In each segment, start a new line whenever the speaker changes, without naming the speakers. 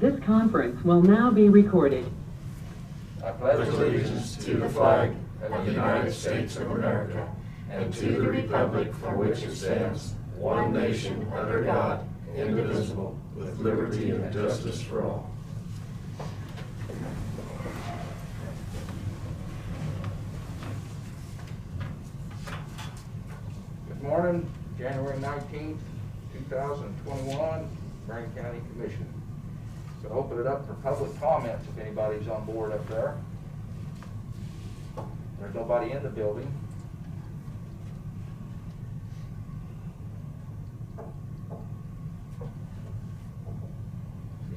This conference will now be recorded.
I pledge allegiance to the flag of the United States of America and to the republic for which it stands, one nation under God, indivisible, with liberty and justice for all. Good morning, January 19th, 2021, Marion County Commission. So open it up for public comments if anybody's on board up there. There's nobody in the building.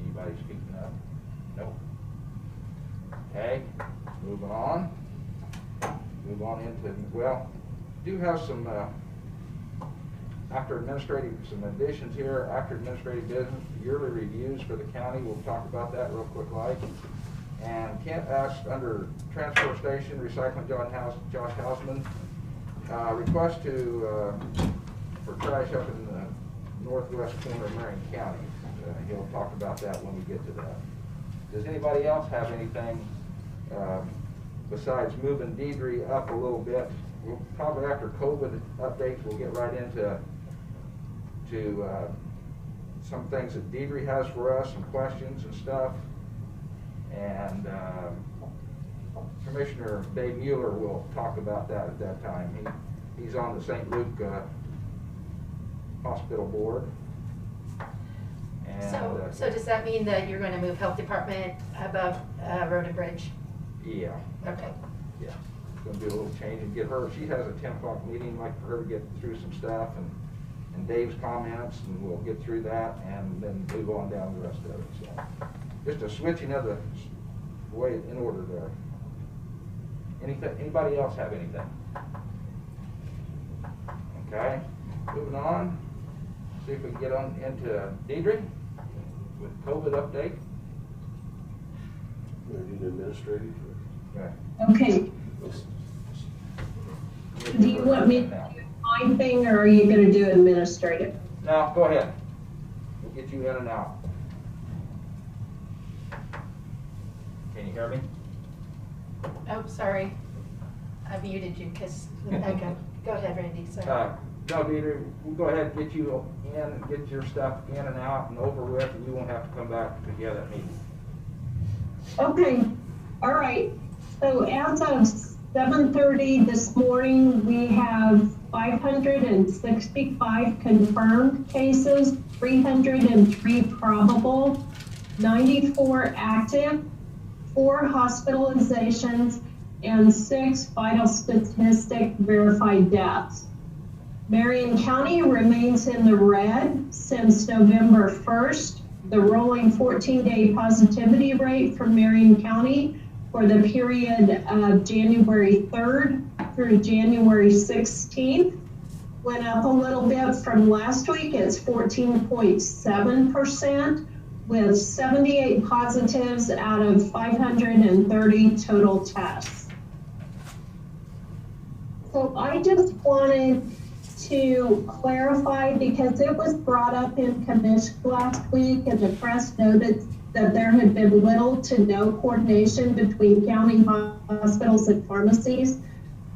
Anybody speaking up? Nope. Okay, moving on. Move on into, well, do have some some additions here. After administrative business, yearly reviews for the county. We'll talk about that real quick like. And Kent asked under transfer station, recycling, Josh Hausman, request for trash up in the northwest corner of Marion County. He'll talk about that when we get to that. Does anybody else have anything besides moving Deidre up a little bit? We'll probably after COVID updates, we'll get right into some things that Deidre has for us, some questions and stuff. And Commissioner Dave Mueller will talk about that at that time. He's on the St. Luke Hospital Board. And,
so does that mean that you're going to move Health Department above Road and Bridge?
Yeah.
Okay.
Yeah. It's going to be a little change and get her. She has a 10 o'clock meeting, like for her to get through some stuff and Dave's comments, and we'll get through that and then move on down the rest of it. So just a switching of the way in order there. Anybody else have anything? Okay, moving on. See if we can get on into Deidre with COVID update.
We're doing administrative.
Okay.
Do you want me to do my thing, or are you going to do administrative?
No, go ahead. We'll get you in and out. Can you hear me?
Oh, sorry. I muted you because, okay. Go ahead, Randy, sorry.
No, Deidre, we'll go ahead and get you in and get your stuff in and out and over with, and you won't have to come back to the other meeting.
Okay, all right. So as of 7:30 this morning, we have 565 confirmed cases, 303 probable, 94 active, 4 hospitalizations, and 6 vital statistic verified deaths. Marion County remains in the red since November 1st. The rolling 14-day positivity rate for Marion County for the period of January 3rd through January 16th went up a little bit from last week. It's 14.7% with 78 positives out of 530 total tests. So I just wanted to clarify, because it was brought up in commission last week and the press noted that there had been little to no coordination between county hospitals and pharmacies.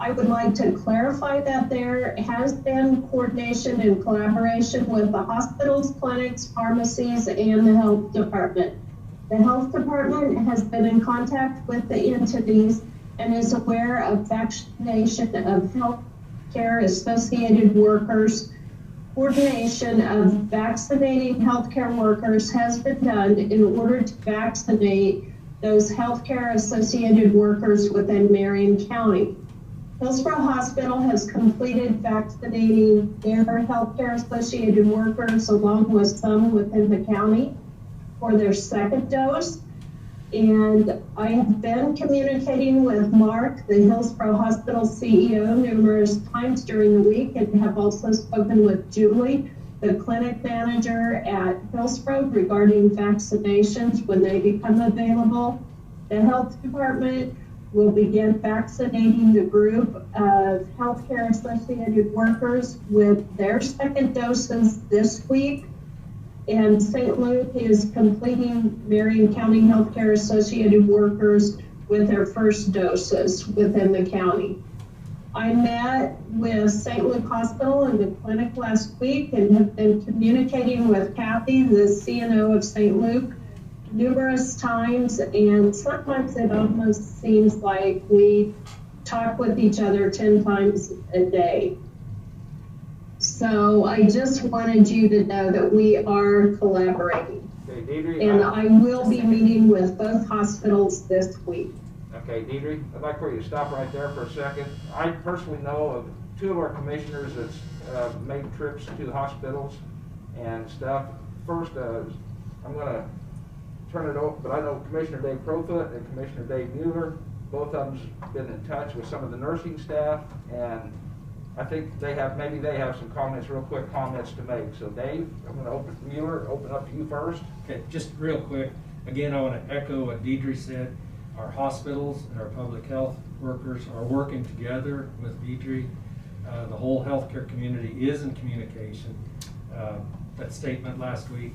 I would like to clarify that there has been coordination and collaboration with the hospitals, clinics, pharmacies, and the health department. The health department has been in contact with the entities and is aware of vaccination of healthcare associated workers. Coordination of vaccinating healthcare workers has been done in order to vaccinate those healthcare associated workers within Marion County. Hillsborough Hospital has completed vaccinating their healthcare associated workers along with some within the county for their second dose. And I have been communicating with Mark, the Hillsborough Hospital CEO, numerous times during the week, and have also spoken with Julie, the clinic manager at Hillsborough, regarding vaccinations when they become available. The health department will begin vaccinating the group of healthcare associated workers with their second doses this week. And St. Luke is completing Marion County Healthcare Associated workers with their first doses within the county. I met with St. Luke Hospital and the clinic last week and have been communicating with Kathy, the CNO of St. Luke, numerous times, and sometimes it almost seems like we talk with each other 10 times a day. So I just wanted you to know that we are collaborating.
Okay, Deidre.
And I will be meeting with both hospitals this week.
Okay, Deidre, I'd like for you to stop right there for a second. I personally know of 2 of our commissioners that's made trips to the hospitals and stuff. First, I'm going to turn it over, but I know Commissioner Dave Crowfoot and Commissioner Dave Mueller. Both of them's been in touch with some of the nursing staff, and I think maybe they have some comments, real quick comments to make. So Dave, I'm going to open up to you first.
Okay, just real quick. Again, I want to echo what Deidre said. Our hospitals and our public health workers are working together with Deidre. The whole healthcare community is in communication. That statement last week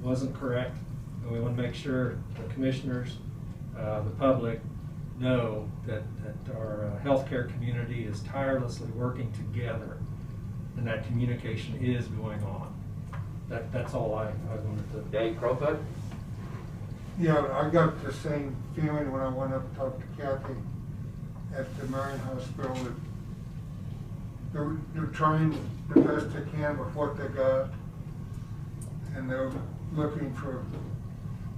wasn't correct. And we want to make sure the commissioners, the public, know that our healthcare community is tirelessly working together, and that communication is going on. That's all I wanted to.
Dave Crowfoot.
Yeah, I got the same feeling when I went up to talk to Kathy at the Marion Hospital that they're trying the best they can with what they got, and they're looking for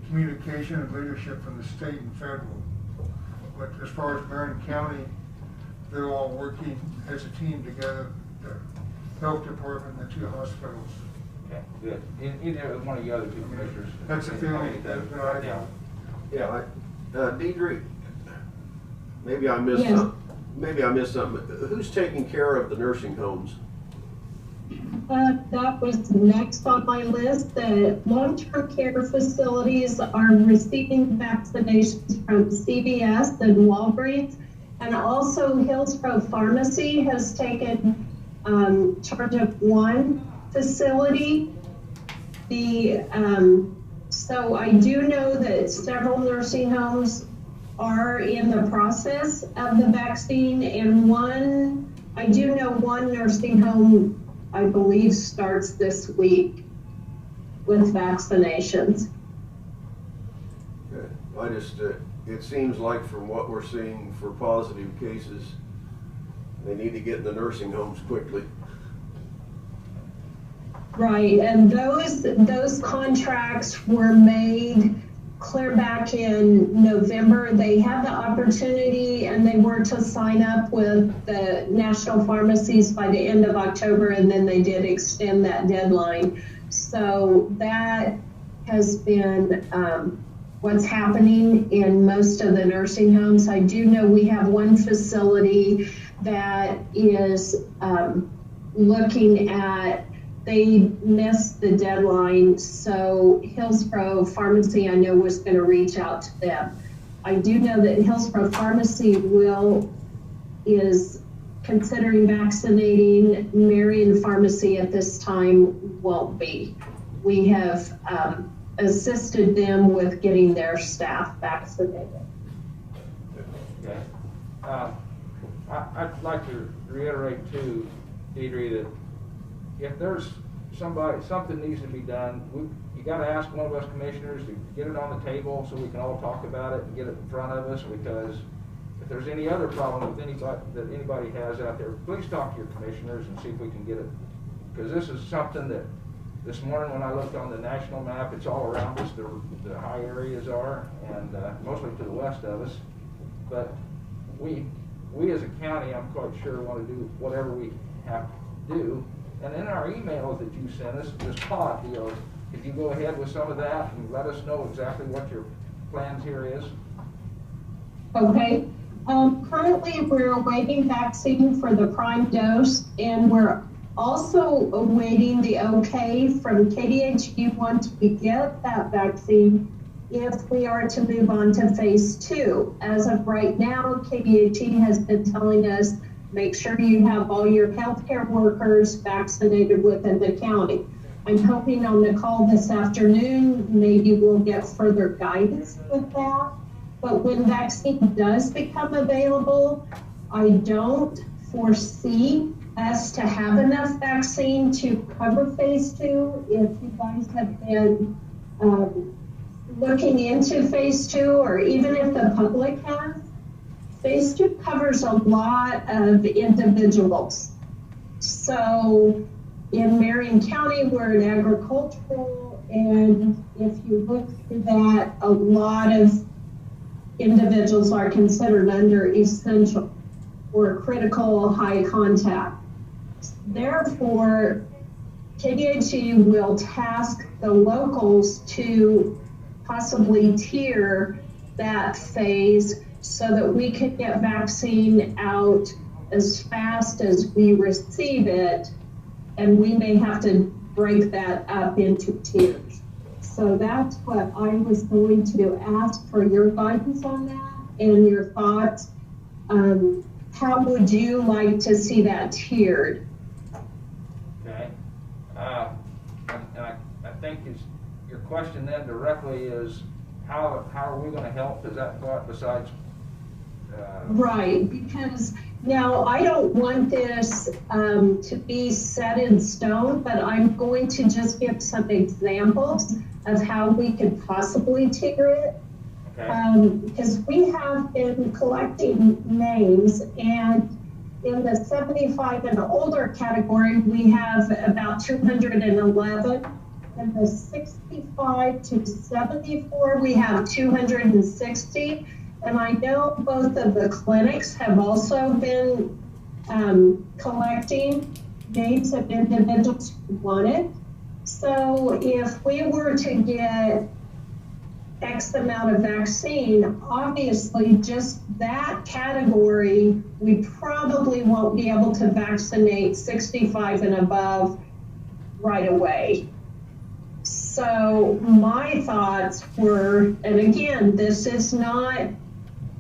communication and leadership from the state and federal. But as far as Marion County, they're all working as a team together, the health department and the 2 hospitals.
Okay, good. Either one of the other 2 commissioners.
That's a feeling that I got.
Yeah, Deidre, maybe I missed
Yes.
something. Maybe I missed something. Who's taking care of the nursing homes?
That was next on my list. The long-term care facilities are receiving vaccinations from CVS and Walgreens, and also Hillsborough Pharmacy has taken charge of one facility. So I do know that several nursing homes are in the process of the vaccine, and I do know one nursing home, I believe, starts this week with vaccinations.
Okay. I just, it seems like from what we're seeing for positive cases, they need to get in the nursing homes quickly.
Right, and those contracts were made clear back in November. They had the opportunity and they were to sign up with the national pharmacies by the end of October, and then they did extend that deadline. So that has been what's happening in most of the nursing homes. I do know we have one facility that is looking at, they missed the deadline, so Hillsborough Pharmacy, I know, was going to reach out to them. I do know that Hillsborough Pharmacy is considering vaccinating. Marion Pharmacy at this time won't be. We have assisted them with getting their staff vaccinated.
Okay. I'd like to reiterate too, Deidre, that if there's something needs to be done, you got to ask one of us commissioners to get it on the table so we can all talk about it and get it in front of us, because if there's any other problem with anybody has out there, please talk to your commissioners and see if we can get it. Because this is something that this morning when I looked on the national map, it's all around us, the high areas are, and mostly to the west of us. But we as a county, I'm quite sure, want to do whatever we have to do. And in our emails that you sent us, this pot deal, could you go ahead with some of that and let us know exactly what your plans here is?
Okay. Currently, we're awaiting vaccine for the prime dose, and we're also awaiting the okay from KDHE once we get that vaccine, if we are to move on to phase 2. As of right now, KDHE has been telling us, make sure you have all your healthcare workers vaccinated within the county. I'm hoping on the call this afternoon, maybe we'll get further guidance with that. But when vaccine does become available, I don't foresee us to have enough vaccine to cover phase 2. If you guys have been looking into phase 2, or even if the public has, phase 2 covers a lot of individuals. So in Marion County, we're an agricultural, and if you look through that, a lot of individuals are considered under essential or critical high contact. Therefore, KDHE will task the locals to possibly tier that phase so that we can get vaccine out as fast as we receive it, and we may have to break that up into tiers. So that's what I was going to ask for your guidance on that and your thoughts. How would you like to see that tiered?
Okay. And I think your question then directly is, how are we gonna help? Is that what besides?
Right, because now I don't want this to be set in stone, but I'm going to just give some examples of how we could possibly tier it.
Okay.
Because we have been collecting names, and in the 75 and older category, we have about 211. In the 65 to 74, we have 260. And I know both of the clinics have also been collecting names of individuals who want it. So if we were to get X amount of vaccine, obviously just that category, we probably won't be able to vaccinate 65 and above right away. So my thoughts were, and again, this is not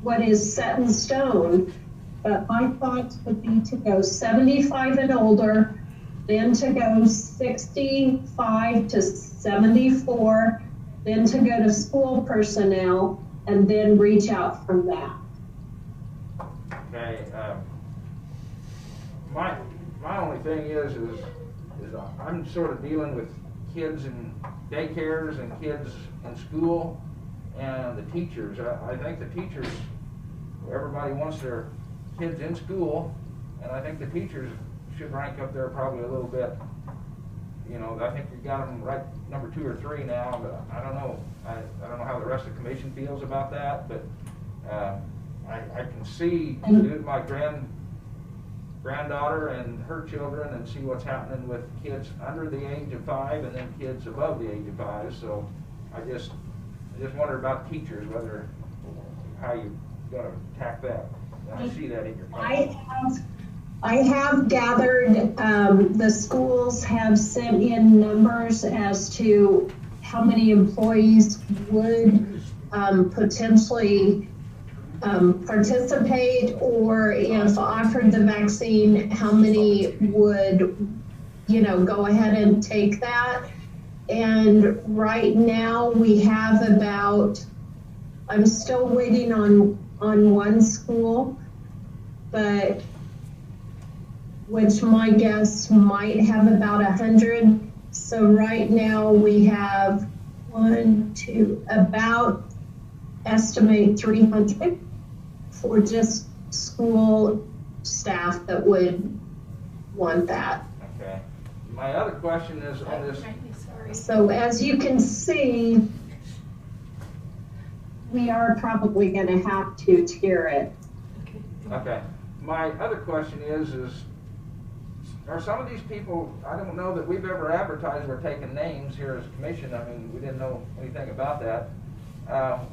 what is set in stone, but my thoughts would be to go 75 and older, then to go 65 to 74, then to go to school personnel, and then reach out from that.
Okay. My only thing is I'm sort of dealing with kids in daycares and kids in school and the teachers. I think the teachers, everybody wants their kids in school, and I think the teachers should rank up there probably a little bit. You know, I think we got them right number 2 or 3 now, but I don't know. I don't know how the rest of the commission feels about that, but I can see my granddaughter and her children and see what's happening with kids under the age of 5 and then kids above the age of 5. So I just wonder about teachers, how you gonna attack that. I see that in your plan.
I have gathered, the schools have sent in numbers as to how many employees would potentially participate, or if offered the vaccine, how many would, go ahead and take that. And right now we have I'm still waiting on one school, but which my guess might have about 100. So right now we have about estimate 300 for just school staff that would want that.
Okay. My other question is on this.
So as you can see, we are probably going to have to tier it.
Okay. My other question is are some of these people, I don't know that we've ever advertised we're taking names here as a commission. I mean, we didn't know anything about that.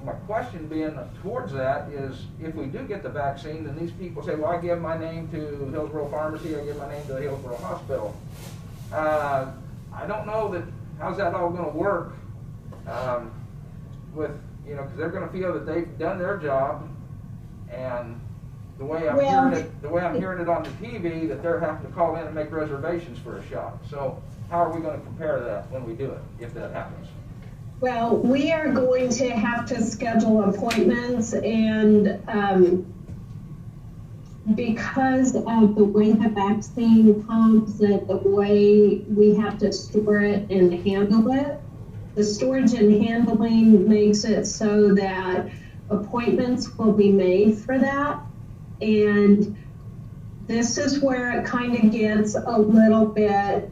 My question being towards that is, if we do get the vaccine, then these people say, well, I give my name to Hillsborough Pharmacy, I give my name to the Hillsborough Hospital. I don't know how's that all going to work because they're going to feel that they've done their job, The way I'm hearing it on the TV, that they're having to call in and make reservations for a shot. So how are we gonna compare that when we do it, if that happens?
Well, we are going to have to schedule appointments, and because of the way the vaccine comes and the way we have to store it and handle it, the storage and handling makes it so that appointments will be made for that. And this is where it kind of gets a little bit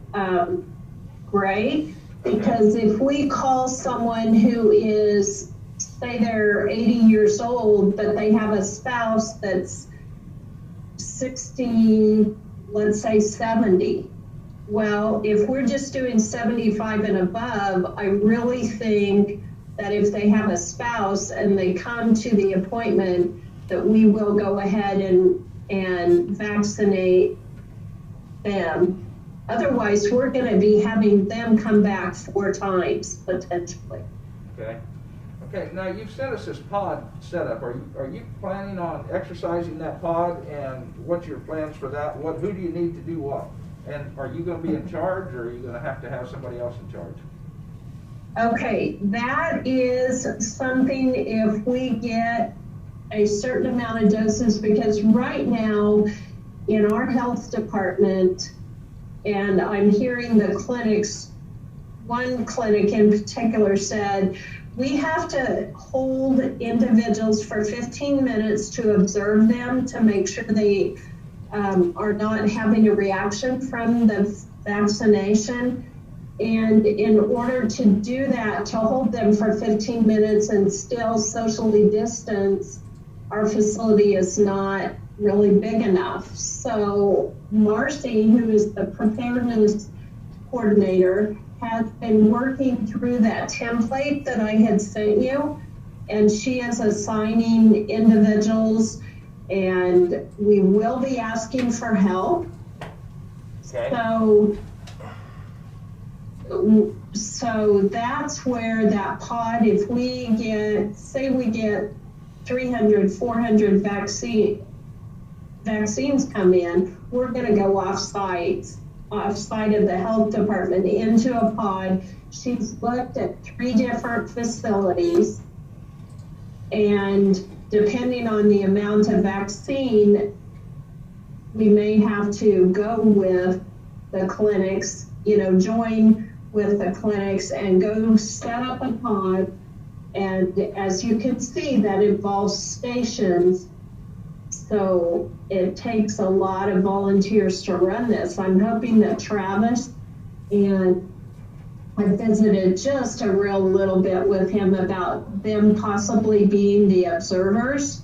gray, because if we call someone who is, say they're 80 years old, but they have a spouse that's 60, let's say 70. Well, if we're just doing 75 and above, I really think that if they have a spouse and they come to the appointment, that we will go ahead and vaccinate them. Otherwise, we're going to be having them come back 4 times potentially.
Okay. Okay, now you've sent us this pod setup. Are you planning on exercising that pod, and what's your plans for that? Who do you need to do what? And are you going to be in charge, or are you going to have somebody else in charge?
Okay, that is something if we get a certain amount of doses, because right now in our health department, and I'm hearing the clinics, one clinic in particular said, we have to hold individuals for 15 minutes to observe them to make sure they are not having a reaction from the vaccination. And in order to do that, to hold them for 15 minutes and still socially distance, our facility is not really big enough. So Marcy, who is the preparedness coordinator, has been working through that template that I had sent you, and she is assigning individuals, and we will be asking for help.
Okay.
So that's where that pod, if we get, say we get 300, 400 vaccines come in, we're gonna go off-site of the health department into a pod. She's looked at 3 different facilities, and depending on the amount of vaccine, we may have to go with the clinics, join with the clinics and go set up a pod. And as you can see, that involves stations. So it takes a lot of volunteers to run this. I'm hoping that Travis, and I visited just a real little bit with him about them possibly being the observers.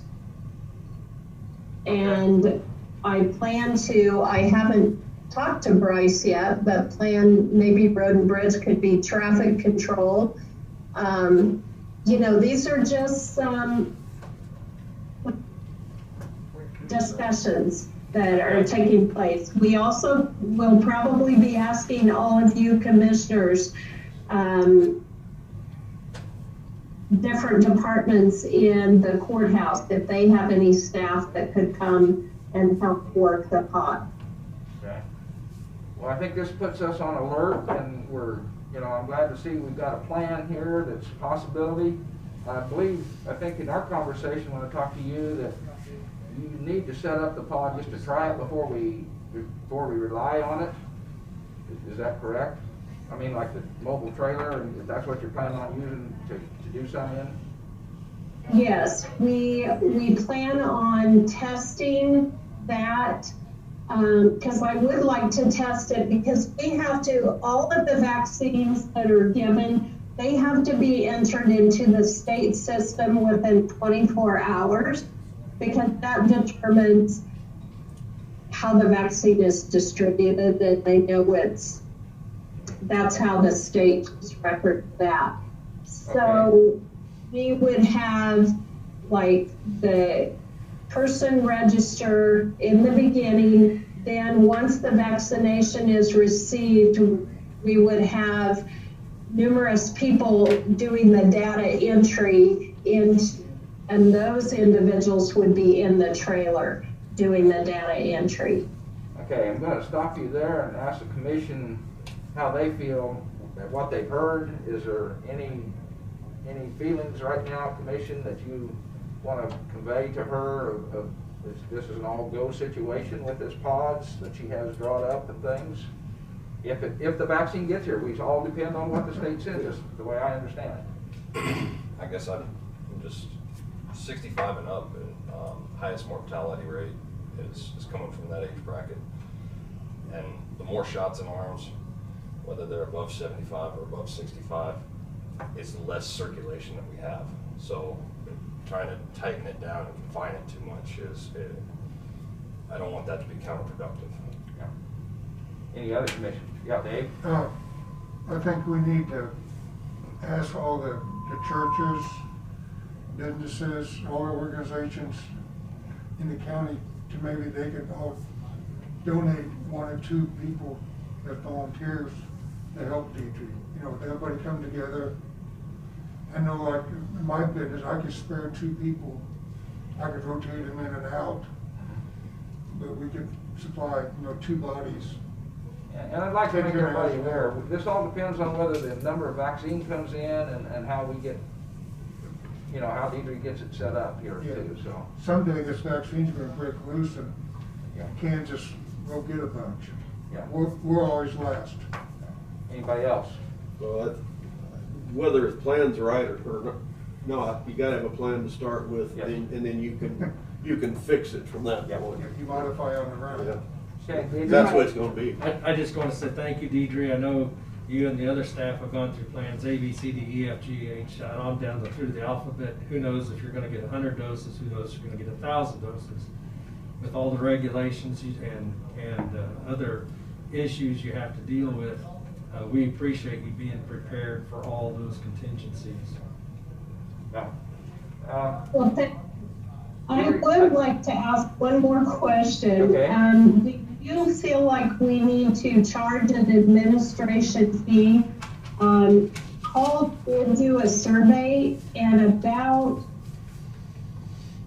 And I plan to, I haven't talked to Bryce yet, but maybe Road and Bridge could be traffic control. These are just some discussions that are taking place. We also will probably be asking all of you commissioners, different departments in the courthouse, if they have any staff that could come and help work the pod.
Okay. Well, I think this puts us on alert, and I'm glad to see we've got a plan here that's a possibility. I think in our conversation when I talked to you, that you need to set up the pod just to try it before we rely on it. Is that correct? I mean, like the mobile trailer, and if that's what you're planning on using to do something in?
Yes, we plan on testing that, because I would like to test it, because we have to, all of the vaccines that are given, they have to be entered into the state system within 24 hours, because that determines how the vaccine is distributed, and they know that's how the state records that. So we would have like the person register in the beginning, then once the vaccination is received, we would have numerous people doing the data entry and those individuals would be in the trailer. doing the data entry.
Okay, I'm gonna stop you there and ask the commission how they feel, what they've heard. Is there any feelings right now, commission, that you want to convey to her of this is an all-go situation with this pods that she has brought up and things? If the vaccine gets here, we all depend on what the state sends us, the way I understand it.
I guess I'm just 65 and up, and highest mortality rate is coming from that age bracket. And the more shots in arms, whether they're above 75 or above 65, it's less circulation that we have. So trying to tighten it down and confine it too much I don't want that to be counterproductive.
Yeah. Any other commissions? Yeah, Dave?
I think we need to ask all the churches, businesses, all the organizations in the county to maybe they could all donate 1 or 2 people as volunteers to help Deidre. You know, everybody come together. I know, like in my business, I could spare 2 people. I could rotate them in and out, but we could supply, 2 bodies.
And I'd like to make everybody aware, this all depends on whether the number of vaccine comes in and how we get, how Deidre gets it set up here too, so.
Someday this vaccine's gonna break loose and
Yeah.
Kansas will get a bunch.
Yeah.
We're always last.
Anybody else?
Well, whether his plan's right or not, you gotta have a plan to start with,
Yes.
and then you can fix it from that
Yeah.
point.
If you modify on the run.
Yeah.
Okay,
That's what it's gonna be.
I just want to say thank you, Deidre. I know you and the other staff have gone through plans A, B, C, D, E, F, G, H, on down through the alphabet. Who knows if you're going to get 100 doses? Who knows if you're going to get 1,000 doses? With all the regulations and other issues you have to deal with, we appreciate you being prepared for all those contingencies.
Yeah.
Well, I would like to ask one more question.
Okay.
Do you feel like we need to charge an administration fee? Called and do a survey, and about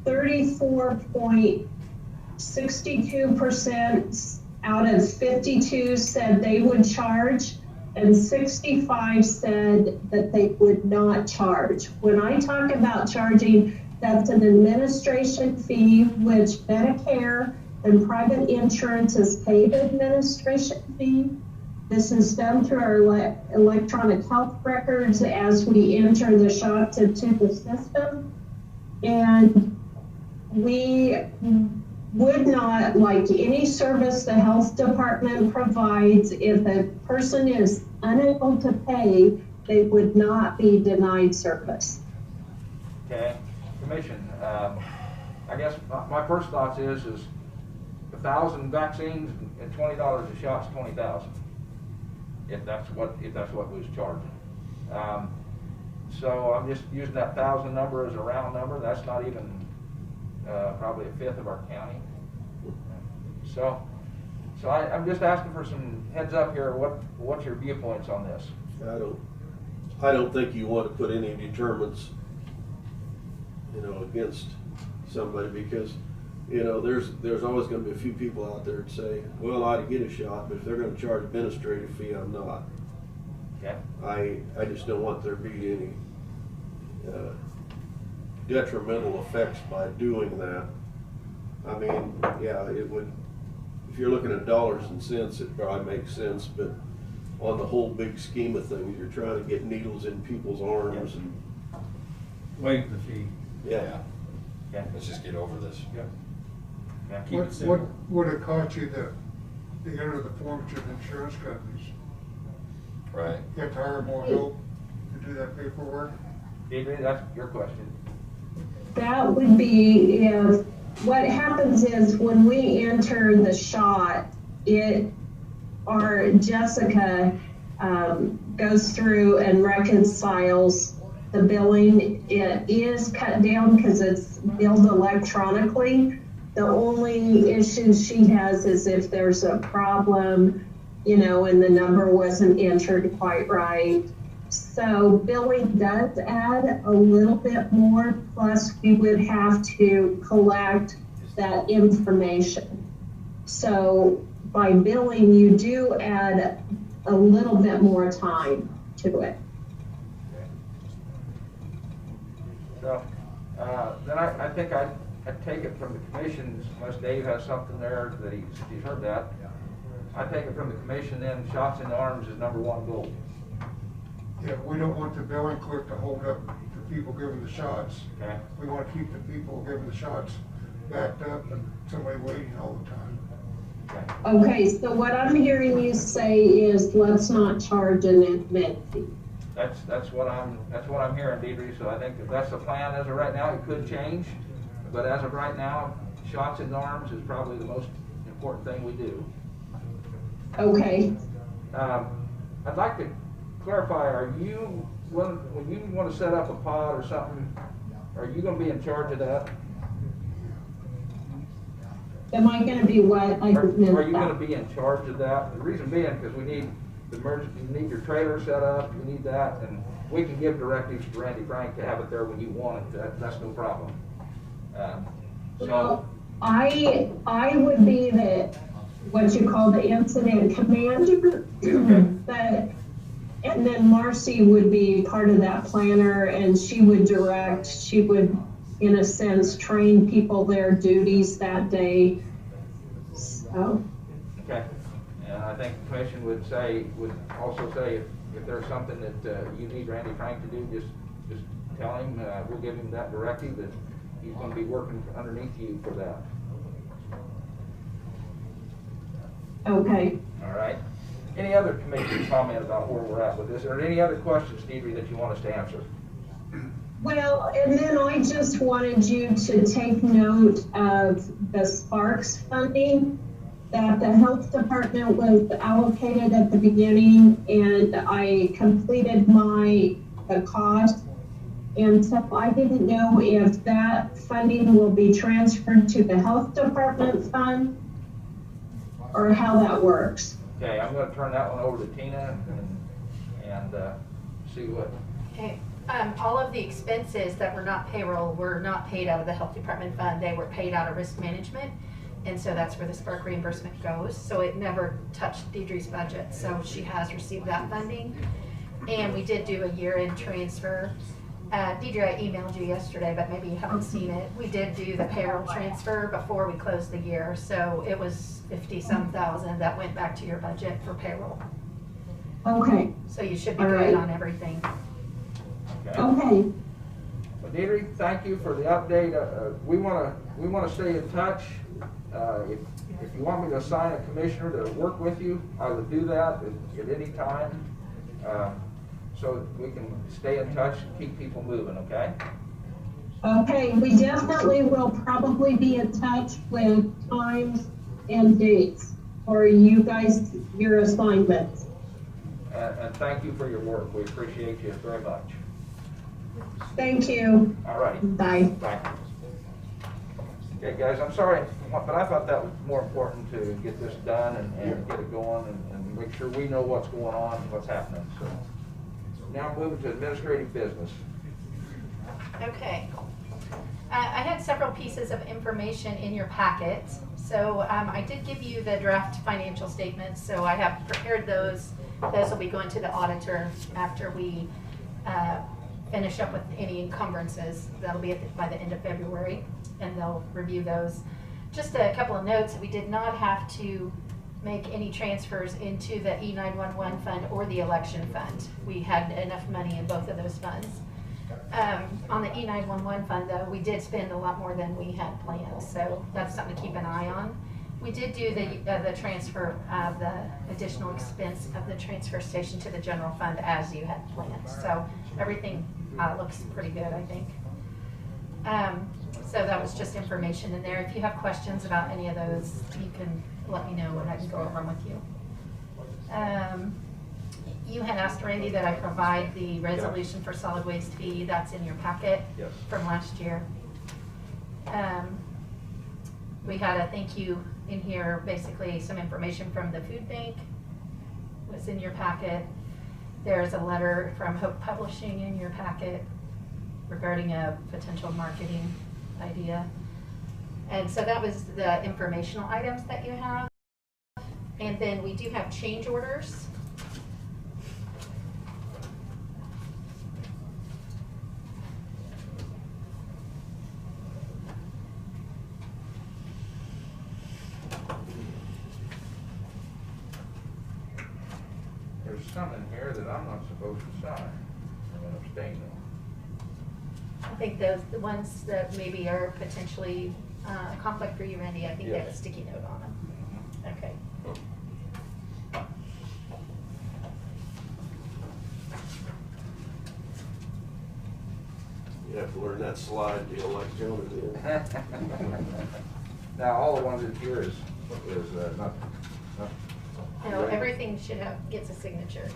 34.62% out of 52 said they would charge, and 65 said that they would not charge. When I talk about charging, that's an administration fee, which Medicare and private insurance is paid administration fee. This is done through our electronic health records as we enter the shots into the system. And we would not, like any service the health department provides, if a person is unable to pay, they would not be denied service.
Okay, commission, I guess my first thoughts is 1,000 vaccines and $20 a shot's 20,000. If that's what was charging. So I'm just using that 1,000 number as a round number. That's not even probably a fifth of our county. So I'm just asking for some heads up here. What's your viewpoints on this?
I don't think you want to put any deterrents, against somebody, because, there's always going to be a few people out there that say, well, I ought to get a shot, but if they're going to charge administrative fee, I'm not.
Okay.
I just don't want there to be any detrimental effects by doing that. I mean, yeah, it would, if you're looking at dollars and cents, it probably makes sense, but on the whole big scheme of things, you're trying to get needles in people's arms and.
Waive the fee.
Yeah.
Yeah.
Let's just get over this.
Yeah. Yeah.
Keep it
What
simple.
would it cost you to enter the forms of insurance companies?
Right.
You have to hire more help to do that paperwork?
Adrian, that's your question.
That would be if, what happens is when we enter the shot, Jessica goes through and reconciles the billing. It is cut down because it's billed electronically. The only issue she has is if there's a problem, and the number wasn't entered quite right. So billing does add a little bit more, plus we would have to collect that information. So by billing, you do add a little bit more time to it.
So, then I think I'd take it from the commission, unless Dave has something there that he's heard that. I take it from the commission then, shots in the arms is number one goal.
Yeah, we don't want the billing clerk to hold up the people giving the shots.
Okay.
We want to keep the people giving the shots backed up and somebody waiting all the time.
Okay.
Okay, so what I'm hearing you say is let's not charge an admin fee.
That's what I'm hearing, Deidre. So I think if that's the plan as of right now, it could change, but as of right now, shots in the arms is probably the most important thing we do.
Okay.
I'd like to clarify, are you, when you want to set up a pod or something, are you going to be in charge of that?
Am I gonna be what? I
Are
didn't miss
you going to
that.
be in charge of that? The reason being, because we need the emergency, you need your trailer set up, you need that, and we can give directives to Randy Frank to have it there when you want it. That's no problem.
Well, I would be the, what you call the incident commander, but, and then Marcy would be part of that planner, and she would direct, she would, in a sense, train people their duties that day. So,
Okay, and I think the commission would also say if there's something that you need Randy Frank to do, just tell him, we'll give him that directive that he's going to be working underneath you for that.
okay.
All right. Any other commission comment about where we're at with this, or any other questions, Deidre, that you want us to answer?
Well, and then I just wanted you to take note of the Sparks funding that the health department was allocated at the beginning, and I completed the cost. And so I didn't know if that funding will be transferred to the health department fund or how that works.
Okay, I'm going to turn that one over to Tina and see what.
Okay, all of the expenses that were not payroll were not paid out of the health department fund. They were paid out of risk management. And so that's where the Spark reimbursement goes. So it never touched Deidre's budget. So she has received that funding. And we did do a year-end transfer. Deidre, I emailed you yesterday, but maybe you haven't seen it. We did do the payroll transfer before we closed the year. So it was 50-some thousand that went back to your budget for payroll.
Okay.
So you should be
All
good
right.
on everything.
Okay.
Okay.
Well, Deidre, thank you for the update. We want to stay in touch. If you want me to assign a commissioner to work with you, I would do that at any time, so that we can stay in touch and keep people moving, okay?
Okay, we definitely will probably be in touch with times and dates for you guys, your assignments.
And thank you for your work. We appreciate you very much.
Thank you.
All righty.
Bye.
Bye. Okay, guys, I'm sorry, but I thought that was more important to get this done and get it going and make sure we know what's going on and what's happening. So now moving to administrative business.
Okay. I had several pieces of information in your packet. So I did give you the draft financial statements, so I have prepared those. Those will be going to the auditor after we finish up with any encumbrances. That'll be by the end of February, and they'll review those. Just a couple of notes, we did not have to make any transfers into the E911 fund or the election fund. We had enough money in both of those funds. On the E911 fund, though, we did spend a lot more than we had planned, so that's something to keep an eye on. We did do the transfer of the additional expense of the transfer station to the general fund as you had planned. So everything looks pretty good, I think. So that was just information in there. If you have questions about any of those, you can let me know and I can go over them with you. You had asked Randy that I provide the resolution for solid waste fee. That's in your packet from last year. We had a thank you in here, basically some information from the food bank was in your packet. There's a letter from Hope Publishing in your packet regarding a potential marketing idea. And so that was the informational items that you have. And then we do have change orders.
There's some in here that I'm not supposed to sign. I'm gonna abstain
I think those, the ones that maybe are potentially conflict for you, Randy, I think they have a
Yes.
sticky note on them. Okay.
You have to learn that slide deal like Jonah did.
Now, all the ones in here is not.
No, everything should have, gets a signature.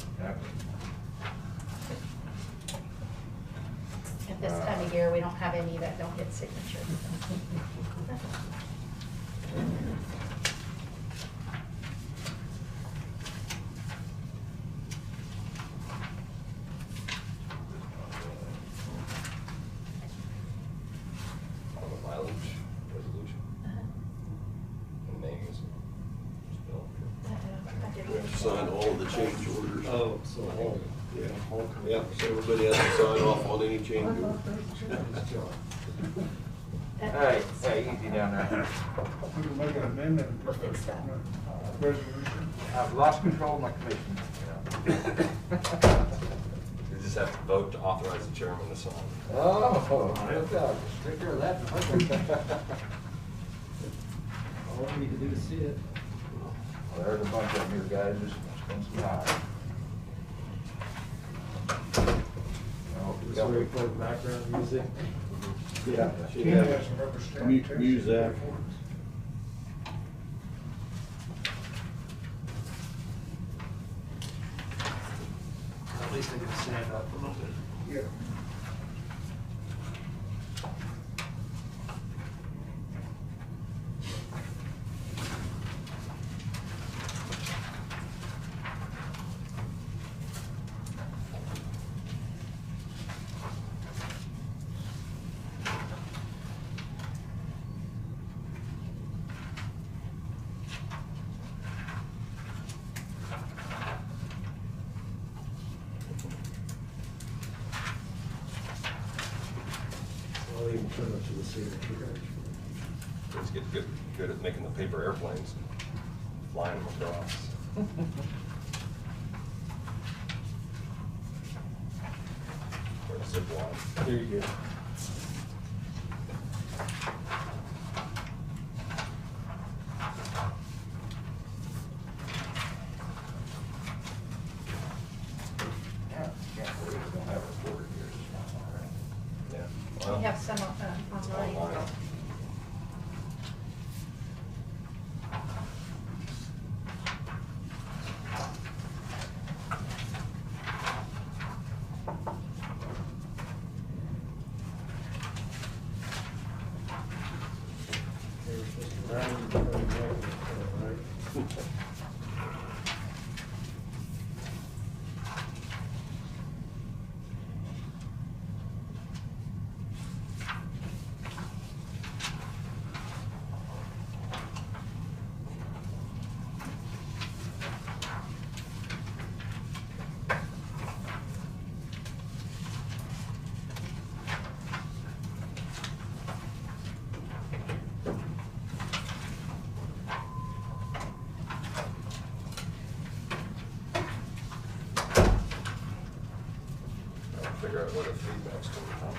At this time of year, we don't have any that don't get signatures.
On the mileage resolution. And name is spelled.
We have to sign all of the change orders.
Oh, so all.
Yeah, yeah, so everybody has to sign off on any change order.
Hey, easy down there.
We can make an amendment.
We'll fix that.
Resolution.
I've lost control of my commission.
You just have to vote to authorize the chairman to sign.
Oh, look out, take care of that.
All we need to do is see it.
Well, there's a bunch of them here, guys, just spend some time.
This is where we play background music.
Yeah.
Tina has a rubber stamp too.
Muzak.
At least I can stand up a little bit.
Yeah.
I'll even turn it to the signature.
Just get good at making the paper airplanes, flying them across. Or a zip line.
There you go.
Yeah, can't believe we don't have a recorder here.
Yeah.
We have some online.
Online.
They were supposed to round and come back, right?
Figure out where the feedback's coming from.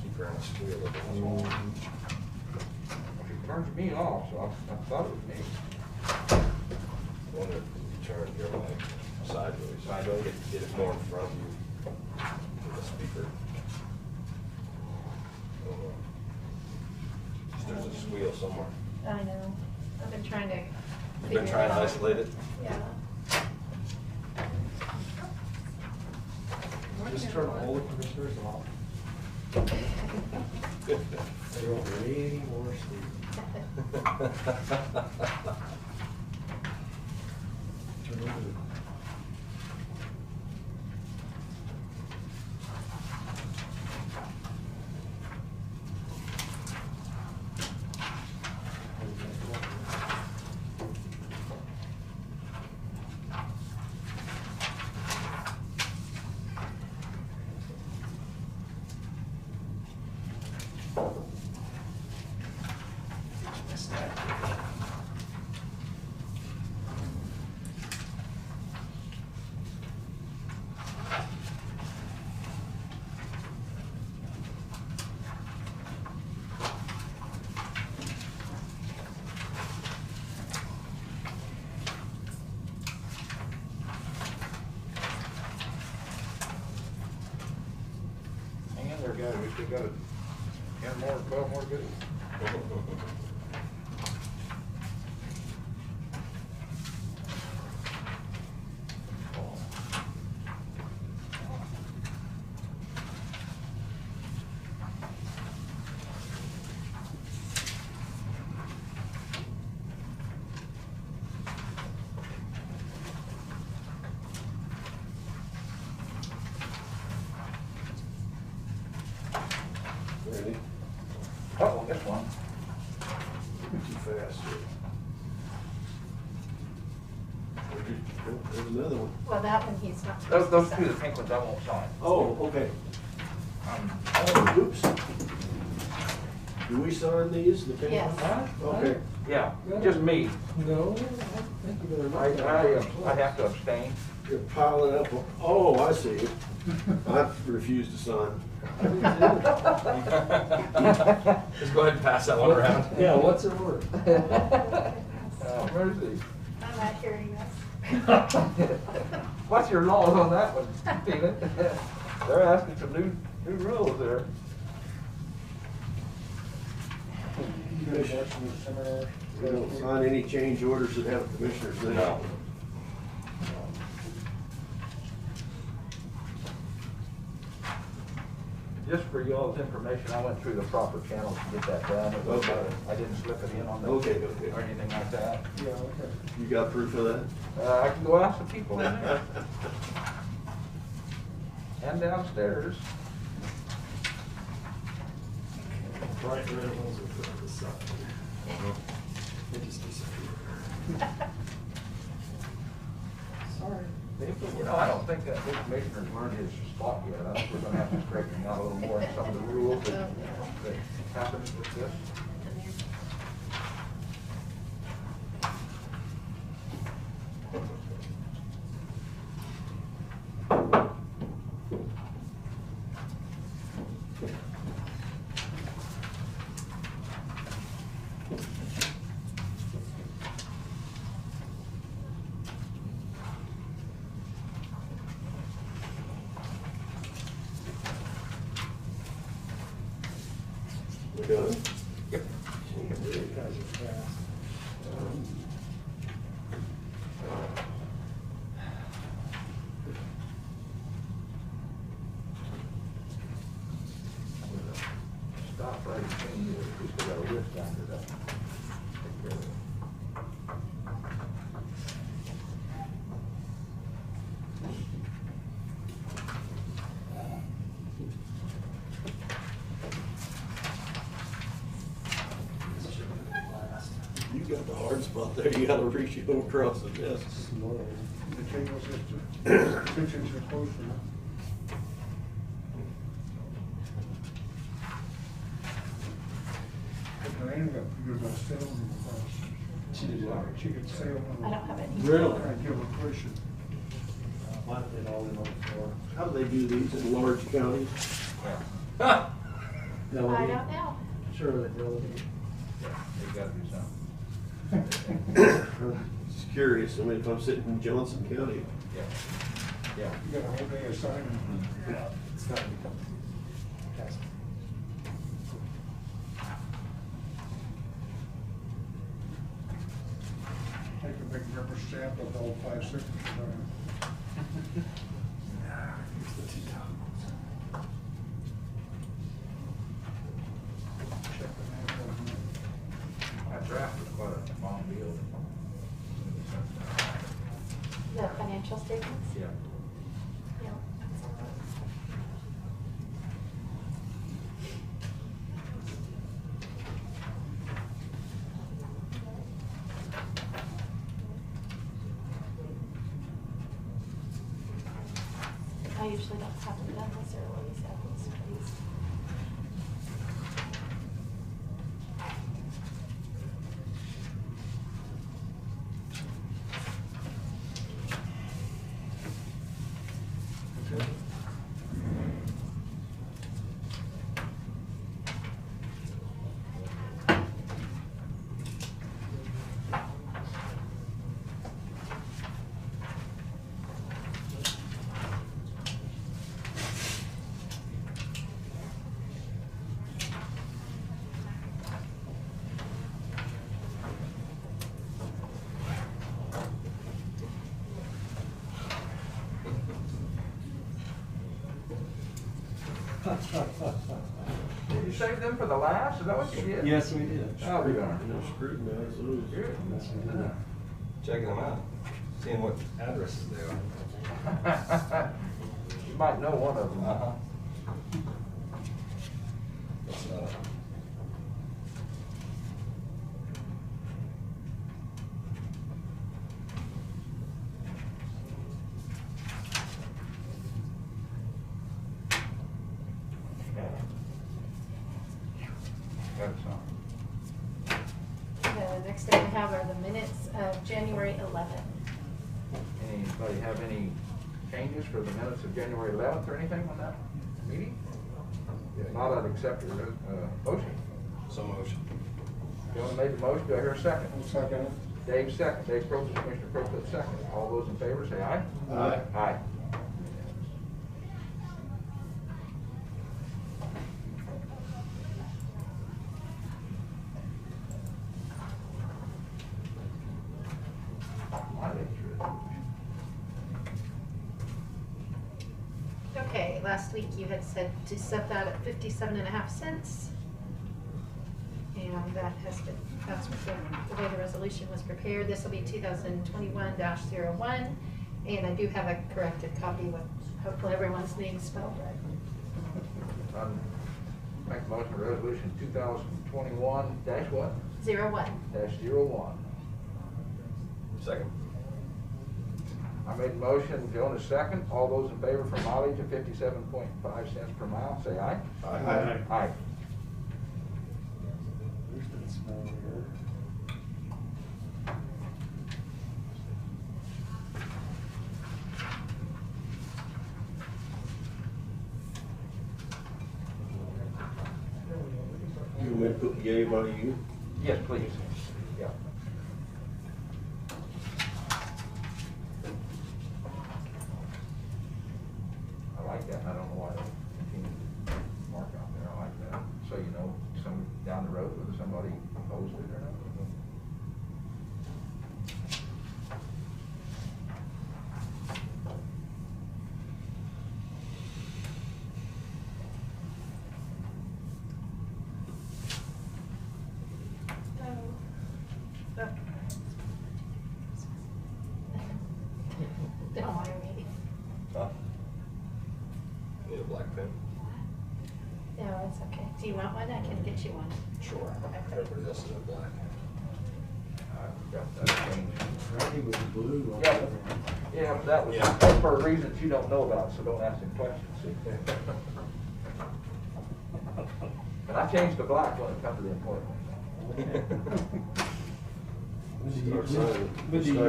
Keep her in a squeal every once in a while.
She turns me off, so I thought it was me.
Wonder if you turn your mic sideways. Get it more in front of you with the speaker. I don't know. Just there's a squeal somewhere.
I know. I've been trying to.
You've
figure
been trying to
it out.
isolate it?
Yeah.
Just turn all the commissioners off. They won't be any more sleep. Turn over the
Yeah, we still got 10 more, 12 more goodies.
Ready?
Oh, this one.
Too fast. There's another one.
Well, that one he's not
Those
supposed to
two, the
sign.
pink ones I won't sign.
Oh, okay. Oh, oops. Do we sign these, the pink
Yes.
ones? Okay.
Yeah, just me.
No, I think you better
I,
look at it.
I have to abstain.
You're piling up. Oh, I see. I refuse to sign.
Just go ahead and pass that one around.
Yeah, what's it worth?
Where's the?
I'm not hearing this.
What's your laws on that one, Steven? They're asking some new rules there.
We don't sign any change orders that have commissioners in it.
No.
Just for y'all's information, I went through the proper channels to get that done. It was,
Okay.
I didn't slip it in on the.
Okay, okay.
Or anything like that.
Yeah, okay.
You got proof of that?
I can go ask the people in there. And downstairs.
Bright red ones are put on the side. They just disappear. Sorry.
You know, I don't think that big commissioner's learned his spot yet. I think we're gonna have to straighten him out a little more in some of the rules that happen with this.
We done?
Yep.
You guys are fast.
Stop right in here. We still got a list after that. Take care of it.
You got the hard spot there. You gotta reach over across the desk.
The table's just 6 inches closer. But Diane got good about sailing across.
She did what?
She could sail
I
on
don't have any.
Really?
Try and give a push it.
Mine did all in on the floor.
How do they do these in large counties?
I don't know.
Sure, they delegate.
Yeah, they gotta do something.
Just curious. I mean, if I'm sitting in Johnson County,
Yeah. Yeah.
You got a whole day assignment.
Yeah, it's gotta be. Has to.
Take a big rubber stamp with all 5 signatures on it.
Here's the 2 top ones.
Check the name on it.
That draft was quite a long deal.
The financial statements?
Yeah.
Yeah. I usually don't have them done this early, so it's please.
Did you save them for the last? Is that what you did?
Yes, we did.
Oh, we are.
Scrutinize those.
Good.
Checking them out, seeing what addresses they are.
You might know one of them.
Uh-huh. That's,
Got it, son.
The next thing we have are the minutes of January 11th.
Anybody have any changes for the minutes of January 11th or anything on that meeting? If not, I'd accept your motion.
So motion.
Joan made the motion, do I hear a second?
Second.
Dave second, Dave Probst, Commissioner Probst second. All those in favor say aye.
Aye.
Aye.
Okay, last week you had said to set that at 57.5 cents. And that has been, that's what the way the resolution was prepared. This will be 2021-01. And I do have a corrected copy with hopefully everyone's name spelled right.
Make a motion for resolution 2021 dash what?
01.
Dash 01.
Second.
I made the motion, Joan is second. All those in favor for mileage of 57.5 cents per mile, say aye.
Aye.
Aye.
There's that smell here.
You want me to put yay by you?
Yes, please. Yeah. I like that. I don't know why they continue to mark out there. I like that. So you know, some down the road whether somebody opposed it or not.
Don't mind me.
Need a black pen?
No, it's okay. Do you want one? I can get you one.
Sure. Everybody else is in black.
Got that changed.
Randy was blue on
Yeah.
the other one.
Yeah, but that was
Yeah.
for reasons you don't know about, so don't ask him questions, see? And I changed to black when it comes to the employment.
When do you
Start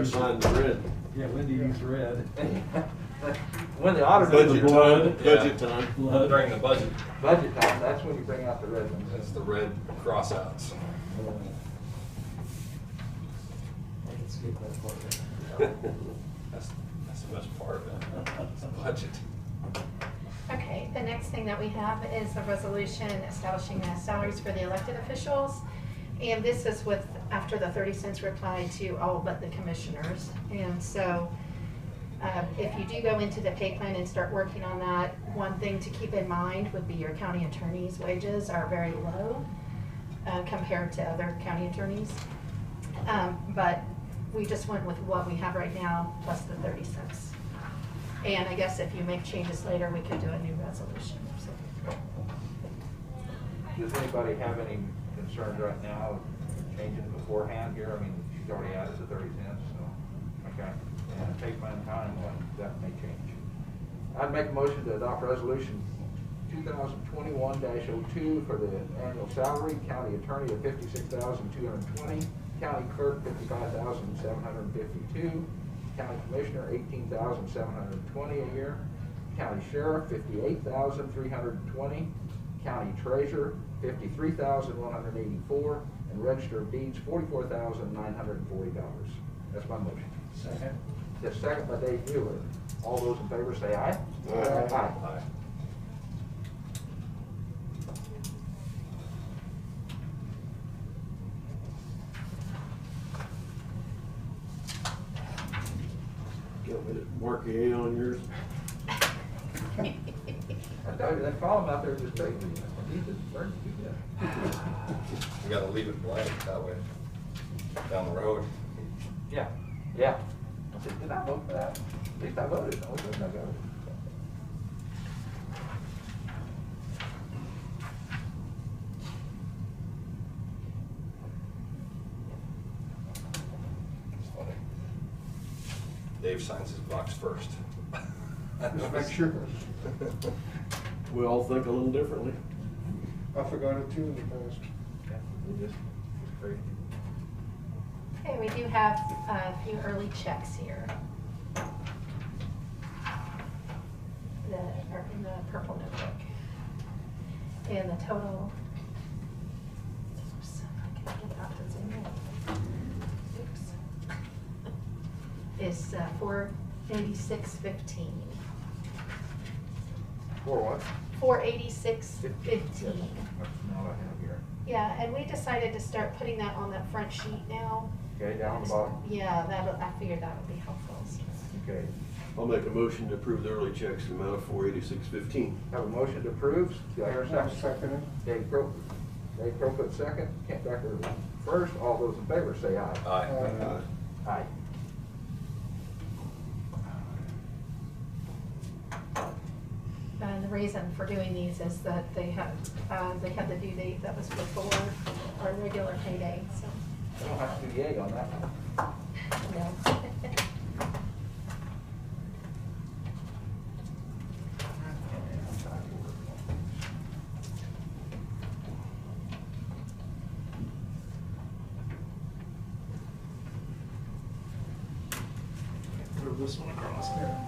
use-
signing the red.
Yeah, when do you use red?
When the auditor.
Budget
blood.
time, budget time.
Blood.
During the budget,
Budget time, that's when you bring out the red ones.
that's the red crossouts.
I can skip that part.
That's the best part of it. It's the budget.
Okay, the next thing that we have is a resolution establishing salaries for the elected officials. And this is with, after the 30 cents reply to all but the commissioners. And so if you do go into the pay plan and start working on that, one thing to keep in mind would be your county attorney's wages are very low compared to other county attorneys. But we just went with what we have right now plus the 30 cents. And I guess if you make changes later, we could do a new resolution. So.
Does anybody have any concerns right now changing beforehand here? I mean, she's already added the 30 cents, so, okay. And pay plan time, well, that may change. I'd make a motion to adopt resolution 2021-02 for the annual salary, county attorney of $56,220, county clerk $55,752, county commissioner $18,720 a year, county sheriff $58,320, county treasurer $53,184, and register of deeds $44,940. That's my motion.
Second.
The second by Dave Mueller. All those in favor say aye.
Aye.
Aye.
Got me to mark a on yours.
That That column out there just crazy. Jesus, where did you get?
We gotta leave it blank that way, down the road.
Yeah, yeah. I said, did I vote for that? At least I voted. No, didn't I vote?
It's funny. Dave signs his box first.
Just make sure.
We all think a little differently.
I forgot it too in the past.
Yeah, it's crazy.
Okay, we do have a few early checks here. That are in the purple notebook. And the total, oops, I can get out to zoom in. Oops. Is 486.15.
For what?
486.15.
That's not what I have here.
Yeah, and we decided to start putting that on that front sheet now.
Okay, down the bottom.
Yeah, I figured that would be helpful.
Okay.
I'll make a motion to approve the early checks in the amount of $486.15.
Have a motion to approve. Do I hear a
I'll
second?
second it.
Dave Crowfoot second. Kent Becker first. All those in favor say aye.
Aye.
Aye.
And the reason for doing these is that they had the due date that was before our regular payday, so.
I don't have to do yay on that one.
No.
Move this one across there.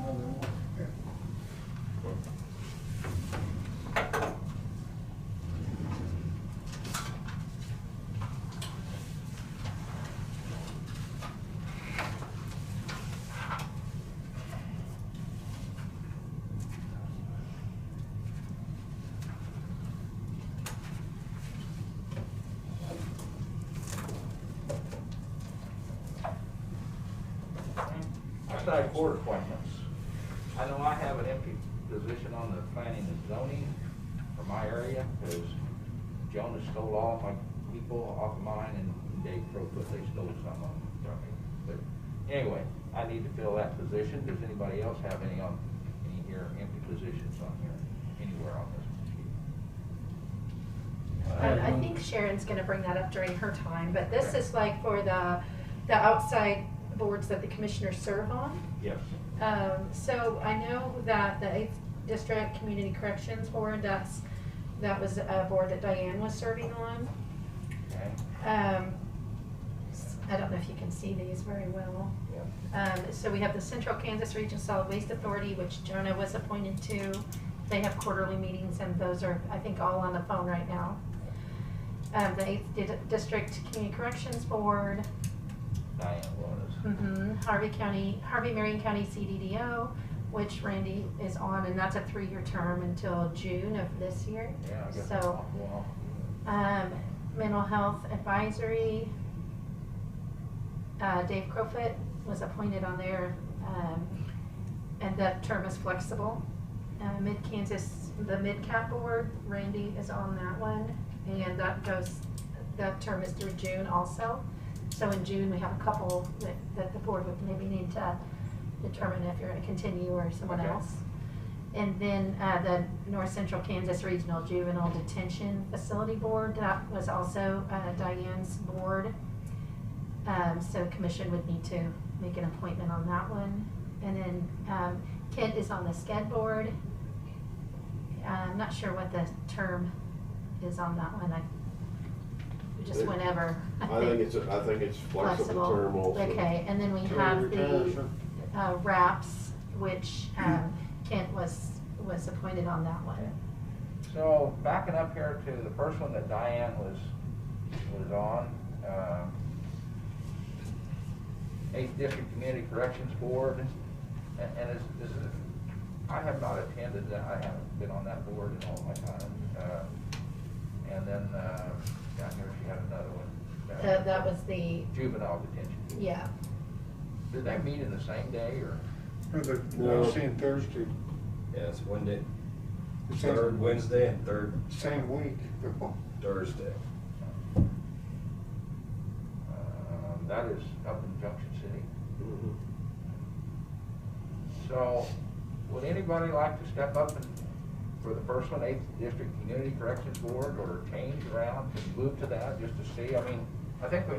Outside board appointments. I know I have an empty position on the planning and zoning for my area, because Jonas stole all my people off of mine, and Dave Crowfoot, they stole some of them from me. But anyway, I need to fill that position. Does anybody else have any here empty positions on here, anywhere on this?
I think Sharon's gonna bring that up during her time, but this is like for the outside boards that the commissioners serve on.
Yes.
So I know that the 8th District Community Corrections Board, that was a board that Diane was serving on.
Okay.
I don't know if you can see these very well.
Yeah.
So we have the Central Kansas Region Solid Waste Authority, which Jonah was appointed to. They have quarterly meetings, and those are, I think, all on the phone right now. The 8th District Community Corrections Board.
Diane was.
Harvey Marion County CDDO, which Randy is on, and that's a 3-year term until June of this year.
Yeah, I guess.
So, Mental Health Advisory, Dave Crowfoot was appointed on there, and that term is flexible. Mid-Kansas, the Mid-Cap Board, Randy is on that one, and that term is through June also. So in June, we have a couple that the board would maybe need to determine if you're going to continue or someone
Okay.
else. And then the North Central Kansas Regional Juvenile Detention Facility Board, that was also Diane's board. So commission would need to make an appointment on that one. And then Kent is on the SCED board. I'm not sure what the term is on that one. Just whenever.
I think it's flexible term also.
Okay, and then we have the RAPS, which Kent was appointed on that one.
So backing up here to the first one that Diane was on, 8th District Community Corrections Board, and is I have not attended that. I haven't been on that board in all my time. And then down here she had another one.
That was the,
Juvenile detention.
yeah.
Did they meet in the same day or?
Or the
No.
same Thursday.
Yeah, it's one day.
The same-
Third Wednesday and third
Same week.
Thursday.
That is up in Junction City.
Mhm.
So, would anybody like to step up and, for the first one, 8th District Community Corrections Board, or change around and move to that, just to see? I mean, I think we,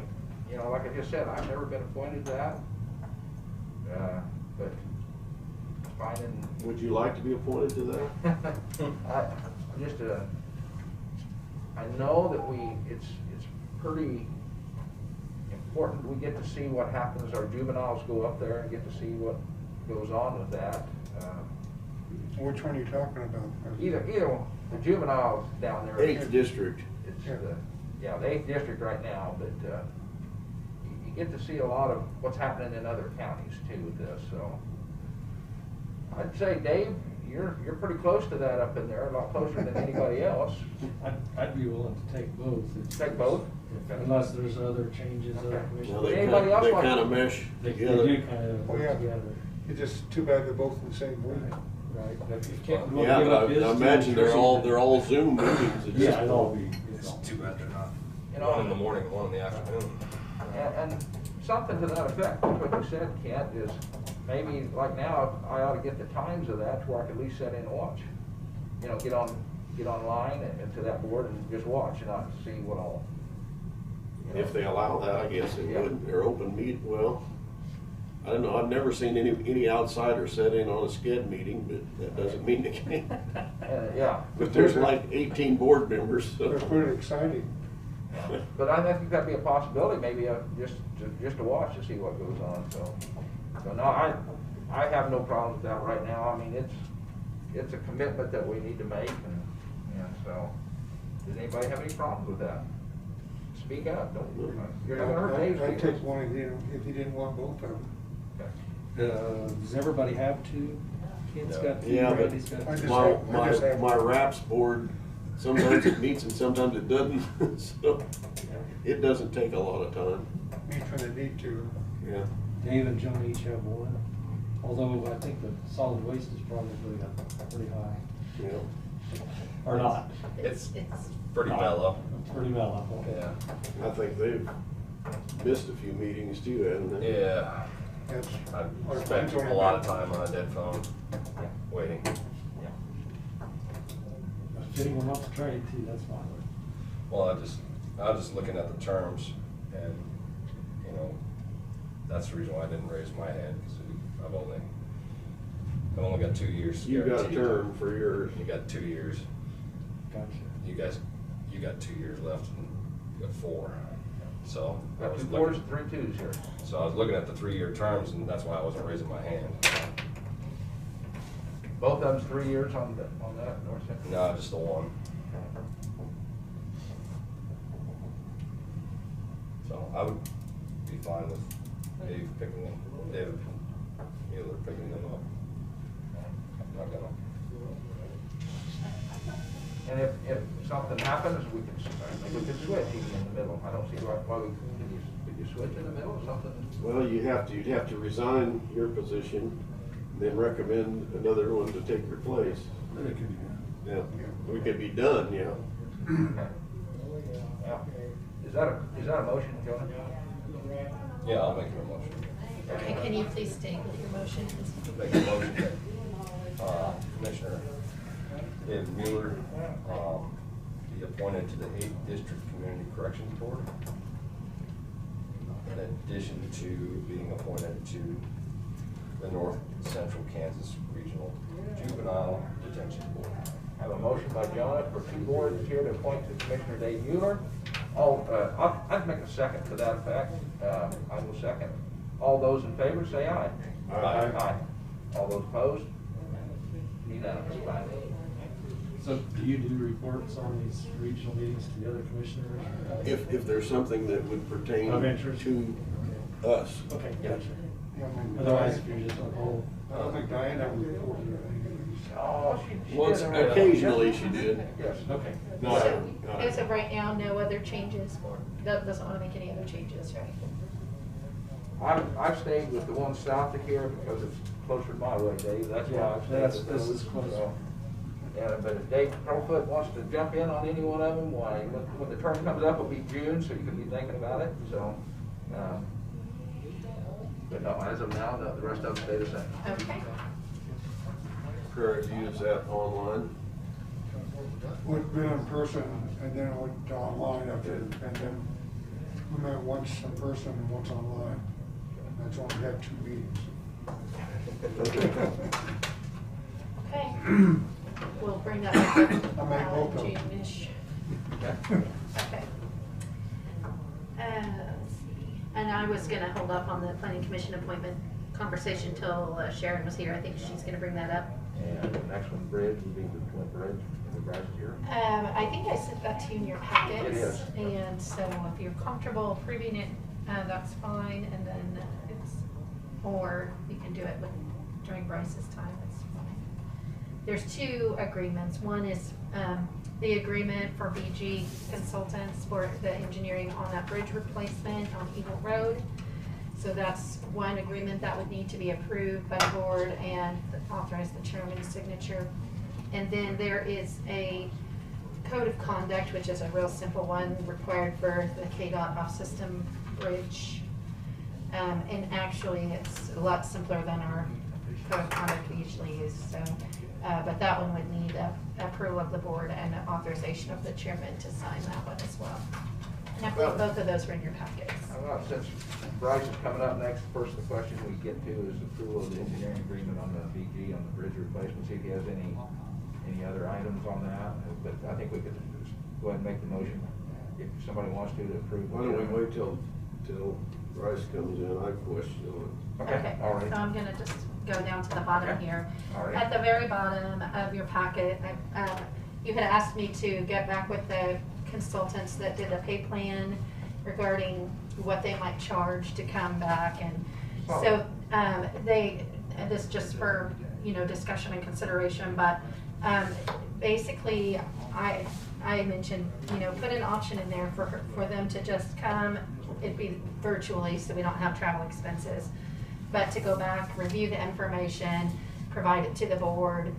you know, like I just said, I've never been appointed to that. But finding.
Would you like to be appointed to that?
I just, I know that it's pretty important, we get to see what happens, our juveniles go up there and get to see what goes on with that.
Which one are you talking about?
Either the juveniles down there.
8th District.
It's the 8th District right now, but you get to see a lot of what's happening in other counties too with this, so. I'd say, Dave, you're pretty close to that up in there, a lot closer than anybody else.
I'd be willing to take both.
Take both?
Unless there's other changes, other
Okay.
commissioners.
Well,
Anybody else
they
like-
kind of mesh
They
together.
do kind of
Oh,
work
yeah.
together.
It's just too bad they're both in the same week.
Right, but if Kent would
Yeah,
give up
but
his
I
two
imagine they're
or
all Zoom meetings at this
Yeah, it'll all
point.
be.
It's too bad they're not.
You know,
One in the morning, one in the afternoon.
And something to that effect, what you said, Kent, is maybe like now, I ought to get the times of that to where I could at least sit in and watch. You know, get online and to that board and just watch and not see what all. You know.
If they allow that, I guess they
Yeah.
would. They're open meet, well, I don't know, I've never seen any outsider sit in on a SCED meeting, but that doesn't mean they can't.
Yeah.
But there's like 18 board members, so.
They're pretty exciting.
But I think that'd be a possibility, maybe just to watch to see what goes on, so. So no, I have no problem with that right now. I mean, it's a commitment that we need to make, and so, does anybody have any problems with that? Speak up, don't, you're not gonna hurt Dave's
I'd
feelings.
take one if you didn't want both of them.
Does everybody have two? Kent's got two,
Yeah, but
Randy's got
I
two.
just-
My RAPS board, sometimes it meets and sometimes it doesn't, so it doesn't take a lot of time.
Meet when they need to.
Yeah.
Dave and Joan each have one, although I think the solid waste is probably pretty high.
Yeah.
Or not.
It's pretty mellow.
Pretty mellow, okay.
Yeah.
I think they've missed a few meetings too, haven't they?
Yeah.
That's,
I've spent a lot of time on a dead phone, waiting.
Fitting them up to trade too, that's fine.
Well, I was just looking at the terms, and, you know, that's the reason why I didn't raise my hand, because I've only got 2 years.
You got a
guaranteed.
term for yours.
You got 2 years.
Gotcha.
You got 2 years left, and you got 4. So I
Got
was
2 fours
looking,
and 3 twos here.
so I was looking at the 3-year terms, and that's why I wasn't raising my hand.
Both of them's 3 years on that, North Central?
No, just the one. So I would be fine with David Mueller picking them up. I'm not gonna.
And if something happens, we could switch even in the middle. I don't see why we, could you switch in the middle or something?
Well, you'd have to resign your position, then recommend another one to take your place.
But it could be done.
Yeah, we could be done, yeah.
Okay. Yeah. Is that a motion, Jonah?
Yeah, I'll make a motion.
Okay, can you please state your motion?
Make a motion that Commissioner David Mueller be appointed to the 8th District Community Corrections Board, in addition to being appointed to the North Central Kansas Regional Juvenile Detention Board.
I have a motion by Jonah for 2 boards here to appoint to Commissioner Dave Mueller. I'd make a second to that effect. I will second. All those in favor, say aye.
Aye.
Aye. All those opposed? Unanimous.
So do you do reports on these regional meetings to the other commissioners?
If there's something that would pertain
Of interest.
to us.
Okay, gotcha.
Yeah, I mean,
Otherwise, if you're just on hold.
I don't think Diane ever reported anything.
Oh, she
Once,
did already.
occasionally she did.
Yes.
Okay.
No,
So,
no.
as of right now, no other changes, or doesn't want to make any other changes, right?
I've stayed with the one south of here because it's closer to my way, Dave. That's why I've stayed
That's-
with
this
those.
is closer.
So, But if Dave Crowfoot wants to jump in on any one of them, why, when the term comes up, it'll be June, so you can be thinking about it, so. But no, as of now, the rest of them stay the same.
Okay.
Correct, use that online.
We've been in person and then went online after the pandemic. We met once in person and once online. That's only had 2 meetings.
Okay. We'll bring that up June-ish.
Okay.
Okay. Let's see. And I was gonna hold up on the planning commission appointment conversation till Sharon was here. I think she's gonna bring that up.
And the next one, bridge, would be the Flint Bridge, the bridge here.
I think I sent that to you in your packets.
It is.
And so if you're comfortable approving it, that's fine. And then or you can do it during Bryce's time, it's fine. There's 2 agreements. One is the agreement for BG Consultants for the engineering on that bridge replacement on Eagle Road. So that's one agreement that would need to be approved by the board and authorize the chairman's signature. And then there is a code of conduct, which is a real simple one required for the KDOT off-system bridge. And actually, it's a lot simpler than our code of conduct we usually use. So, but that one would need approval of the board and authorization of the chairman to sign that one as well. And I believe both of those were in your packets.
Since Bryce is coming up next, first the question we get to is approval of the engineering agreement on the BG on the bridge replacement. See if he has any other items on that. But I think we could just go ahead and make the motion if somebody wants to approve.
Why don't we wait till Bryce comes in? I question on it.
Okay, all right.
So I'm gonna just go down to the bottom
Okay.
here.
All right.
At the very bottom of your packet, you had asked me to get back with the consultants that did the pay plan regarding what they might charge to come back. And so this just for, discussion and consideration, but basically I mentioned, put an option in there for them to just come. It'd be virtually, so we don't have travel expenses, but to go back, review the information, provide it to the board,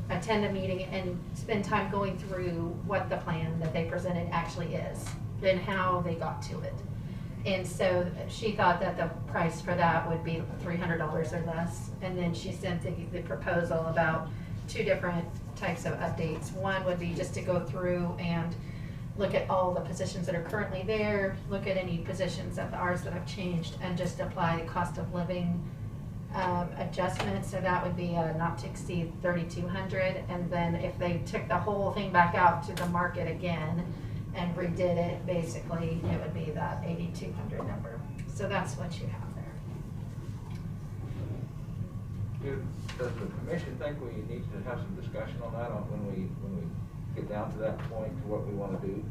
attend a meeting, and spend time going through what the plan that they presented actually is and how they got to it. And so she thought that the price for that would be $300 or less. And then she sent the proposal about 2 different types of updates. One would be just to go through and look at all the positions that are currently there, look at any positions of ours that have changed, and just apply the cost of living adjustment. So that would be not to exceed $3,200. And then if they took the whole thing back out to the market again and redid it, basically it would be that $8,200 number. So that's what you have there.
Does the commission think we need to have some discussion on that when we get down to that point to what we want to do?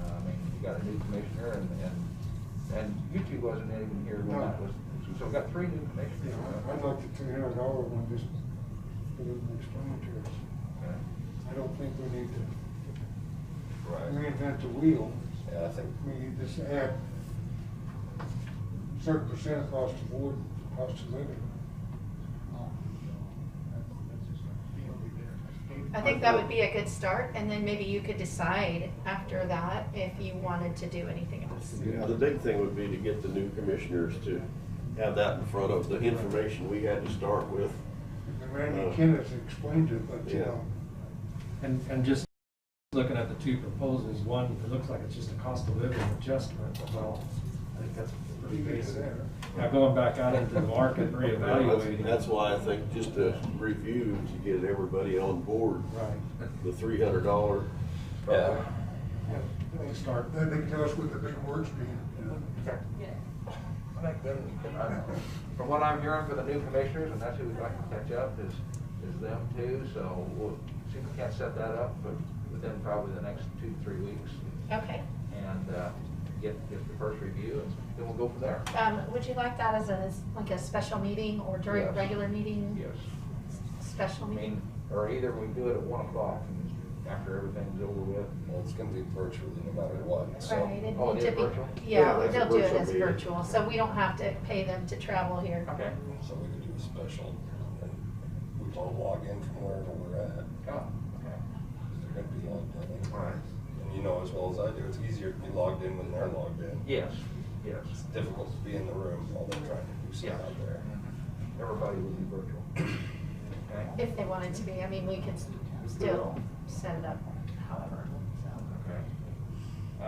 You got a new commissioner and you two wasn't even here when that was, so we got 3 new commissioners.
Yeah, I'd like the $300 one just for them to explain to us.
Okay.
I don't think we need to
Right.
reinvent the wheel.
Yeah, I think,
We need to just add certain percent across the board, cost of living.
I think that would be a good start, and then maybe you could decide after that if you wanted to do anything else.
Yeah, the big thing would be to get the new commissioners to have that in front of the information we had to start with.
And Randy Kenneth explained it, but,
Yeah.
And just looking at the 2 proposals, one, it looks like it's just a cost of living adjustment. Well, I think that's pretty basic. Now going back out into the market and reevaluating.
That's why I think just a review to get everybody on board.
Right.
The $300.
yeah.
Yeah, start.
then they can tell us what the big words mean.
Okay. I think then, from what I'm hearing for the new commissioners, and that's who we'd like to catch up, is them too. So we'll see if we can't set that up, but within probably the next 2 to 3 weeks,
Okay.
and get the first review, and then we'll go from there.
Would you like that as a special meeting or during a
Yes.
regular meeting?
Yes.
Special
I
meeting?
mean, or either we do it at 1 o'clock and after everything's over with.
Well, it's gonna be virtually no matter what, so.
Right.
Oh, it is
typically-
virtual?
Yeah,
Yeah,
that's a
they'll do it
virtual
as
meeting.
virtual, so we don't have to pay them to travel here.
Okay.
So we could do a special, and we all log in from wherever we're at.
Oh, okay.
They're gonna be logged in.
All right.
And you know as well as I do, it's easier to be logged in when they're logged in.
Yes, yes.
It's difficult to be in the room while they're trying to do something out there.
Everybody will be virtual. Okay.
If they wanted to be, I mean, we could still set it up however,
Okay.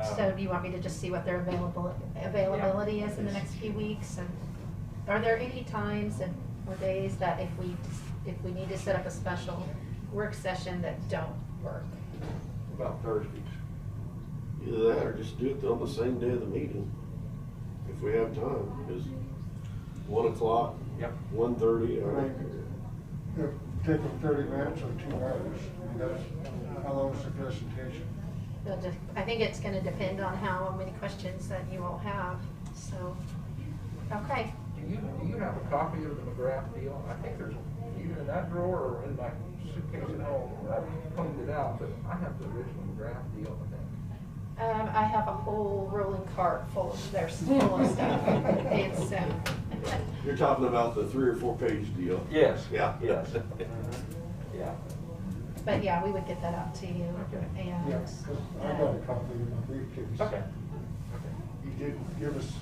so. So do you want me to just see what their availability is in the next few weeks? And are there any times or days that if we need to set up a special work session that don't work?
About Thursdays.
Either that or just do it on the same day of the meeting, if we have time, because 1 o'clock,
Yep.
1:30,
Right. It'll take them 30 minutes or 2 hours. I mean, that's, how long is the presentation?
I think it's gonna depend on how many questions that you all have, so, okay.
Do you have a copy of the McGrath deal? I think there's either in that drawer or in my suitcase at home. I cleaned it out, but I have the original McGrath deal, I think.
I have a whole rolling cart full of their full of stuff. It's,
You're talking about the 3 or 4 page deal.
Yes.
Yeah.
Yes. Yeah.
but yeah, we would get that out to you.
Okay.
And,
Yeah, 'cause I got a copy in my briefcase.
Okay.
You did give us,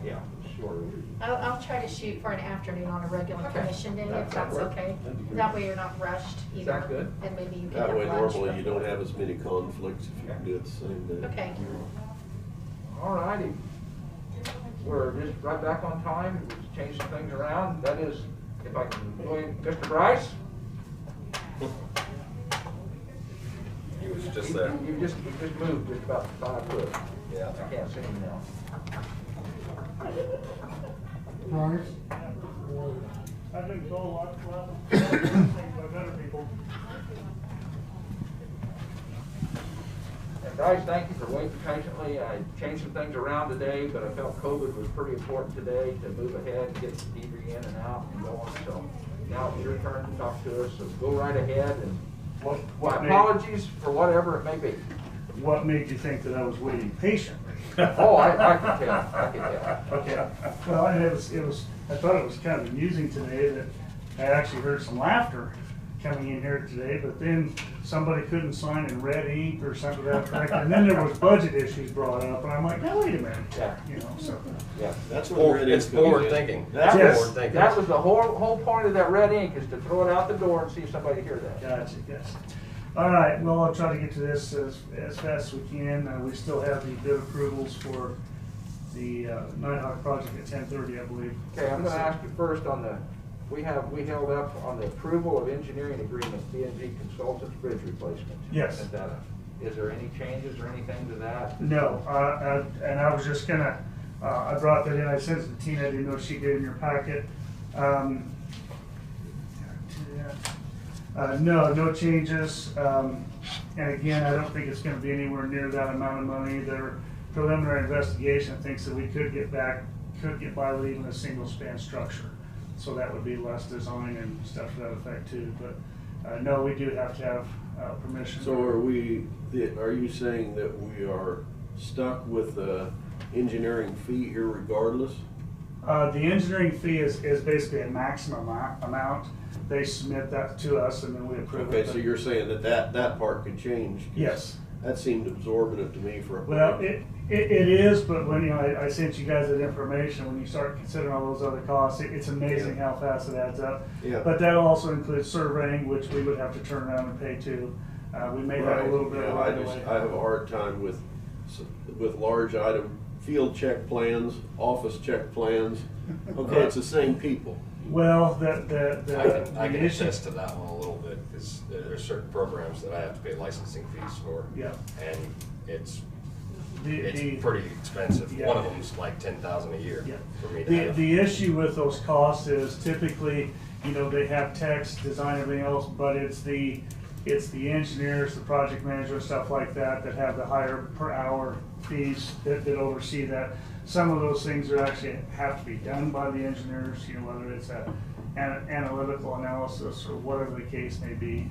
Yeah, sure.
I'll try to shoot for an afternoon on a regular commission day, if that's okay. That way you're not rushed either.
Sounds good.
And maybe you can
That
have
way
lunch.
normally you don't have as many conflicts if you can do it the same day.
Okay.
All righty. We're just right back on time. We just changed some things around. That is, if I can join Mr. Bryce.
He was just there.
You just moved just about 5 foot.
Yeah.
I can't see him now.
Bryce?
I've been told lots of things by better people.
And Bryce, thank you for waiting patiently. I changed some things around today, but I felt COVID was pretty important today to move ahead and get Deidre in and out and going. So now it's your turn to talk to us, so go right ahead. And my apologies for whatever it may be.
What made you think that I was waiting patiently?
Oh, I can tell, I can tell.
Okay, well, and I thought it was kind of amusing today that I actually heard some laughter coming in here today, but then somebody couldn't sign in red ink or something to that effect, and then there was budget issues brought up, and I'm like, now wait a minute,
Yeah.
you know, so.
Yeah.
That's where red
It's
ink comes
forward
in.
thinking.
That's
Yes.
Forward thinking.
That was the whole point of that red ink, is to throw it out the door and see if somebody hear that.
Gotcha. All right, well, I'll try to get to this as fast as we can. We still have the bid approvals for the Nighthawk project at 10:30, I believe.
Okay, I'm gonna ask you first on the, we held up on the approval of engineering agreement, B&G Consultants Bridge Replacement.
Yes.
Is there any changes or anything to that?
No, and I was just gonna, I brought that in, I sent it to Tina, I didn't know she did in your packet. No changes, and again, I don't think it's gonna be anywhere near that amount of money. Their preliminary investigation thinks that we could get by with even a single span structure. So that would be less design and stuff to that effect too, but, no, we do have to have, permission.
So are you saying that we are stuck with the engineering fee irregardless?
The engineering fee is basically a maximum amount. They submit that to us and then we approve it.
Okay, so you're saying that part could change? 'Cause
Yes.
That seemed absorbent to me for a
Well,
project.
it is, but when, you know, I sent you guys that information, when you start considering all those other costs, it's amazing how fast it adds up.
Yeah.
But that also includes surveying, which we would have to turn around and pay too. We may have a little bit of
Right,
right
yeah,
away.
I have a hard time with large item, field check plans, office check plans. Okay, it's the same people.
Well,
I can
the issue.
attest to that one a little bit, because there are certain programs that I have to pay licensing fees for.
Yeah.
And it's
The-
pretty expensive.
Yeah.
One of them's like 10,000 a year
Yeah.
for me to
The,
have.
the issue with those costs is typically, you know, they have text, design, everything else, but it's the engineers, the project manager, stuff like that, that have the higher per hour fees that oversee that. Some of those things are actually have to be done by the engineers, you know, whether it's an analytical analysis or whatever the case may be.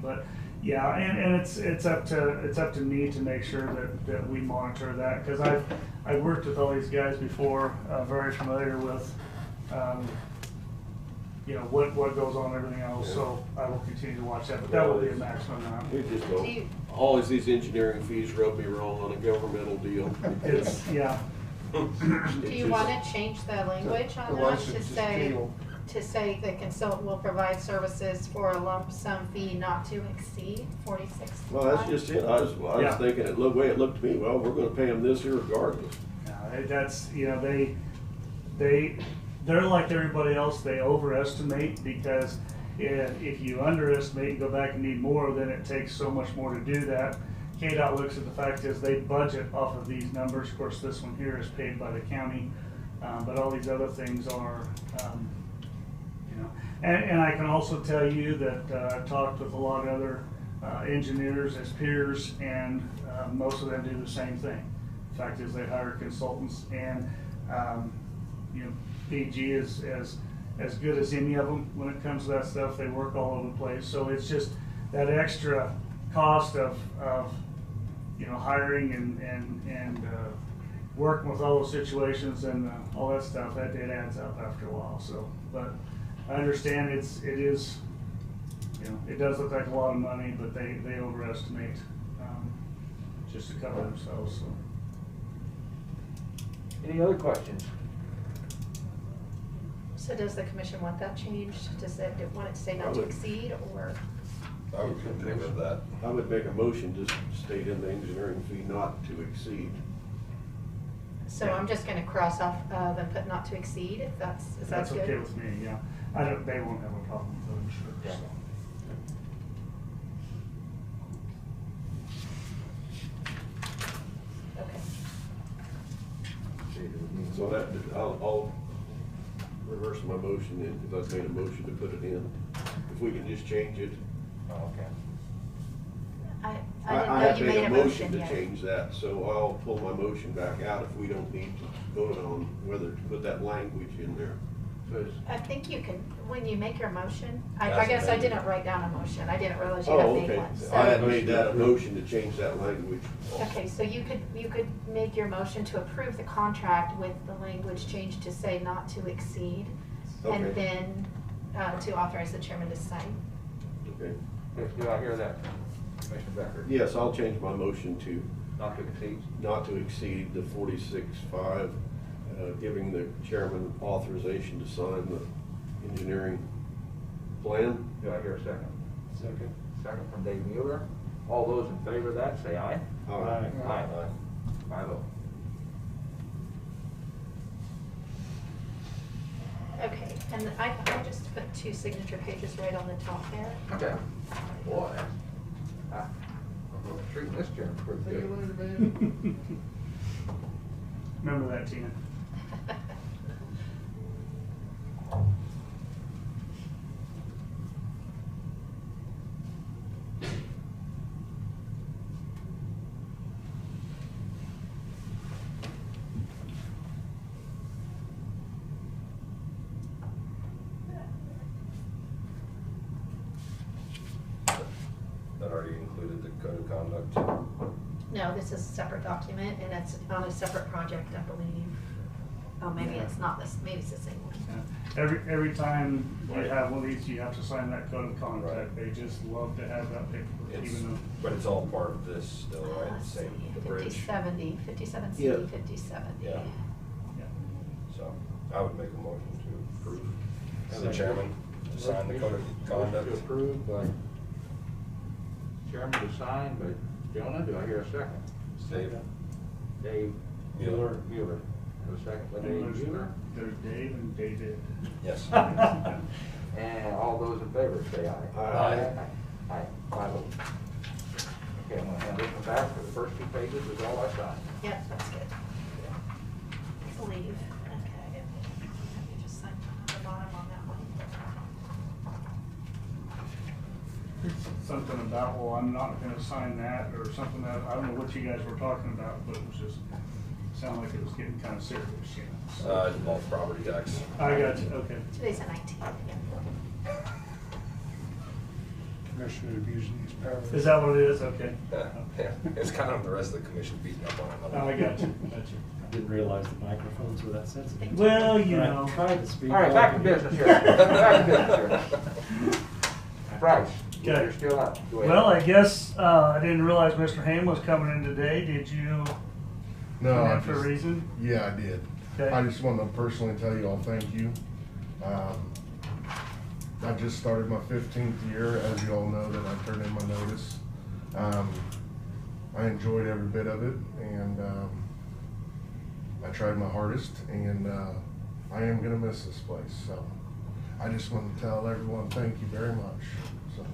But yeah, and it's up to me to make sure that we monitor that, because I've worked with all these guys before, very familiar with you know, what goes on, everything else, so I will continue to watch that, but that will be a maximum amount.
We just
Do
don't,
you-
always these engineering fees rub me wrong on a governmental deal.
It's, yeah,
Do you want to change the language on
The
that
license
to
is
say,
table.
the consultant will provide services for a lump sum fee not to exceed 46?
Well, that's just it. I was
Yeah.
thinking, it looked, way it looked to me, well, we're gonna pay them this here regardless.
that's, you know, they're like everybody else, they overestimate, because if you underestimate and go back and need more, then it takes so much more to do that. KDOT looks at the fact is they budget off of these numbers. Of course, this one here is paid by the county, but all these other things are, you know. And I can also tell you that I've talked with a lot of other engineers as peers, and most of them do the same thing. The fact is they hire consultants, and you know, PG is as good as any of them when it comes to that stuff. They work all over the place, so it's just that extra cost of you know, hiring and working with all those situations and all that stuff, that it adds up after a while. So, but I understand it is, you know, it does look like a lot of money, but they overestimate just to cover themselves. So.
Any other questions?
So does the commission want that changed? Does it want it to say not to exceed, or?
I would be in favor of that.
I would make a motion to state in the engineering fee not to exceed.
So I'm just gonna cross off and put not to exceed, if that's good?
That's okay with me, yeah. They won't have a problem with it, I'm sure.
Yeah.
So.
Okay.
So that, I'll reverse my motion then, because I've made a motion to put it in. If we can just change it.
Oh, okay.
I
I
didn't know
have
you
made
made
a
a
motion
motion
to
yet.
change that, so I'll pull my motion back out if we don't need to vote on whether to put that language in there.
So it's,
I think you can, when you make your motion,
As
I guess I
amended.
didn't write down a motion. I didn't realize you
Oh,
had made
okay.
one. So-
I had made that a motion to change that language.
Okay, so you could make your motion to approve the contract with the language changed to say not to exceed, and
Okay.
then to authorize the chairman to sign.
Okay.
do I hear that, Commissioner Becker?
Yes, I'll change my motion to
Not to exceed?
not to exceed the 46.5, giving the chairman authorization to sign the engineering plan.
Do I hear a second?
Second.
Second from Dave Mueller. All those in favor of that, say aye.
Aye.
Aye. 5-0.
Okay, and I just put 2 signature pages right on the top there.
Okay. Boy. I'm treating this chairman pretty good.
Remember that, Tina.
That already included the code of conduct.
No, this is a separate document, and it's on a separate project, I believe. Oh, maybe
Yeah.
it's not this, maybe it's the same one.
Yeah. Every time you
Right.
have one of these, you have to sign that code of conduct.
Right.
They just love to have that paperwork,
It's,
even though.
but it's all part of this still, right? Same with the bridge.
5070, 57C,
Yeah.
5070.
Yeah.
Yeah.
So I would make a motion to approve as the chairman to sign the code of
Motion
conduct.
to approve by chairman to sign by Jonah. Do I hear a second?
Dave.
Dave
Mueller.
Mueller. Have a second by
And
Dave Mueller.
There's Dave and David.
Yes.
And all those in favor say aye.
Aye.
Aye. 5-0. Okay, I'm gonna hand this one back for the first 2 pages is all I signed.
Yep, that's good. I believe, okay. You just sign on the bottom on that one.
Something about, well, I'm not gonna sign that, or something that, I don't know what you guys were talking about, but it was just, sounded like it was getting kind of serious, you know.
It involves property tax.
I got you, okay.
Today's the 19th, yeah.
Commissioner abusing his power.
Is that what it is? Okay.
Yeah, yeah. It's kind of the rest of the commission beating up on
Oh,
another.
I got you, got you.
Didn't realize the microphones were that sensitive.
Well, you
I
know.
tried to speak.
All right, back to business here. Back to business here. Bryce,
Okay.
you're still up. Go ahead.
Well, I guess, I didn't realize Mr. Haim was coming in today. Did you
No,
come
I
in for a
just,
reason?
yeah, I did.
Okay.
I just want to personally tell you all thank you. I just started my 15th year, as you all know, that I turned in my notice. I enjoyed every bit of it, and I tried my hardest, and I am going to miss this place. So I just want to tell everyone thank you very much. So.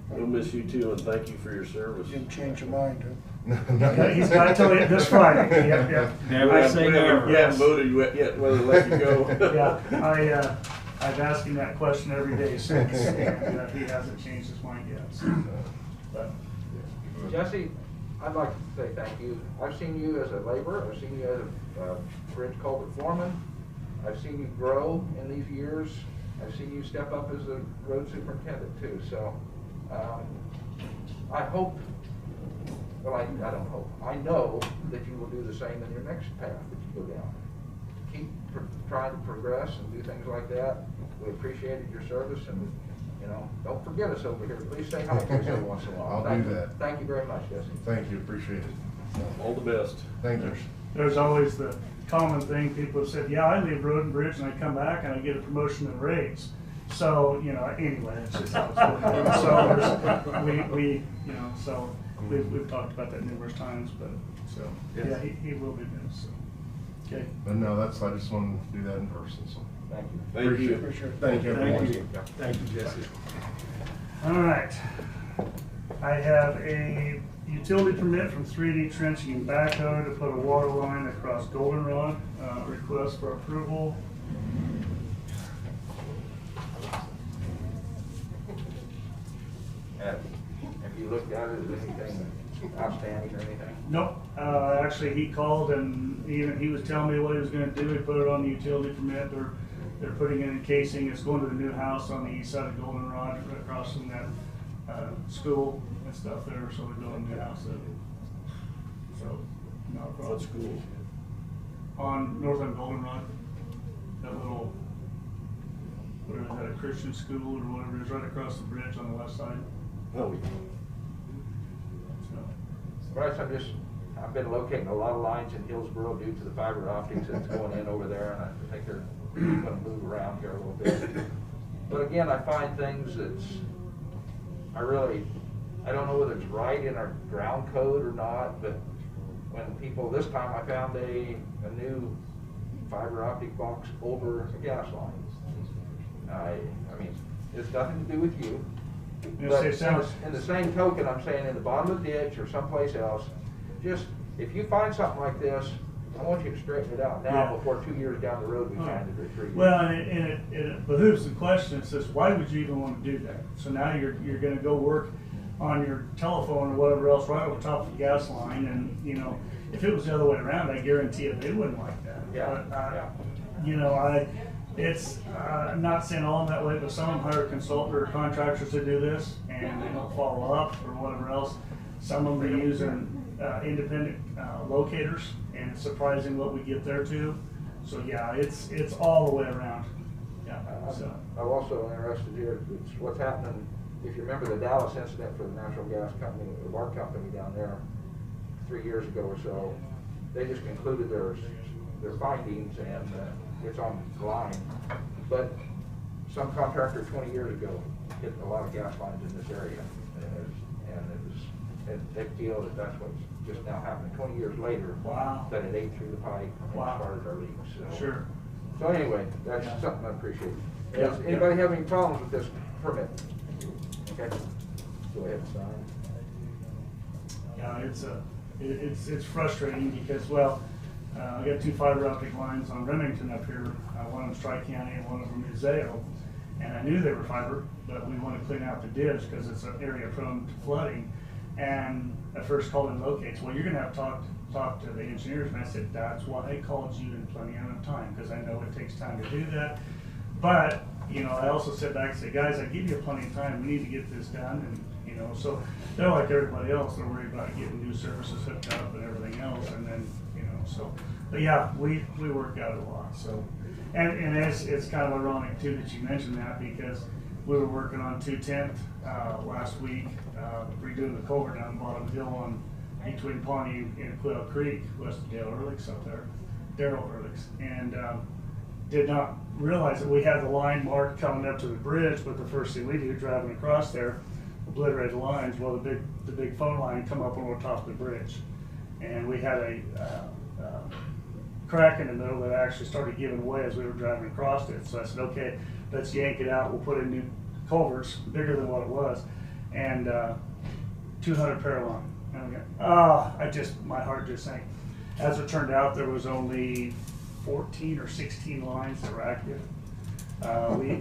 We'll miss you too, and thank you for your service.
You didn't change your mind, huh?
Okay, he's got to tell you this Friday. Yep, yep.
Never say never.
We haven't voted yet whether to let you go.
Yeah, I've asked him that question every day since, and he hasn't changed his mind yet. So, but
Jesse, I'd like to say thank you. I've seen you as a laborer, I've seen you as a bridge culvert foreman, I've seen you grow in these years, I've seen you step up as a road superintendent too, so I hope, well I don't hope, I know that you will do the same in your next path that you go down. Keep trying to progress and do things like that. We appreciated your service, and you know, don't forget us over here. Please say hi to us every once in a while.
I'll do that.
Thank you very much, Jesse.
Thank you, appreciate it.
All the best.
Thank you.
there's always the common thing, people have said, yeah, I leave road and bridge and I come back and I get a promotion and raise. So, you know, anyway, it's just how it's going. So we, you know, so we've talked about that numerous times, but, so, yeah, he will be missed, so. Okay.
But no, I just wanted to do that in person, so.
Thank you.
Thank you.
Appreciate it. Thank you, everyone.
Thank you, Jesse.
All right. I have a utility permit from 3D Trenching and Backhoe to put a water line across Goldenrod. Request for approval.
Have you looked at it? Is anything outstanding or anything?
Nope. Actually, he called and he was telling me what he was going to do. He put it on the utility permit. They're putting it in casing. It's going to the new house on the east side of Goldenrod, right across from that school and stuff there. So we're building a new house there. So not a problem.
What school?
On northern Goldenrod, that little, whatever that, a Christian school or whatever it is, right across the bridge on the west side.
Oh,
So,
Bryce, I've been locating a lot of lines in Hillsborough due to the fiber optics that's going in over there, and I think they're gonna move around here a little bit. But again, I find things I don't know whether it's right in our ground code or not, but when people, this time I found a new fiber optic box over a gas line. I mean, it's nothing to do with you.
Yes,
But
it sounds-
in the same token, I'm saying in the bottom of the ditch or someplace else, just, if you find something like this, I want you to straighten it out now
Yeah.
before 2 years down the road we find it or 3 years.
Well, and it behooves the question, it says, why would you even want to do that? So now you're gonna go work on your telephone or whatever else right over top of the gas line, and, you know, if it was the other way around, I guarantee you they wouldn't like that.
Yeah,
But,
yeah.
you know, I'm not saying all that way, but some of them hire consultants or contractors to do this, and they don't follow up or whatever else. Some of them are using independent locators, and it's surprising what we get there too. So yeah, it's all the way around. Yeah. So.
I'm also interested here, it's what's happening, if you remember the Dallas incident for the natural gas company, our company down there 3 years ago or so, they just concluded their findings, and it's on the line. But some contractor 20 years ago hit a lot of gas lines in this area, and they feel that that's what's just now happening 20 years later.
Wow.
That it ate through the pipe and
Wow.
started our leaks. So.
Sure.
So anyway, that's
Yeah.
something I appreciate.
Yeah.
Does anybody have any problems with this permit? Okay, go ahead, sign.
Yeah, it's frustrating because, well, I got 2 fiber optic lines on Remington up here. One of them's Tri-County and one of them is Zale. And I knew they were fiber, but we want to clean out the ditch because it's an area prone to flooding. And I first called in locates. Well, you're going to have to talk to the engineers. And I said, that's why I called you in plenty of time, because I know it takes time to do that. But, you know, I also sit back and say, guys, I give you plenty of time. We need to get this done. And, you know, so they're like everybody else. They're worried about getting new services hooked up and everything else. And then, you know, so But yeah, we work out a lot, so. And it's kind of ironic too that you mentioned that, because we were working on 210th last week, redoing the culvert down the bottom of the hill on between Pawnee and Quail Creek, west of Dale Ehrlich's up there, Daryl Ehrlich's, and did not realize that we had the line marked coming up to the bridge, but the first thing we do driving across there, obliterate the lines. Well, the big phone line come up over top of the bridge, and we had a crack in the middle that actually started giving way as we were driving across it. So I said, okay, let's yank it out. We'll put in new culverts, bigger than what it was, and 200 pair line. And I go, my heart just sank. As it turned out, there was only 14 or 16 lines that were active.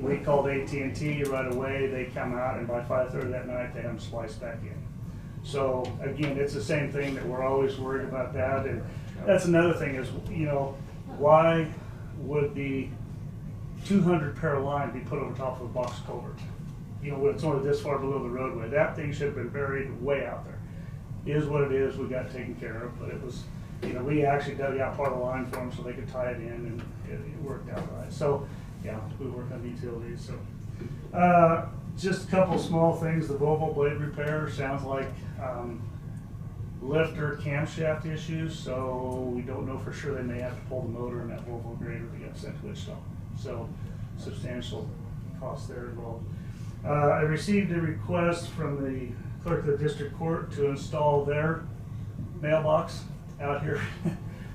We called AT&T right away. They come out, and by 5:30 that night, they had them spliced back in. So again, it's the same thing that we're always worried about that. And that's another thing is, why would the 200 pair line be put over top of a box culvert? When it's only this far below the roadway. That thing should have been buried way out there. It is what it is. We got it taken care of, but it was, we actually dug out part of the line for them so they could tie it in, and it worked out right. So yeah, we work on utilities. So just a couple small things. The Volvo blade repair sounds like lifter camshaft issues, so we don't know for sure. They may have to pull the motor in that Volvo grader to get sent to Wichita. So substantial cost there involved. I received a request from the clerk of the district court to install their mailbox out here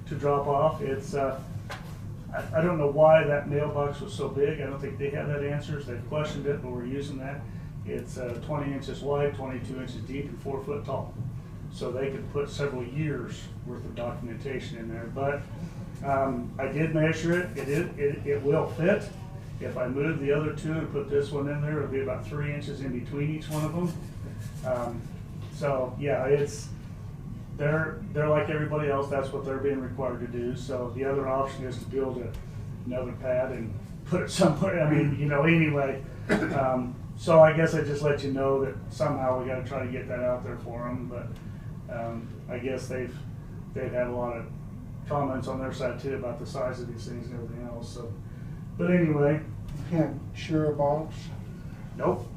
to drop off. It's I don't know why that mailbox was so big. I don't think they have that answers. They've questioned it, but we're using that. It's 20 inches wide, 22 inches deep, and 4 foot tall. So they could put several years worth of documentation in there. But I did measure it. It will fit. If I move the other two and put this one in there, it'll be about 3 inches in between each one of them. So yeah, they're like everybody else. That's what they're being required to do. So the other option is to build another pad and put it somewhere. I mean, anyway. So I guess I just let you know that somehow we got to try to get that out there for them. But I guess they've had a lot of comments on their side too about the size of these things and everything else. So, but anyway.
You can't share a box?
Nope.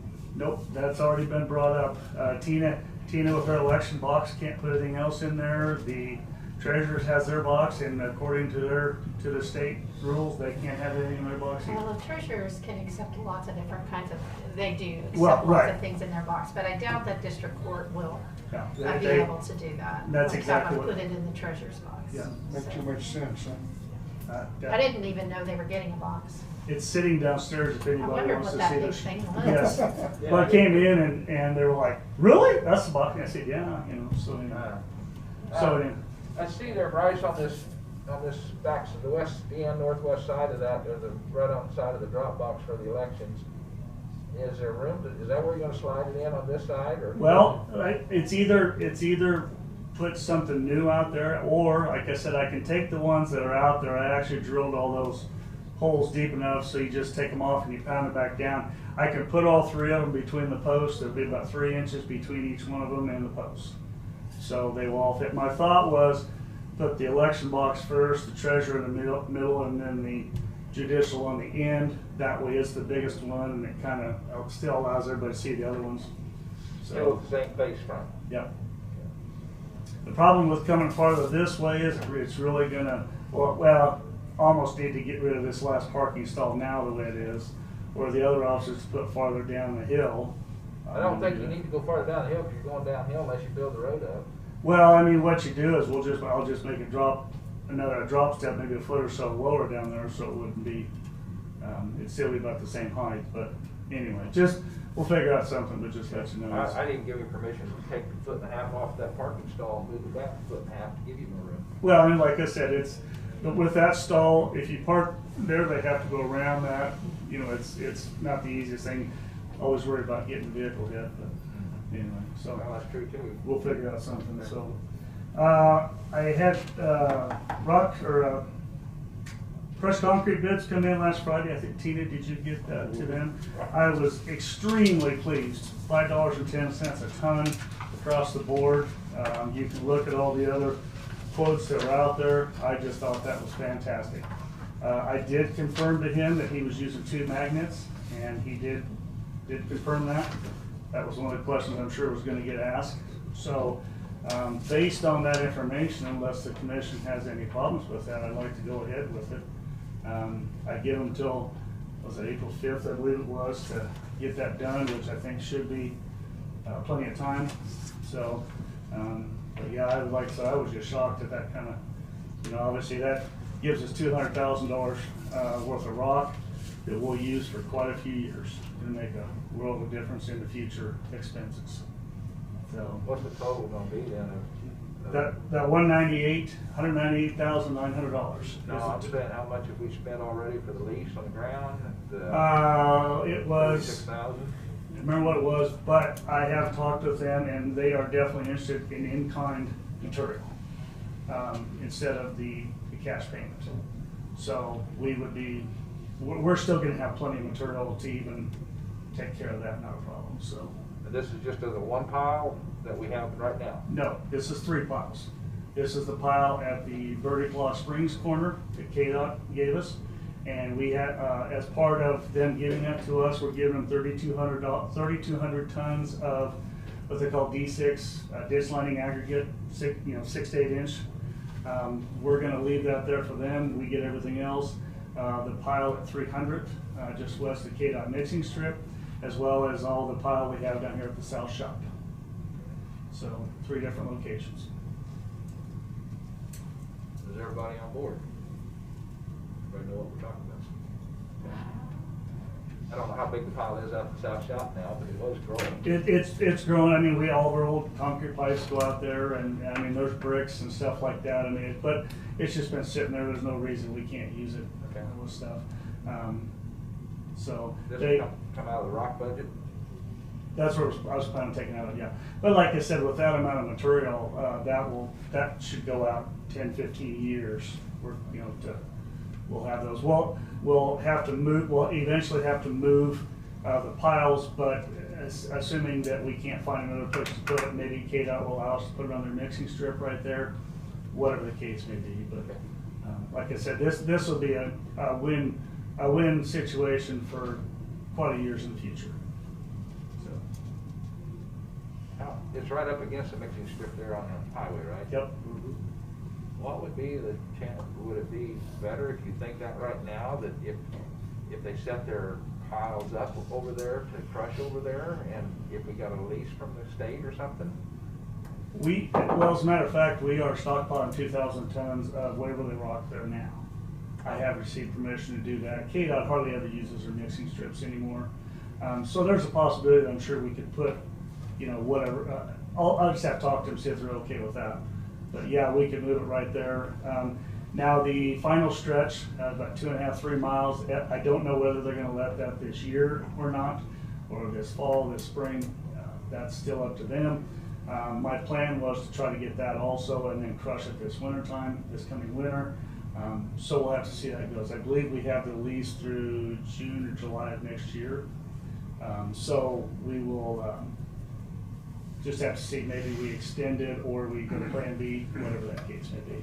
That's already been brought up. Tina with her election box can't put anything else in there. The treasurers has their box, and according to the state rules, they can't have anything in their box either.
Well, the treasurers can accept lots of different kinds of, they do accept
Well, right.
lots of things in their box, but I doubt that district court will
Yeah,
be able to do that.
That's
Like,
exactly
have them
what-
put it in the treasurer's box.
Yeah.
Makes too much sense, huh?
I didn't even know they were getting a box.
It's sitting downstairs if
I
anybody
wondered
wants
what
to
that
see
big
this.
thing was.
Yes. Well, I came in and they were like, "Really? That's the box?" And I said, "Yeah." So anyway.
I see there, Bryce, on this back, the northwest side of that, or the right on the side of the drop box for the elections. Is there room is that where you're gonna slide it in on this side, or?
Well, it's either put something new out there, or like I said, I can take the ones that are out there. I actually drilled all those holes deep enough so you just take them off and you pound it back down. I can put all three of them between the posts. There'll be about 3 inches between each one of them and the post. So they will all fit. My thought was put the election box first, the treasurer in the middle, and then the judicial on the end. That way it's the biggest one, and it kind of still allows everybody to see the other ones.
Still the same face front.
Yep. The problem with coming farther this way is it's really gonna, almost need to get rid of this last parking stall now the way it is, or the other option is to put farther down the hill.
I don't think you need to go farther down the hill, because you're going downhill unless you build the road up.
Well, I mean, what you do is I'll just make a drop step, maybe a foot or so lower down there, so it wouldn't be, it'd still be about the same height. But anyway, we'll figure out something, but just let you know.
I didn't give you permission to take the 1.5 foot off that parking stall and move it back 1.5 foot to give you more room.
Well, I mean, like I said, with that stall, if you park there, they have to go around that. It's not the easiest thing. Always worried about getting the vehicle hit, but anyway, so.
Well, that's true too.
We'll figure out something. So, I had crushed concrete bids come in last Friday. I think, Tina, did you get that to them? I was extremely pleased. $5.10 a ton across the board. You can look at all the other quotes that were out there. I just thought that was fantastic. I did confirm to him that he was using 2 magnets, and he did confirm that. That was one of the questions I'm sure was gonna get asked. So, based on that information, unless the commission has any problems with that, I'd like to go ahead with it. I give them till, was it April 5th, I believe it was, to get that done, which I think should be plenty of time. So, but yeah, I was just shocked at that kind of, obviously that gives us $200,000 worth of rock that we'll use for quite a few years. It'll make a world of difference in the future expenses. So
What's the total gonna be then?
that $198,900.
No, I'm saying how much have we spent already for the lease on the ground?
It was,
36,000?
remember what it was, but I have talked with them and they are definitely interested in kind material instead of the cash payment. So we're still gonna have plenty of material to even take care of that, not a problem, so.
And this is just as a one pile that we have right now?
No, this is 3 piles. This is the pile at the Verdict Law Springs corner that KDOT gave us. And we had, as part of them giving that to us, we're giving them 3,200 tons of what they call D6 ditch lining aggregate, 6 to 8 inch. We're gonna leave that there for them. We get everything else. The pile at 300, just west of KDOT mixing strip, as well as all the pile we have down here at the South Shop. So 3 different locations.
Is everybody on board? Everybody know what we're talking about? I don't know how big the pile is out at the South Shop now, but it was growing.
It's growing. I mean, all of our old concrete pipes go out there, and I mean, there's bricks and stuff like that. I mean, but it's just been sitting there. There's no reason we can't use it.
Okay.
With stuff. So
This
they
will come out of the rock budget?
that's what I was planning on taking out of, yeah. But like I said, with that amount of material, that should go out 10, 15 years. We'll have those. We'll have to move. We'll eventually have to move the piles, but assuming that we can't find another place to put it, maybe KDOT will allow us to put it on their mixing strip right there, whatever the case may be. But like I said, this will be a win situation for quite a years in the future.
It's right up against the mixing strip there on the highway, right?
Yep.
What would be the chance, would it be better if you think that right now, that if they set their piles up over there to crush over there, and if we got a lease from the state or something?
Well, as a matter of fact, we are stockpiling 2,000 tons of Waverly rock there now. I have received permission to do that. KDOT hardly ever uses their mixing strips anymore. So there's a possibility that I'm sure we could put, whatever. I'll just have to talk to them, see if they're okay with that. But yeah, we could move it right there. Now the final stretch, about 2.5, 3 miles, I don't know whether they're gonna let that this year or not, or this fall, this spring. That's still up to them. My plan was to try to get that also and then crush it this winter time, this coming winter. So we'll have to see how it goes. I believe we have the lease through June or July of next year. So we will just have to see, maybe we extend it or we go to plan B, whatever that case may be.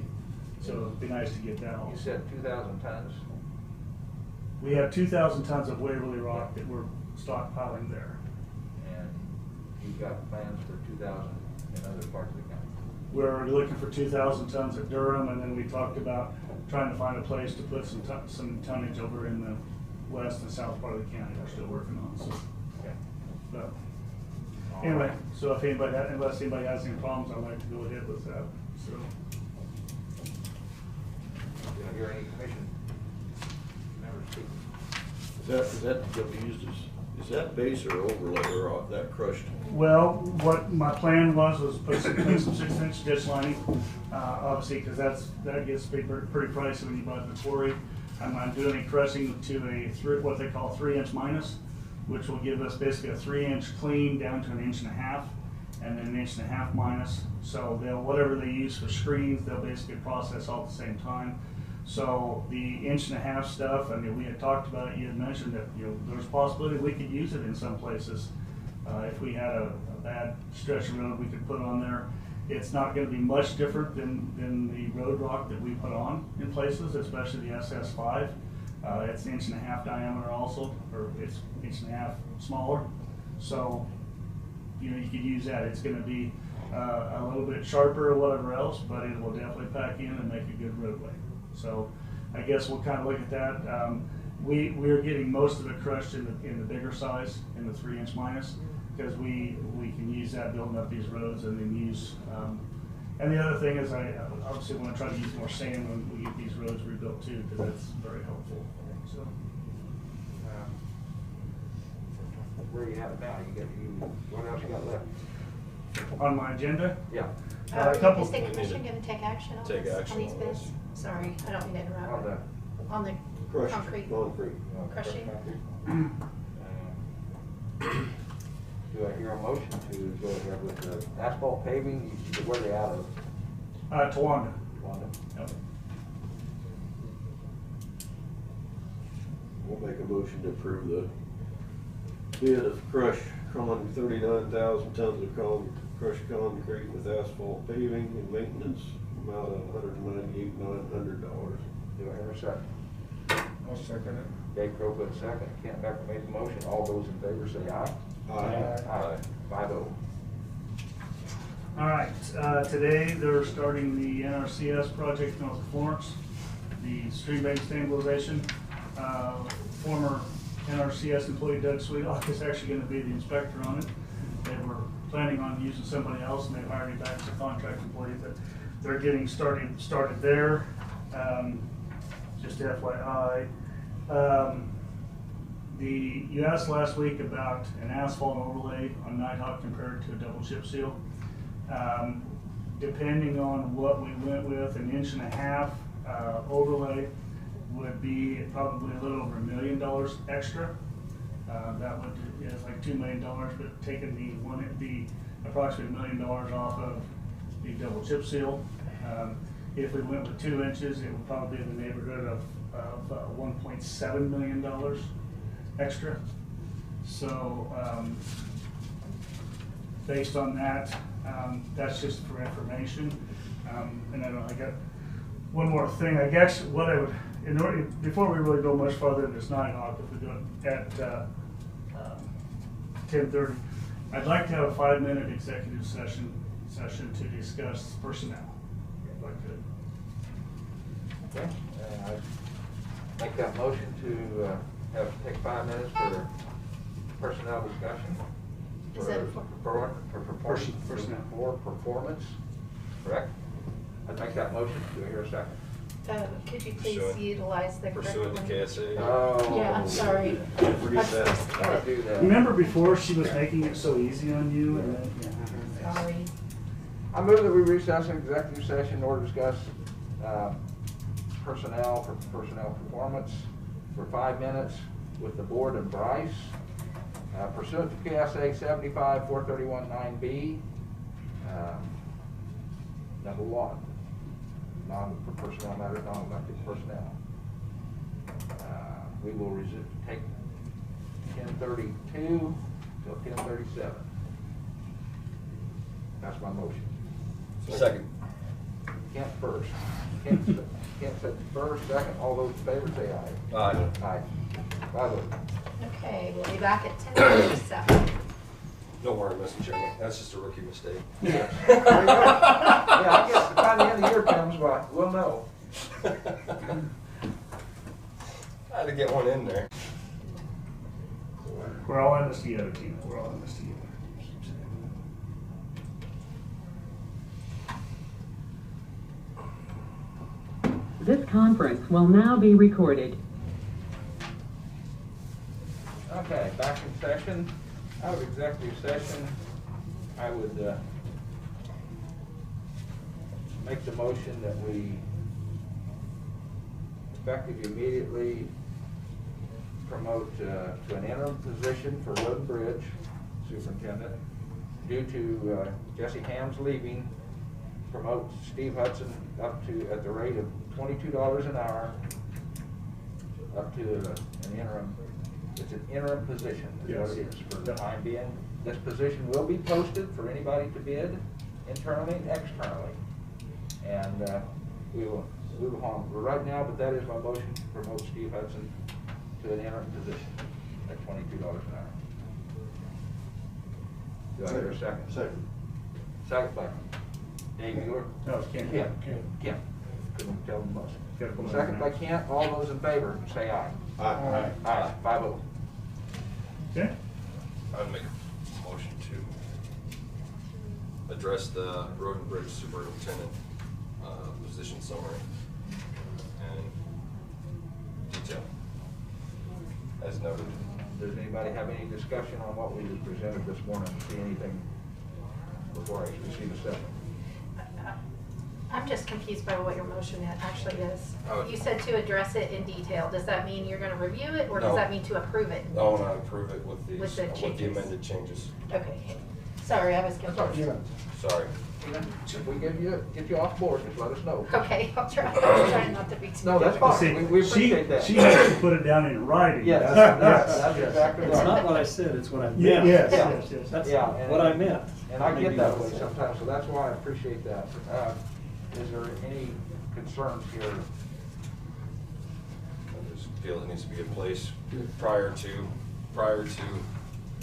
So it'd be nice to get that all.
You said 2,000 tons?
We have 2,000 tons of Waverly rock that we're stockpiling there.
And you've got plans for 2,000 in other parts of the county?
We're looking for 2,000 tons at Durham, and then we talked about trying to find a place to put some tonnage over in the west and south part of the county. We're still working on. So,
Okay.
but anyway, so if unless anybody has any problems, I'd like to go ahead with that. So.
Did I hear any commission members speak?
Is that gonna be used is that base or overlay or that crushed?
Well, what my plan was put some 6-inch ditch lining, obviously, because that gets to be pretty pricey when you buy the quarry. I'm doing a crushing to what they call 3-inch minus, which will give us basically a 3-inch clean down to 1.5 inches, and then 1.5 inches minus. So whatever they use for screens, they'll basically process all at the same time. So the 1.5 inch stuff, I mean, we had talked about it. You had mentioned that there's a possibility we could use it in some places. If we had a bad stretch of road, we could put on there. It's not gonna be much different than the road rock that we put on in places, especially the SS5. It's 1.5 inch diameter also, or it's 1.5 inch smaller. So, you know, you could use that. It's gonna be a little bit sharper or whatever else, but it will definitely pack in and make a good roadway. So I guess we'll kind of look at that. We're getting most of it crushed in the bigger size, in the 3 inch minus, because we can use that building up these roads and then use, and the other thing is I obviously want to try to use more sand when we get these roads rebuilt too, because that's very helpful. So.
Where you have it now? What else you got left?
On my agenda,
Yeah.
a couple.
Is the commission going to take action on
Take
this,
action
on these
on
bids?
this.
Sorry, I don't mean to
On
interrupt.
the
On the
Crushed
concrete.
concrete.
Crushing.
Do I hear a motion to go ahead with the asphalt paving? Where are they out of?
Towanda.
Wanda?
Yep.
We'll make a motion to approve the bid of crushed 39,000 tons of crushed concrete with asphalt paving and maintenance, amount of $198,900.
Do I hear a second?
I'll second it.
Dave Crowe put second. Kent Becker made the motion. All those in favor say aye.
Aye.
Aye. 5-0.
All right, today they're starting the NRCS project north of Florence, the stream bank stabilization. Former NRCS employee Doug Sweelock is actually going to be the inspector on it. They were planning on using somebody else and they hired him back as a contract employee, but they're getting started there. Just FYI. You asked last week about an asphalt overlay on Nighthawk compared to a double chip seal. Depending on what we went with, 1.5 inch overlay would be probably a little over $1 million extra. That would, it's like $2 million, but taking the approximately $1 million off of the double chip seal. If we went with 2 inches, it would probably be in the neighborhood of $1.7 million extra. So based on that, that's just for information. And I got one more thing. I guess what I would, before we really go much farther in this Nighthawk, if we go at 10:30, I'd like to have a 5-minute executive session to discuss personnel, if I could.
Okay. I make that motion to take 5 minutes for personnel discussion.
Is that
for performance?
Personnel.
For performance, correct? I'd make that motion. Do I hear a second?
Could you please
Pursuant-
utilize the correct
Pursuant to
one?
KSA.
Oh.
Yeah, I'm sorry.
Forget that.
I'll do that.
Remember before she was making it so easy on you? And then,
Sorry.
I move that we recess an executive session in order to discuss personnel for personnel performance for 5 minutes with the board and Bryce. Pursuant to KSA 75-431-9B, number 1, for personnel matters, non-elected personnel. We will take 10:32 till 10:37. That's my motion.
Second.
Kent first. Kent said first, second. All those in favor say aye.
Aye.
Aye. 5-0.
Okay, we'll be back at 10:37.
Don't worry, Mr. Chairman, that's just a rookie mistake.
Yeah, I guess by the end of the year comes, we'll know.
I had to get one in there.
we're all in this together, Tina. We're all in this together.
This conference will now be recorded.
Okay, back in session. Out of executive session, I would make the motion that we effective immediately promote to an interim position for Road and Bridge Superintendent. Due to Jesse Ham's leaving, promote Steve Hudson up to, at the rate of $22 an hour, up to an interim. It's an interim position, is what it is for the time being. This position will be posted for anybody to bid. internally and externally. And we will move on right now, but that is my motion to promote Steve Hudson to an interim position at $22 an hour. Do I hear a second?
Second.
Second by Dave Mueller.
No, it's Kent.
Kent. Couldn't tell them much.
Gotta put my
Second by
name.
Kent. All those in favor, say aye.
Aye.
Aye. 5-0.
Okay,
I'd make a motion to address the road and bridge superintendent position summary and detail as noted.
Does anybody have any discussion on what we presented this morning? See anything before I actually see the second?
I'm just confused by what your motion actually is.
Oh.
You said to address it in detail. Does that mean you're gonna review it, or does
No.
that mean to approve it?
I want to approve it with
With
these,
the
with the
changes.
amended changes.
Okay, sorry, I was
That's all right.
confused.
Sorry.
If we get you off board, just let us know.
Okay, I'll try, I'll try not to be too.
No, that's
difficult.
fine. We appreciate that.
She has to put it down in writing.
Yes,
That's-
that's
yes.
exactly
It's
right.
not what I said, it's what I
Yeah,
meant.
yes,
Yeah.
yes, yes.
That's
Yeah, and-
what I meant.
And I get
Maybe
that
not
way
said.
sometimes, so that's why I appreciate that. Is there any concerns here?
I just feel it needs to be in place prior to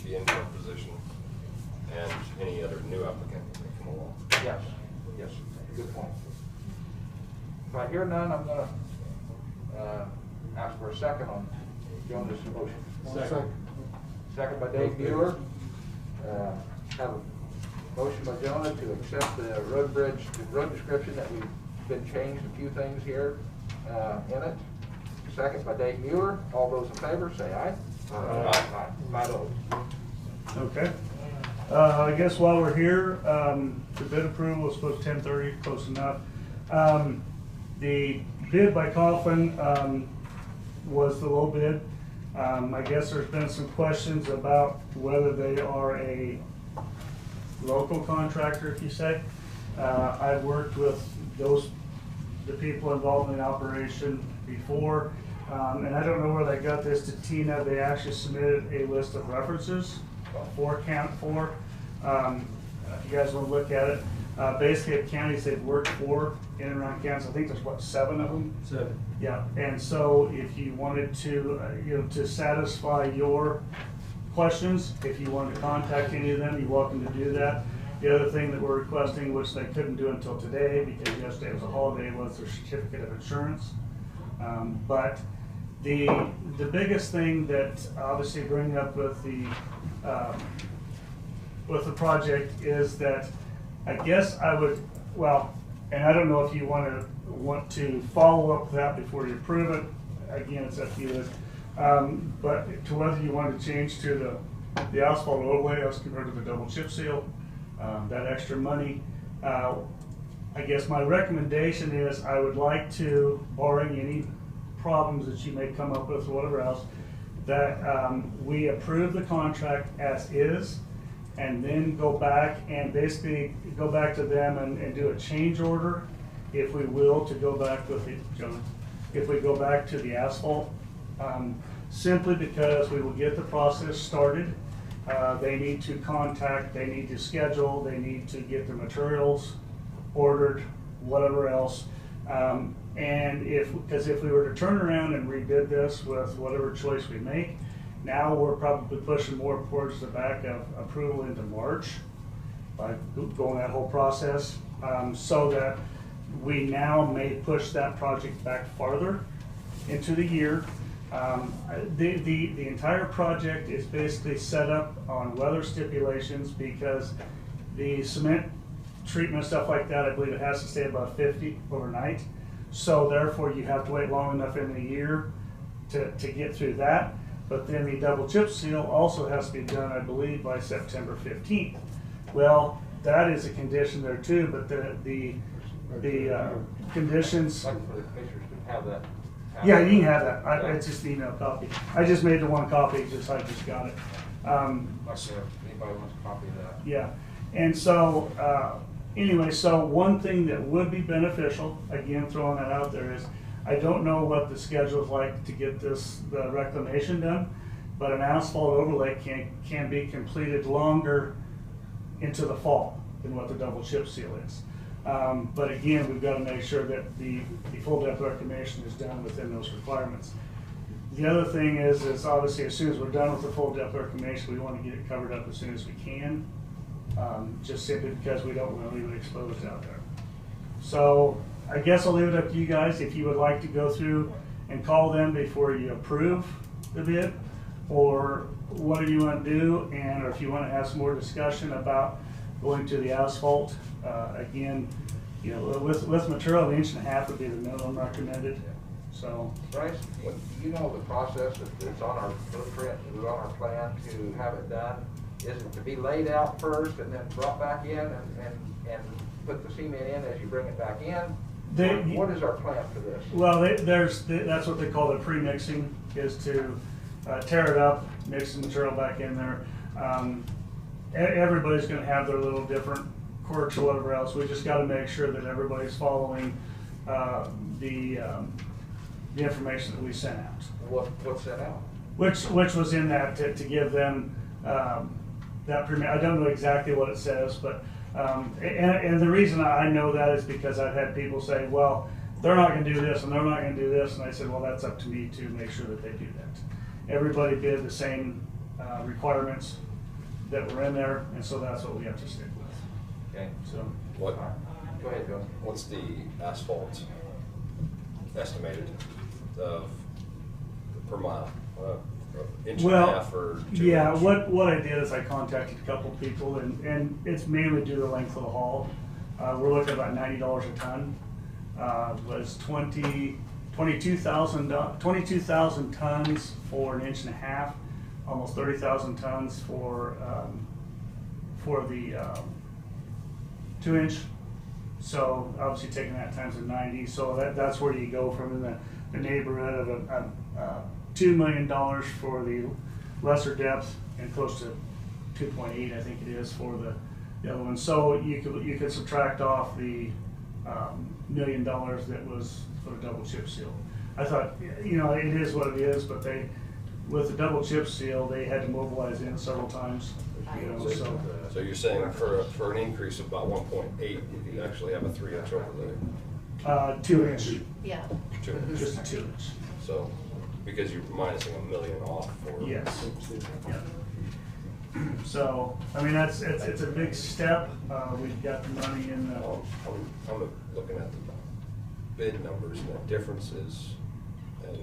the interim position and any other new applicant that may come along.
Yes, yes, good point. If I hear none, I'm gonna ask for a second on Jonah's motion.
Second.
Second by Dave Mueller. Have a motion by Jonah to accept the road description that we've been changed a few things here in it. Second by Dave Mueller. All those in favor, say aye.
Aye.
5-0.
Okay. I guess while we're here, the bid approval was supposed to 10:30, close enough. The bid by Coughlin was the low bid. I guess there's been some questions about whether they are a local contractor, if you say. I've worked with the people involved in the operation before, and I don't know where they got this to Tina. They actually submitted a list of references for Camp 4. If you guys want to look at it, basically at counties they've worked for in and around counties. I think there's what, 7 of them?
7.
Yeah, and so if you wanted to, to satisfy your questions, if you wanted to contact any of them, you're welcome to do that. The other thing that we're requesting, which they couldn't do until today because yesterday was a holiday, was their certificate of insurance. But the biggest thing that obviously bring up with the project is that I guess I would, well, and I don't know if you want to follow up with that before you approve it. Again, it's up to you. But to whether you want to change to the asphalt overlay as compared to the double chip seal, that extra money. I guess my recommendation is I would like to, barring any problems that you may come up with or whatever else, that we approve the contract as is, and then go back and basically go back to them and do a change order, if we will, to go back with the, John, if we go back to the asphalt, simply because we will get the process started. They need to contact, they need to schedule, they need to get the materials ordered, whatever else. And because if we were to turn around and rebid this with whatever choice we make, now we're probably pushing more towards the back of approval into March by going that whole process, so that we now may push that project back farther into the year. The entire project is basically set up on weather stipulations because the cement treatment, stuff like that, I believe it has to stay above 50 overnight. So therefore you have to wait long enough in the year to get through that. But then the double chip seal also has to be done, I believe, by September 15th. Well, that is a condition there too, but the conditions.
Like for the commissioners to have that.
Yeah, you can have that. It's just an email copy. I just made the one copy, I just got it.
Like if anybody wants a copy of that.
Yeah, and so, anyway, so one thing that would be beneficial, again, throwing that out there, is I don't know what the schedule is like to get the reclamation done, but an asphalt overlay can be completed longer into the fall. than what the double chip seal is. But again, we've got to make sure that the full depth reclamation is done within those requirements. The other thing is obviously as soon as we're done with the full depth reclamation, we want to get it covered up as soon as we can, just simply because we don't want to leave it exposed out there. So I guess I'll leave it up to you guys if you would like to go through and call them before you approve the bid, or what do you want to do, and or if you want to have some more discussion about going to the asphalt. Again, you know, with material, an 1.5 inch would be the minimum recommended. So,
Bryce, you know the process, it's on our blueprint, it's on our plan to have it done. Is it to be laid out first and then brought back in and put the cement in as you bring it back in? What is our plan for this?
Well, that's what they call the pre-mixing, is to tear it up, mix the material back in there. Everybody's going to have their little different quirks or whatever else. We just got to make sure that everybody's following the information that we sent out.
What's sent out?
Which was in that to give them that permit. I don't know exactly what it says, but and the reason I know that is because I've had people say, well, they're not going to do this and they're not going to do this, and I said, well, that's up to me to make sure that they do that. Everybody did the same requirements that were in there, and so that's what we have to stick with.
Okay.
So
What,
Go ahead, Bill.
what's the asphalt estimated per mile? Inch and a half or 2
yeah,
inch?
what I did is I contacted a couple of people, and it's mainly due to the length of the haul. We're looking at about $90 a ton. Was 22,000 tons for an 1.5 inch, almost 30,000 tons for the 2 inch. So obviously taking that times the 90, so that's where you go from in the neighborhood of $2 million for the lesser depth and close to 2.8, I think it is, for the other one. So you could subtract off the $1 million that was for the double chip seal. I thought, you know, it is what it is, but with the double chip seal, they had to mobilize in several times. You know,
So you're saying for an increase of about 1.8, you actually have a 3 inch overlay?
2 inch,
Yeah.
2 inch.
just a 2 inch.
So, because you're minusing $1 million off for.
Yes. Yeah. So, I mean, it's a big step. We've got the money in the.
I'm looking at the bid numbers and the differences, and,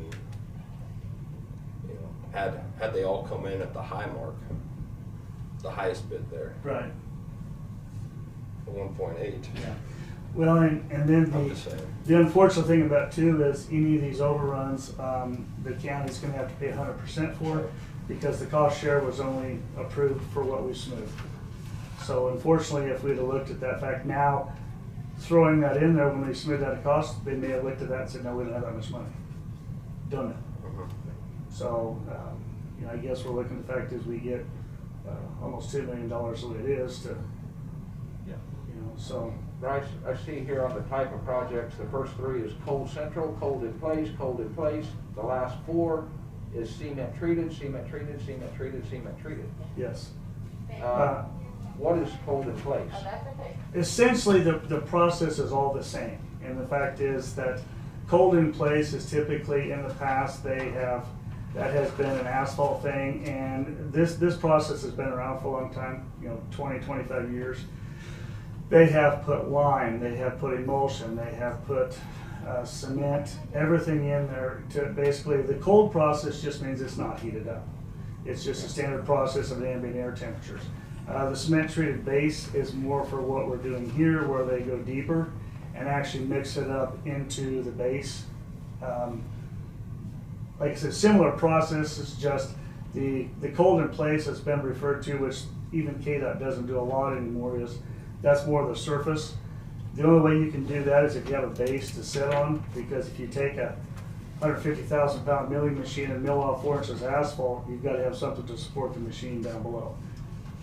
you know, had they all come in at the high mark, the highest bid there,
Right.
the 1.8.
Yeah. Well, and then
I'm just saying.
the unfortunate thing about too is any of these overruns, the county's gonna have to pay 100% for, because the cost share was only approved for what we smoothed. So unfortunately, if we'd have looked at that fact now, throwing that in there when they submitted that cost, they may have looked at that and said, no, we don't have that much money. Done it.
Mhm.
So, you know, I guess we're looking at the fact is we get almost $2 million the way it is to,
Yeah.
you know, so.
Bryce, I see here on the type of projects, the first 3 is cold central, cold in place, cold in place. The last 4 is cement treated, cement treated, cement treated, cement treated.
Yes.
What is cold in place?
Essentially, the process is all the same. And the fact is that cold in place is typically, in the past, that has been an asphalt thing. And this process has been around for a long time, you know, 20, 25 years. They have put lime, they have put emulsion, they have put cement, everything in there to basically, the cold process just means it's not heated up. It's just a standard process of ambient air temperatures. The cement treated base is more for what we're doing here, where they go deeper and actually mix it up into the base. Like I said, similar process, is just the cold in place that's been referred to, which even KDOT doesn't do a lot anymore, is that's more of the surface. The only way you can do that is if you have a base to sit on, because if you take a 150,000 pound milling machine and mill off 4 inches of asphalt, you've got to have something to support the machine down below.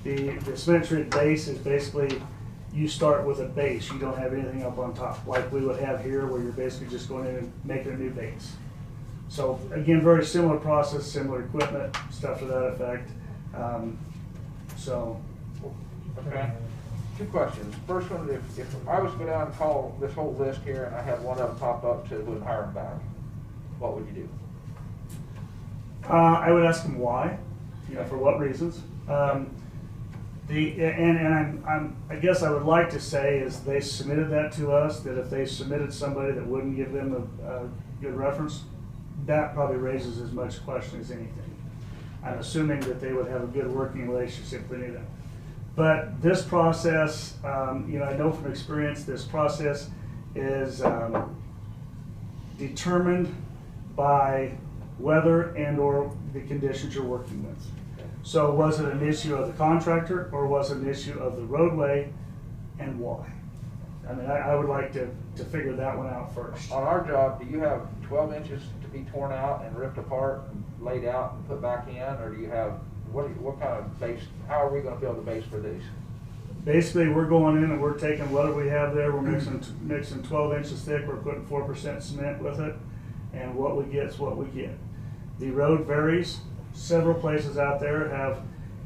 The cement treated base is basically, you start with a base, you don't have anything up on top, like we would have here, where you're basically just going in and making a new base. So again, very similar process, similar equipment, stuff to that effect. So.
Okay. Two questions. First one, if I was to go down and call this whole list here and I had one of them pop up to wouldn't hire them back, what would you do?
I would ask them why, for what reasons. I guess I would like to say is they submitted that to us, that if they submitted somebody that wouldn't give them a good reference, that probably raises as much question as anything. I'm assuming that they would have a good working relationship with them. But this process, I know from experience, this process is determined by weather and or the conditions you're working with. So was it an issue of the contractor or was it an issue of the roadway, and why? I mean, I would like to figure that one out first.
On our job, do you have 12 inches to be torn out and ripped apart and laid out and put back in, or do you have, what kind of base, how are we gonna build a base for these?
Basically, we're going in and we're taking what we have there, we're mixing 12 inches thick, we're putting 4% cement with it, and what we get is what we get. The road varies. Several places out there have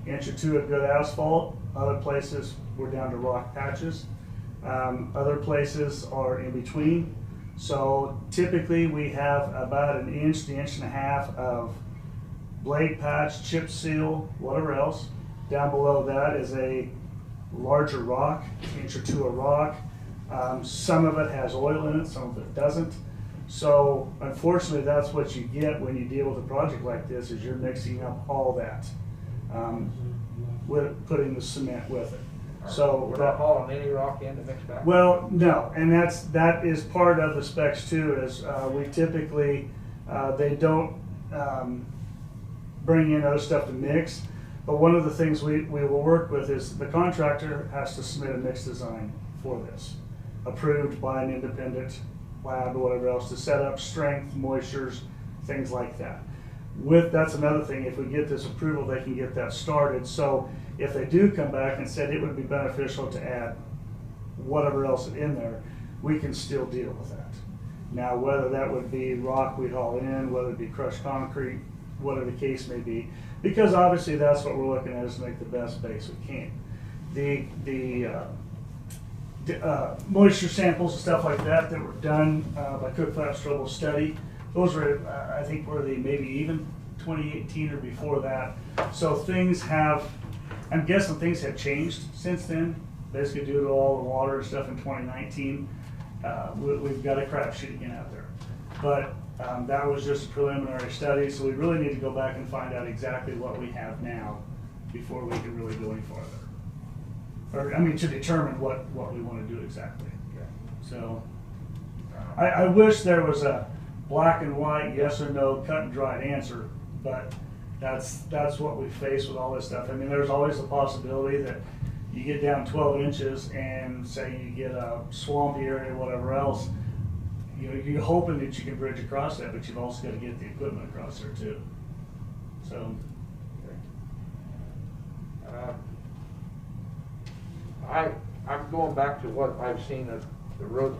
1 or 2 of good asphalt. Other places we're down to rock patches. Other places are in between. So typically we have about 1 inch to 1.5 inches of blade patch, chip seal, whatever else. Down below that is a larger rock, 1 or 2 inches of rock. Some of it has oil in it, some of it doesn't. So unfortunately, that's what you get when you deal with a project like this, is you're mixing up all that, with putting the cement with it. So
we're not hauling any rock in to mix back?
Well, no, and that is part of the specs too, is we typically, they don't bring in other stuff to mix, but one of the things we will work with is the contractor has to submit a mix design for this, approved by an independent lab or whatever else, to set up strength, moistures, things like that. That's another thing, if we get this approval, they can get that started. So if they do come back and said it would be beneficial to add whatever else in there, we can still deal with that. Now, whether that would be rock we haul in, whether it be crushed concrete, whatever the case may be, because obviously that's what we're looking at, is to make the best base we can. Moisture samples and stuff like that were done by Cook-Flap-Strobel's study. Those were, I think, were they maybe even 2018 or before that. So things have, I'm guessing things have changed since then. Basically due to all the water and stuff in 2019. We've got a crapshoot again out there. But that was just a preliminary study, so we really need to go back and find out exactly what we have now before we can really go any farther. Or, I mean, to determine what we want to do exactly.
Okay.
So, I wish there was a black and white, yes or no, cut and dried answer, but that's what we face with all this stuff. I mean, there's always the possibility that you get down 12 inches and say you get a swampy area, whatever else, you're hoping that you can bridge across that, but you've also got to get the equipment across there too. So.
I'm going back to what I've seen the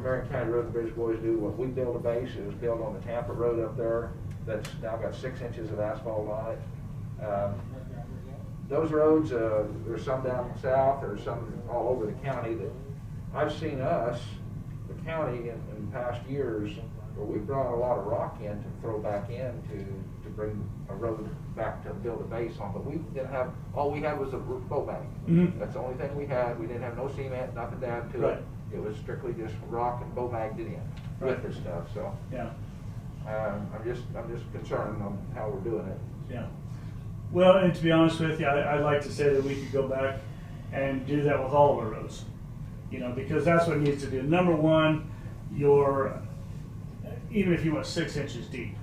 Marion County Road and Bridge boys do. When we build a base, it was built on the Tampa Road up there. That's now got 6 inches of asphalt on it. Those roads, there's some down south, there's some all over the county that I've seen us, the county, in past years, where we brought a lot of rock in to throw back in to bring a road back to build a base on, but we didn't have, all we had was a bow bag.
Mm-hmm.
That's the only thing we had. We didn't have no cement, nothing to add to it. It was strictly just rock and bow bagged it in with this stuff. So
yeah,
I'm just concerned on how we're doing it.
Yeah. Well, and to be honest with you, I'd like to say that we could go back and do that with all of our roads, because that's what it needs to do. Number one, even if you went 6 inches deep,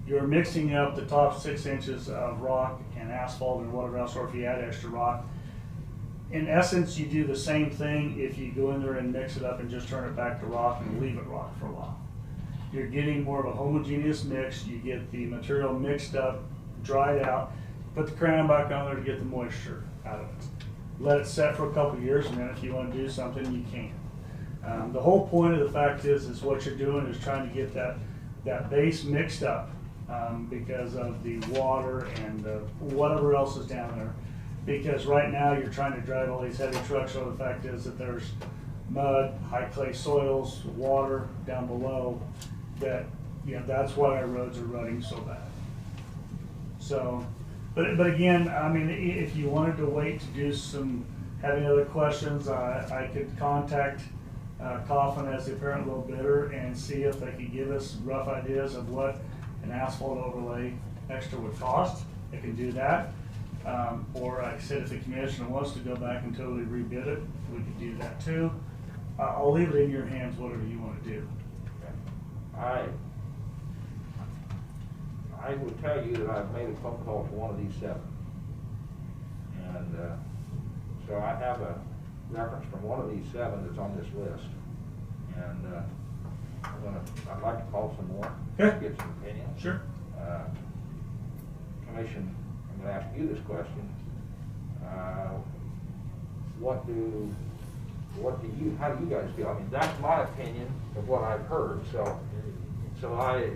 you're mixing up the top 6 inches of rock and asphalt and whatever else, or if you add extra rock. In essence, you do the same thing if you go in there and mix it up and just turn it back to rock and leave it rock for a while. You're getting more of a homogeneous mix. You get the material mixed up, dried out, put the crown back on there to get the moisture out of it. Let it set for a couple of years, and then if you want to do something, you can. The whole point of the fact is what you're doing is trying to get that base mixed up because of the water and whatever else is down there. Because right now, you're trying to drive all these heavy trucks, so the fact is that there's mud, high clay soils, water down below, that, you know, that's why our roads are running so bad. So, but again, I mean, if you wanted to wait to do have any other questions, I could contact Coffin as the apparent low bidder and see if they could give us rough ideas of what an asphalt overlay extra would cost. They can do that. Or like I said, if the commissioner wants to go back and totally rebid it, we could do that too. I'll leave it in your hands, whatever you want to do.
I would tell you that I've made a phone call to one of these 7. And so I have a reference from one of these 7 that's on this list. And I'd like to call some more,
Okay.
get some opinions.
Sure.
Commission, I'm going to ask you this question. How do you guys feel? I mean, that's my opinion of what I've heard. So I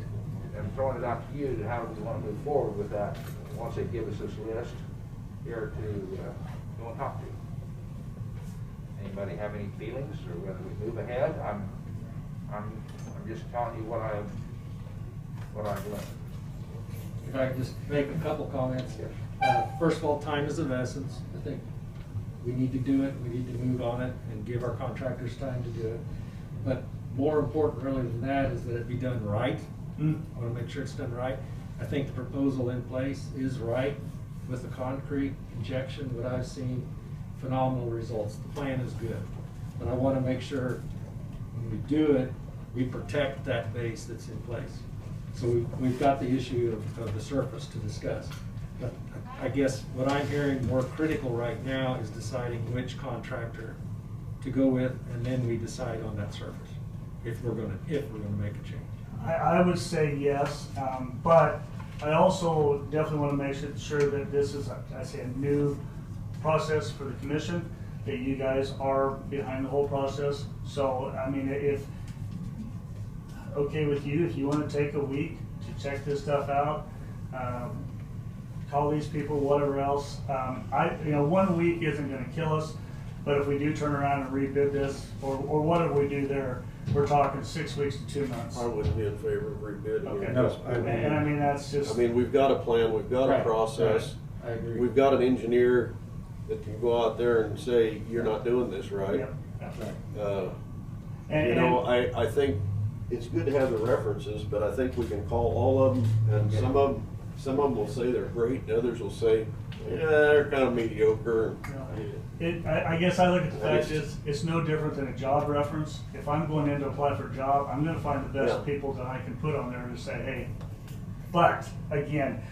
am throwing it out to you to how do we want to move forward with that once they give us this list here to go and talk to. Anybody have any feelings or whether we move ahead? I'm just telling you what I've learned.
If I could just make a couple comments. First of all, time is of essence. I think we need to do it. We need to move on it and give our contractors time to do it. But more important really than that is that it be done right. I want to make sure it's done right. I think the proposal in place is right with the concrete injection. What I've seen, phenomenal results. The plan is good. But I want to make sure when we do it, we protect that base that's in place. So we've got the issue of the surface to discuss. But I guess what I'm hearing more critical right now is deciding which contractor to go with, and then we decide on that surface if we're gonna make a change.
I would say yes, but I also definitely want to make sure that this is, I say, a new process for the commission, that you guys are behind the whole process. So, I mean, if okay with you, if you want to take a week to check this stuff out, call these people, whatever else. 1 week isn't going to kill us, but if we do turn around and rebid this, or whatever we do there, we're talking 6 weeks to 2 months.
I wouldn't be in favor of rebidding.
Okay.
No,
And I mean, that's just.
I mean, we've got a plan, we've got a process.
I agree.
We've got an engineer that can go out there and say, you're not doing this right.
Yep, that's right.
I think it's good to have the references, but I think we can call all of them, and some of them will say they're great, and others will say, yeah, they're kind of mediocre.
I guess I look at the fact is, it's no different than a job reference. If I'm going in to apply for a job, I'm gonna find the best people that I can put on there to say, hey. But, again,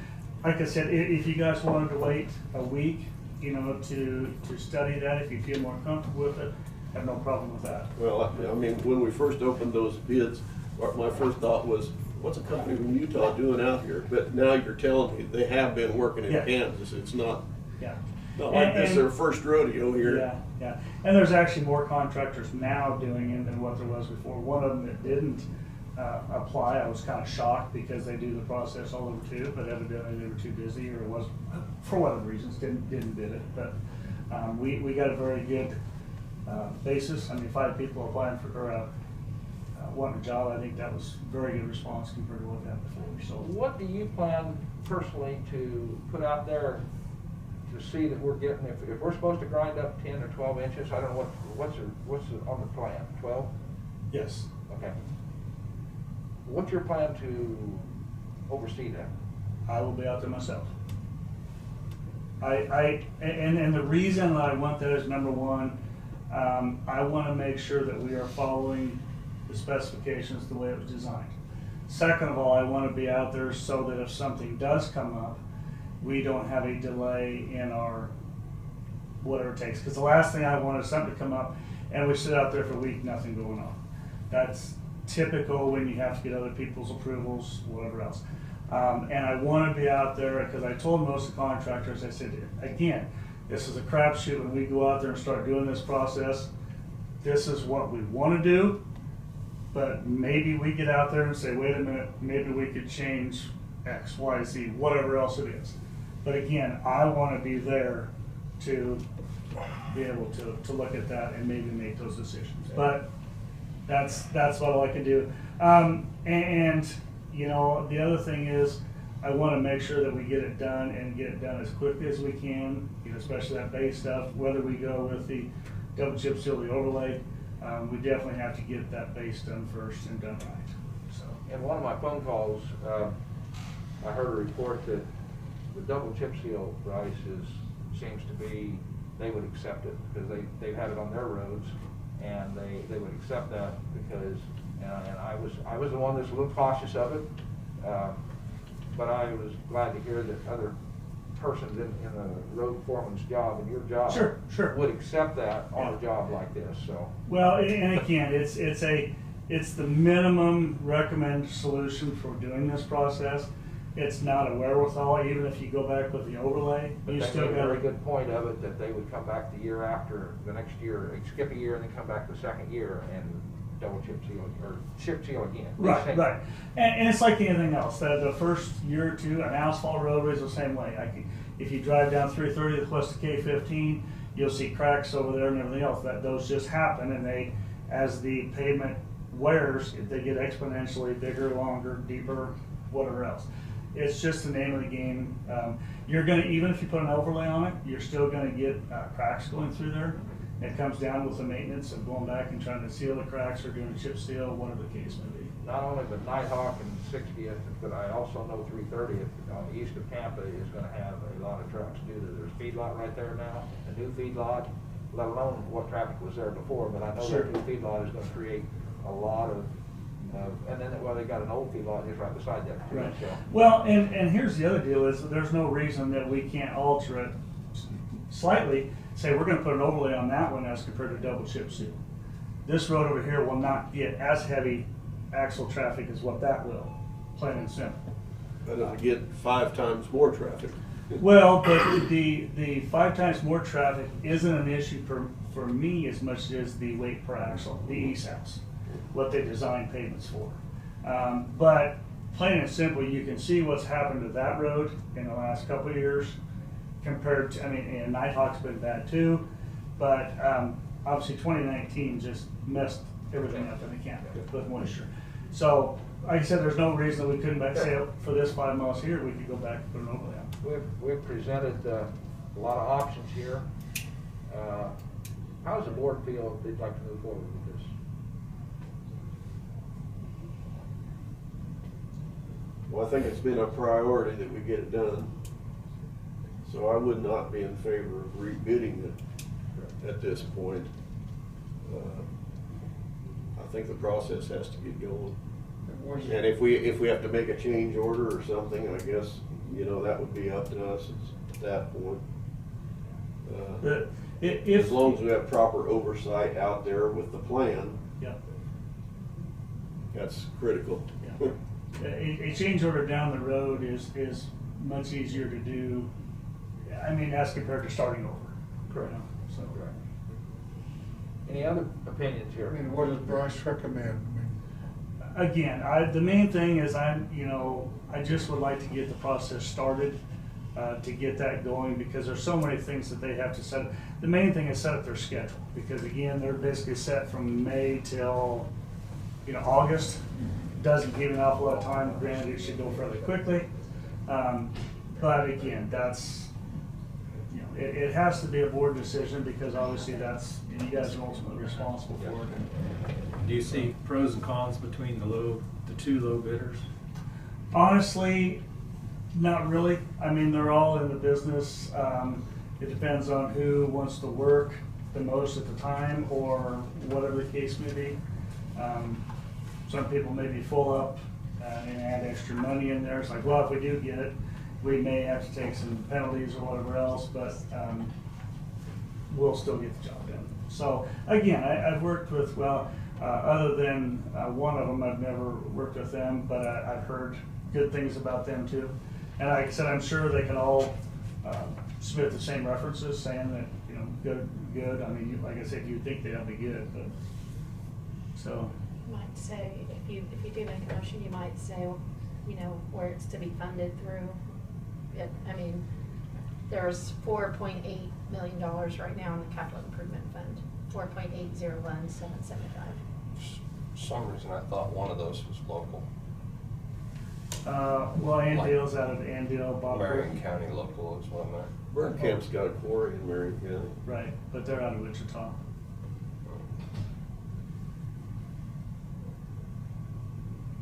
like I said, if you guys wanted to wait a week, to study that, if you feel more comfortable with it, I have no problem with that.
Well, I mean, when we first opened those bids, my first thought was, what's a company from Utah doing out here? But now you're telling me they have been working in Kansas. It's not like this is their first rodeo here.
Yeah. And there's actually more contractors now doing it than what there was before. One of them that didn't apply, I was kind of shocked because they do the process all over too, but evidently they were too busy or was, for whatever reasons, didn't bid it. But we got a very good basis. I mean, 5 people applying for wanting a job. I think that was very good response compared to what we had before. So, what
do you plan personally to put out there to see that we're getting? If we're supposed to grind up 10 or 12 inches, I don't know what's on the plan. 12?
Yes.
Okay. What's your plan to oversee that?
I will be out there myself. And the reason I want that is, number one, I want to make sure that we are following the specifications the way it was designed. Second of all, I want to be out there so that if something does come up, we don't have a delay in our whatever it takes. Because the last thing I want is something to come up and we sit out there for a week, nothing going on. That's typical when you have to get other people's approvals, whatever else. And I want to be out there because I told most of the contractors, I said, again, this is a crapshoot when we go out there and start doing this process. This is what we want to do, but maybe we get out there and say, wait a minute, maybe we could change X, Y, Z, whatever else it is. But again, I want to be there to be able to look at that and maybe make those decisions. But that's all I can do. And you know, the other thing is, I want to make sure that we get it done and get it done as quickly as we can, you know, especially that base stuff, whether we go with the double chip seal, the overlay, we definitely have to get that base done first and done right, so.
In one of my phone calls, I heard a report that the double chip seal price seems to be, they would accept it because they've had it on their roads, and they would accept that because, and I was the one that's a little cautious of it, but I was glad to hear that other persons in the road foreman's job and your job
Sure.
would accept that on a job like this. So
Well, and again, it's the minimum recommended solution for doing this process. It's not a wherewithal, even if you go back with the overlay,
but
you
they
still
made a
got
very good point of it, that they would come back the year after, the next year, they'd skip a year and then come back the second year and double chip seal or chip seal again.
Right. And it's like anything else. The first year or two, an asphalt roadway is the same way. If you drive down 330 west of K15, you'll see cracks over there and everything else. Those just happen, and as the pavement wears, they get exponentially bigger, longer, deeper, whatever else. It's just the name of the game. You're gonna, even if you put an overlay on it, you're still gonna get cracks going through there. It comes down with the maintenance of going back and trying to seal the cracks or doing a chip seal, whatever the case may be.
Not only the Nighthawk and 60th, but I also know 330th on the east of Tampa is going to have a lot of trucks due to there's a feedlot right there now, a new feedlot, let alone what traffic was there before, but I know
Sure.
that new feedlot is going to create a lot of, and then, well, they got an old feedlot just right beside that too.
Right.
So.
Well, and here's the other deal is that there's no reason that we can't alter it slightly, say we're gonna put an overlay on that one as compared to double chip seal. This road over here will not get as heavy axle traffic as what that will, plain and simple.
But it'll get 5 times more traffic.
Well, but the 5 times more traffic isn't an issue for me as much as the weight per axle, the ESAPs, what they design pavements for. But plain and simple, you can see what's happened to that road in the last couple of years compared to, I mean, and Nighthawk's been bad too, but obviously 2019 just messed everything up in the camp with moisture. So, like I said, there's no reason that we couldn't say for this 5 miles here, we could go back and put an overlay on.
We've presented a lot of options here. How does the board feel if they'd like to move forward with this?
Well, I think it's been a priority that we get it done. So I would not be in favor of rebidding it at this point. I think the process has to get going. And if we have to make a change order or something, I guess, you know, that would be up to us at that point. As long as we have proper oversight out there with the plan,
Yeah.
that's critical.
Yeah. A change order down the road is much easier to do, I mean, as compared to starting over.
Correct.
You know, so.
Correct. Any other opinions
I
here?
mean, what does Bryce recommend? I mean,
Again, the main thing is I just would like to get the process started, to get that going, because there's so many things that they have to set. The main thing is set up their schedule, because again, they're basically set from May till, August. Doesn't give an awful lot of time. Granted, it should go fairly quickly. But again, that's, it has to be a board decision, because obviously you guys are ultimately responsible for it.
Do you see pros and cons between the 2 low bidders?
Honestly, not really. I mean, they're all in the business. It depends on who wants to work the most at the time, or whatever the case may be. Some people may be full up and add extra money in there. It's like, well, if we do get it, we may have to take some penalties or whatever else, but we'll still get the job done. So again, I've worked with, other than one of them, I've never worked with them, but I've heard good things about them too. And like I said, I'm sure they can all submit the same references saying that, good. I mean, like I said, you'd think they'll be good, but so.
You might say, if you do make a motion, you might say, where it's to be funded through. I mean, There's $4.8 million right now in the capital improvement fund, 4.801775.
For some reason, I thought one of those was local.
Well, Andale's out of Andale, Bob.
Marion County local is one there.
Burn Camp's got a quarry in Marion County.
Right, but they're out of Wichita.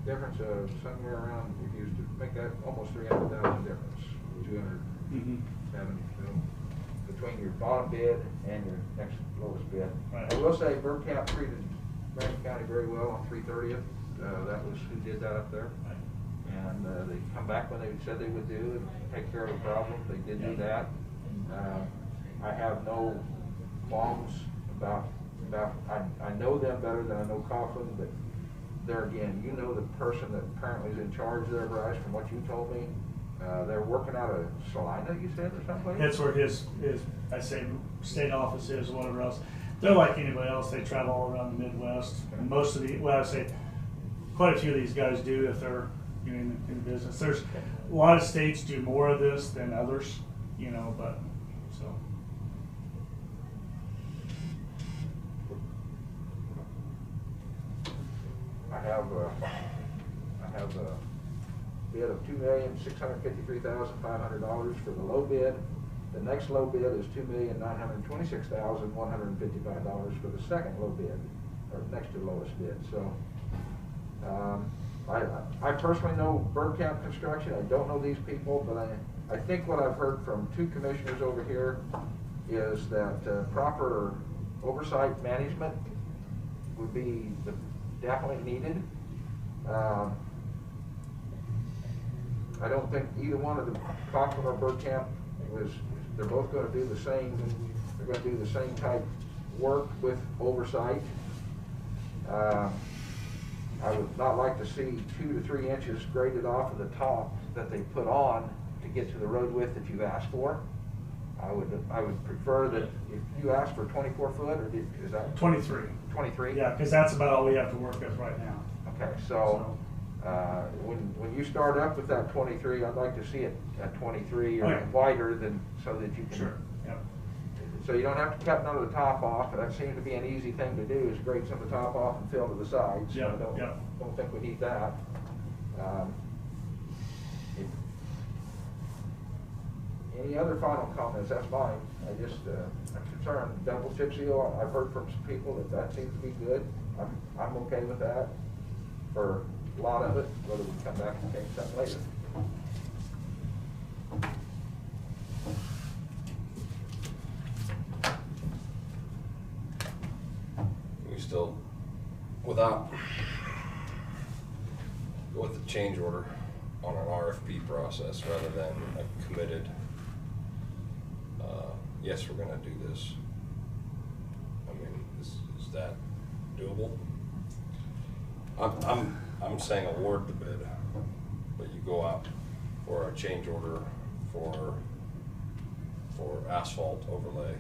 Difference of somewhere around, if you used to make that almost 300,000 difference, 270, so between your bottom bid and your next lowest bid.
Right.
I will say Burn Camp treated Marion County very well on 330th. That was who did that up there.
Right.
And they come back when they said they would do and take care of the problem. They did do that. I have no qualms about I know them better than I know Coughlin, but there again, you know the person that apparently is in charge there, Bryce, from what you told me. They're working out of Salina, you said, or someplace?
That's where his I say state office is, or whatever else. They're like anybody else. They travel all around the Midwest. And most of the, well, I say quite a few of these guys do if they're in business. There's a lot of states do more of this than others, but so.
I have a bid of $2,653,500 for the low bid. The next low bid is $2,926,155 for the second low bid, or next to lowest bid. So I personally know Burn Camp Construction. I don't know these people, but I think what I've heard from two commissioners over here is that proper oversight management would be definitely needed. I don't think either one of the Coughlin or Burn Camp they're both going to do the same. They're going to do the same type work with oversight. I would not like to see 2 to 3 inches graded off of the top that they put on to get to the road width that you've asked for. I would prefer that if you ask for 24 foot, or is that
23?
23?
Yeah, because that's about all we have to work with right now.
Okay, so when you start up with that 23, I'd like to see it at 23 or
Okay.
wider than so that you can.
Sure. Yep.
So you don't have to cut none of the top off. That seems to be an easy thing to do, is grade some of the top off and fill to the sides.
Yeah,
I don't think we need that. Any other final comments? That's fine. I'm concerned. Double chip seal, I've heard from some people that seems to be good. I'm okay with that for a lot of it, whether we come back and change something later.
We still, without, go with the change order on an RFP process rather than a committed, yes, we're gonna do this. I mean, is that doable? I'm saying award the bid, but you go out for a change order for asphalt overlay.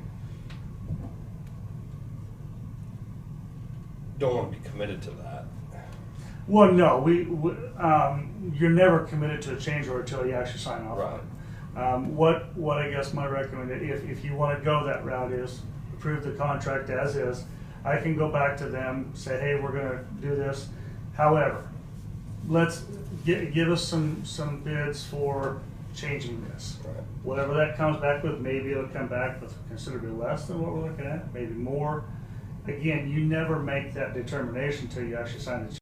Don't want to be committed to that.
Well, no, you're never committed to a change order until you actually sign off on it. What I guess my recommendation, if you want to go that route, is approve the contract as is. I can go back to them, say, hey, we're going to do this. However, let's give us some bids for changing this.
Right.
Whatever that comes back with, maybe it'll come back with considerably less than what we're looking at, maybe more. Again, you never make that determination until you actually sign the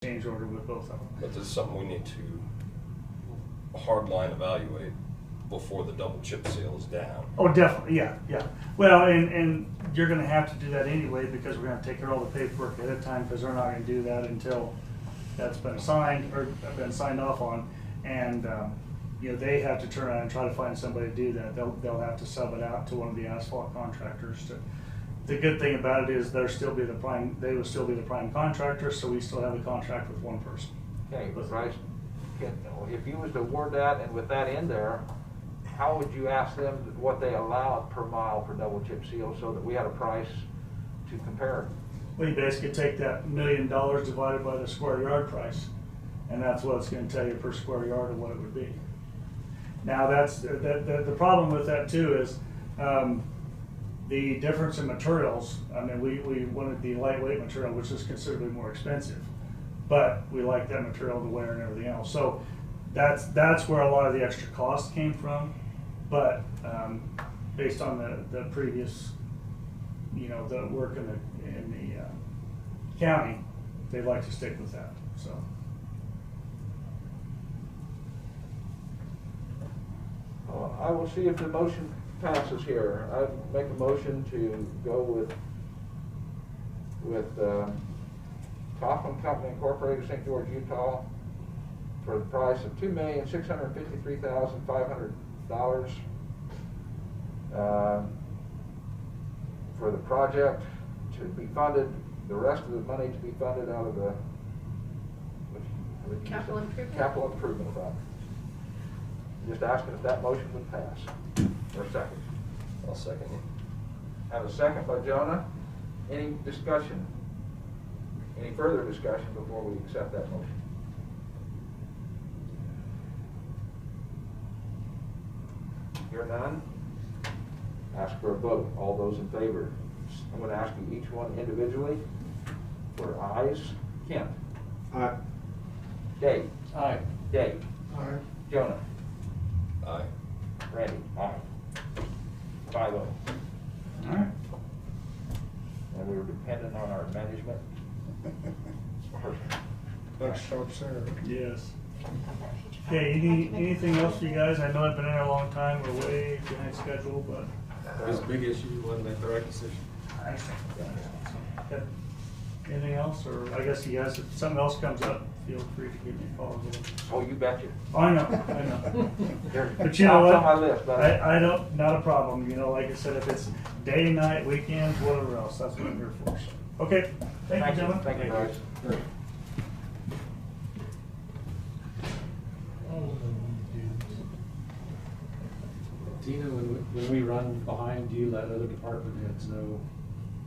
change order with both of them.
But this is something we need to hardline evaluate before the double chip seal is down.
Oh, definitely, yeah. Well, and you're gonna have to do that anyway, because we're gonna take care of all the paperwork ahead of time, because they're not gonna do that until that's been signed, or been signed off on. And, they have to turn around and try to find somebody to do that. They'll have to sub it out to one of the asphalt contractors. The good thing about it is they will still be the prime contractor, so we still have a contract with one person.
Okay, but Bryce, if you was to award that and with that in there, how would you ask them what they allowed per mile for double chip seal so that we had a price to compare?
Well, you basically take that $1 million divided by the square yard price, and that's what it's going to tell you per square yard of what it would be. Now, that's, the problem with that too is, the difference in materials. I mean, we wanted the lightweight material, which is considerably more expensive, but we like that material to wear and everything else. So that's where a lot of the extra cost came from. But based on the previous, the work in the county, they'd like to stick with that. So.
I will see if the motion passes here. I make a motion to go with Kaufman Company Incorporated, St. George, Utah, for the price of $2,653,500 for the project to be funded. The rest of the money to be funded out of the
Capital improvement.
Capital Improvement Fund. Just asking if that motion would pass. Or second.
I'll second you.
Have a second by Jonah. Any discussion? Any further discussion before we accept that motion? Hear none? Ask for a vote. All those in favor. I'm going to ask you each one individually for ayes. Kent.
Aye.
Dave.
Aye.
Dave.
Aye.
Jonah.
Aye.
Randy. Aye. 5-0.
All right.
And we were dependent on our management.
That stops there.
Yes. Okay, anything else for you guys? I know I've been in here a long time, we're way behind schedule, but.
It was a big issue, wasn't make the right decision.
Okay. Anything else, or I guess you guys, if something else comes up, feel free to give me a call.
Oh, you betcha.
Oh, I know. But you know
Top's
what?
on my list, buddy.
I don't, not a problem, like I said, if it's day, night, weekends, whatever else, that's what I'm here for. So, okay, thank you, gentlemen.
Thank you, Bryce.
Tina, when we run behind, do you let other department heads know?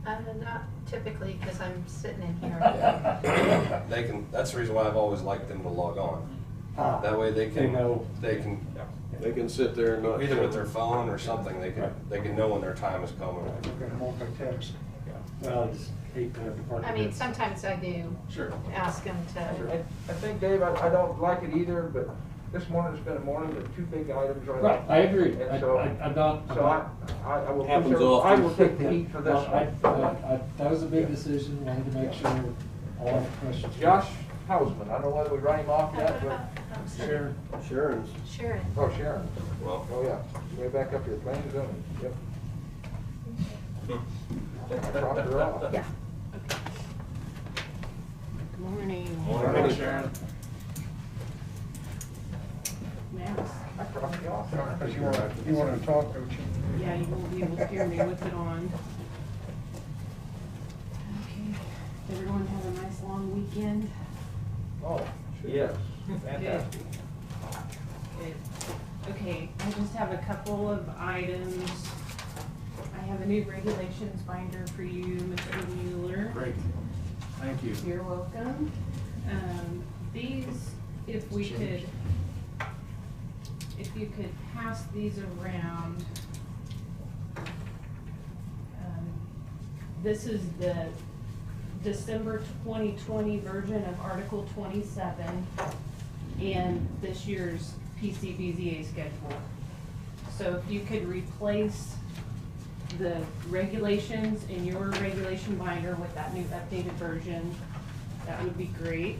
Not typically, because I'm sitting in here.
Yeah. They can, that's the reason why I've always liked them to log on. That way they can,
They
They can sit there and not.
either with their phone or something, they can know when their time is coming.
Multitask.
Well, I just hate to have department
I mean,
heads.
sometimes I do
Sure.
ask them to.
I think, Dave, I don't like it either, but this morning's been a morning with two big items right now.
Right, I agree.
And so,
I'm not.
so I will,
Happens
I
often.
will take the heat for this
Well,
one.
that was a big decision, wanted to make sure all the questions.
Josh Hausman, I don't know whether we run him off
What
yet,
about,
but,
Sharon.
Sharon's.
Sharon.
oh, Sharon.
Well.
Oh, yeah, way back up here, playing zone, yep. I dropped her off.
Yeah.
Good morning.
Morning,
Sharon.
Max.
I dropped you off.
Because you want to talk, don't you?
Yeah, you won't be able to hear me with it on. Okay. Everyone have a nice long weekend?
Oh, yes, fantastic.
Good. Okay, I just have a couple of items. I have a new regulations binder for you, Mr. Mueller.
Great, thank you.
You're welcome. These, if you could pass these around. This is the December 2020 version of Article 27 and this year's PCBZA schedule. So if you could replace the regulations in your regulation binder with that new updated version, that would be great.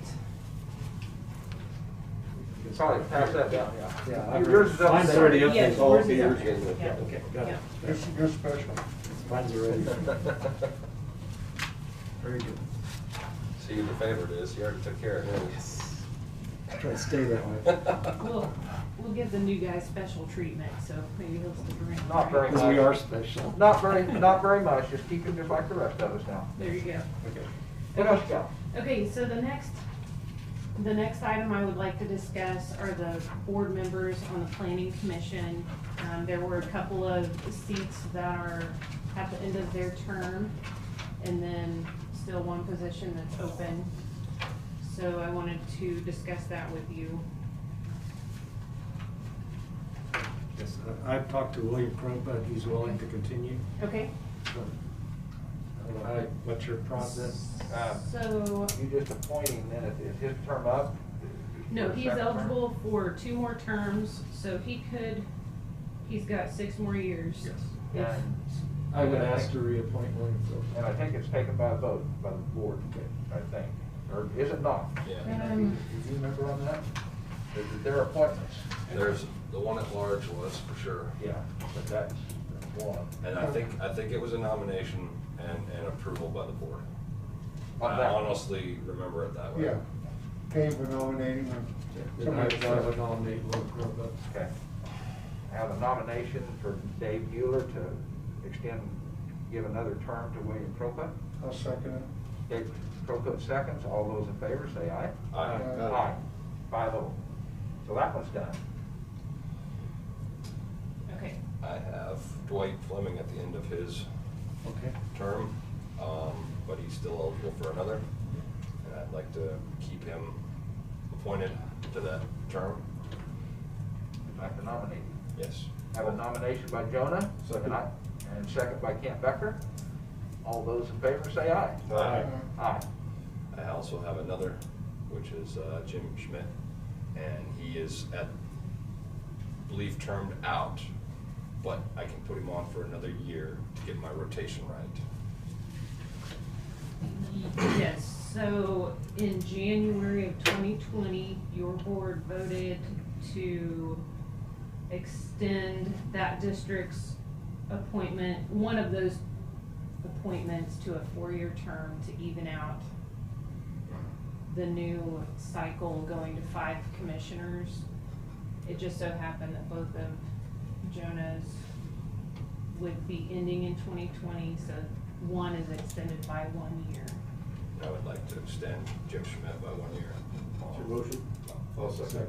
Sorry, pass that down, yeah.
Yeah,
Yours is up
mine's
there.
already up
Yes,
there.
yours is
Yours
up there.
is up
Yeah.
Okay, got it.
This is your special.
Mine's already. Very good.
See, the favorite is, you already took care of him.
Try to stay that way.
We'll give the new guy special treatment, so maybe he'll stick around.
Not very
Because
much.
we are special.
Not very much, just keep him just like the rest of us now.
There you go.
Okay.
What else you got?
Okay, so the next item I would like to discuss are the board members on the planning commission. There were a couple of seats that are at the end of their term, and then still one position that's open. So I wanted to discuss that with you.
I've talked to William Crump, he's willing to continue.
Okay,
So, what's your process?
so,
You just appointing, then is his term up?
no,
For the
he's
second term?
eligible for 2 more terms, so he's got 6 more years.
Yes.
If-
And
I would ask to reappoint William
And I think it's taken by a vote, by the board, I think, or is it not?
Yeah.
Do you remember on that? Their appointments?
There's, the one at large was for sure.
Yeah, but that's one.
And I think it was a nomination and approval by the board.
On
I
that.
honestly remember it that way.
Yeah, Dave would nominate him.
Then I would nominate William Crump.
Okay. I have a nomination for Dave Bueller to extend, give another term to William Cropa.
I'll second it.
Dave Cropa seconds. All those in favor say aye.
Aye.
Aye. 5-0. So that one's done.
Okay,
I have Dwight Fleming at the end of his
Okay.
term, but he's still eligible for another. And I'd like to keep him appointed to that term.
I'd like to nominate.
Yes.
Have a nomination by Jonah,
Second.
and second by Kent Becker. All those in favor say aye.
Aye.
Aye.
I also have another, which is Jim Schmidt, and he is I believe termed out, but I can put him on for another year to get my rotation right.
yes, so in January of 2020, your board voted to extend that district's appointment, one of those appointments, to a 4-year term to even out the new cycle going to 5 commissioners. It just so happened that both of Jonah's would be ending in 2020, so one is extended by 1 year.
I would like to extend Jim Schmidt by 1 year.
What's your motion? I'll second.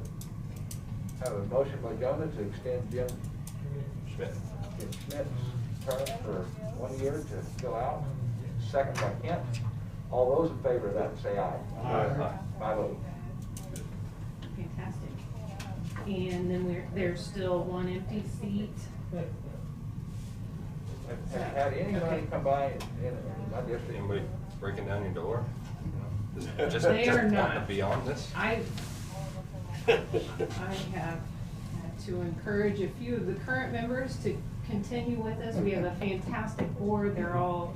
Have a motion by Jonah to extend Jim
Schmidt.
Schmidt's term for 1 year to fill out. Second by Kent. All those in favor of that say aye.
Aye.
5-0.
Fantastic. And then there's still 1 empty seat.
Have you had anybody come by in my district?
Anybody breaking down your door? Just
They
just
are
wanting
not.
to be on this?
I have had to encourage a few of the current members to continue with us. We have a fantastic board. They're all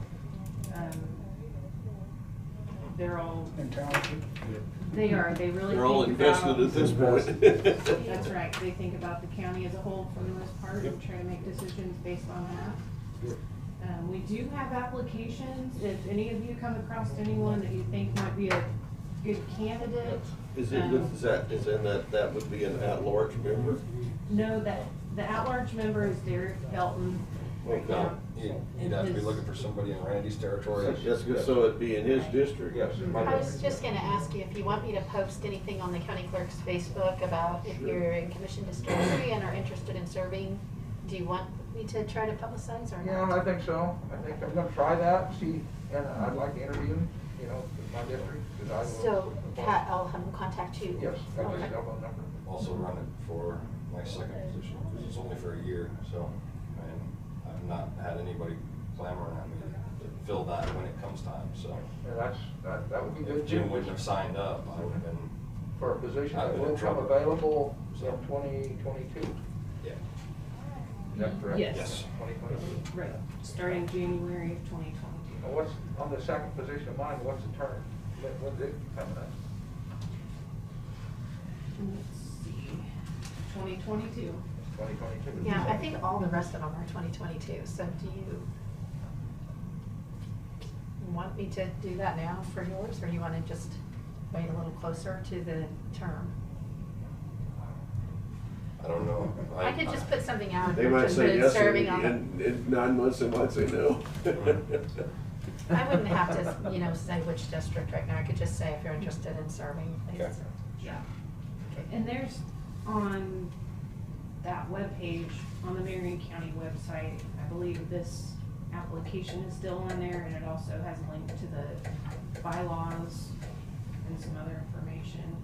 they are, they really
They're all
think about.
invested at this point.
That's right, they think about the county as a whole for the most part and try to make decisions based on that. We do have applications. If any of you come across anyone that you think might be a good candidate.
Is it with, that would be an at-large member?
No, that, the at-large member is Derek Felton right
Okay.
now.
You'd have to be looking for somebody in Randy's territory.
That's good, so it'd be in his district?
Yes. in my
I was
district.
just gonna ask you if you want me to post anything on the county clerk's Facebook about if you're in Commission District 3 and are interested in serving. Do you want me to try to publicize or
Yeah,
not?
I think so. I think I'm gonna try that, see, and I'd like to interview him, with my district, 'cause I will.
So Pat, I'll have him contact you.
Yes, got my
Okay.
cell phone number.
Also run it for my second position, because it's only for a year, so, and I've not had anybody clamoring at me to fill that when it comes time, so.
Yeah, that would be good.
If Jim wouldn't have signed up, I would have been,
For a position
I've
that
been
will
in
come
trouble.
available in 2022.
yeah.
Is that correct?
Yes.
Yes.
2022.
Right, starting January of 2022.
Now, what's, on the second position of mine, what's the term? When's it coming up?
Let's see, 2022.
2022?
Yeah, I think all the rest of them are 2022, so do you want me to do that now for yours, or you wanna just wait a little closer to the term?
I don't know.
I could just put something out,
They might
just
say
put
yes,
serving on
and
the.
in 9 months, they might say no.
I wouldn't have to, say which district right now, I could just say if you're interested in serving, please.
Okay.
Yeah. And there's on that webpage, on the Marion County website, I believe this application is still on there, and it also has a link to the bylaws and some other information.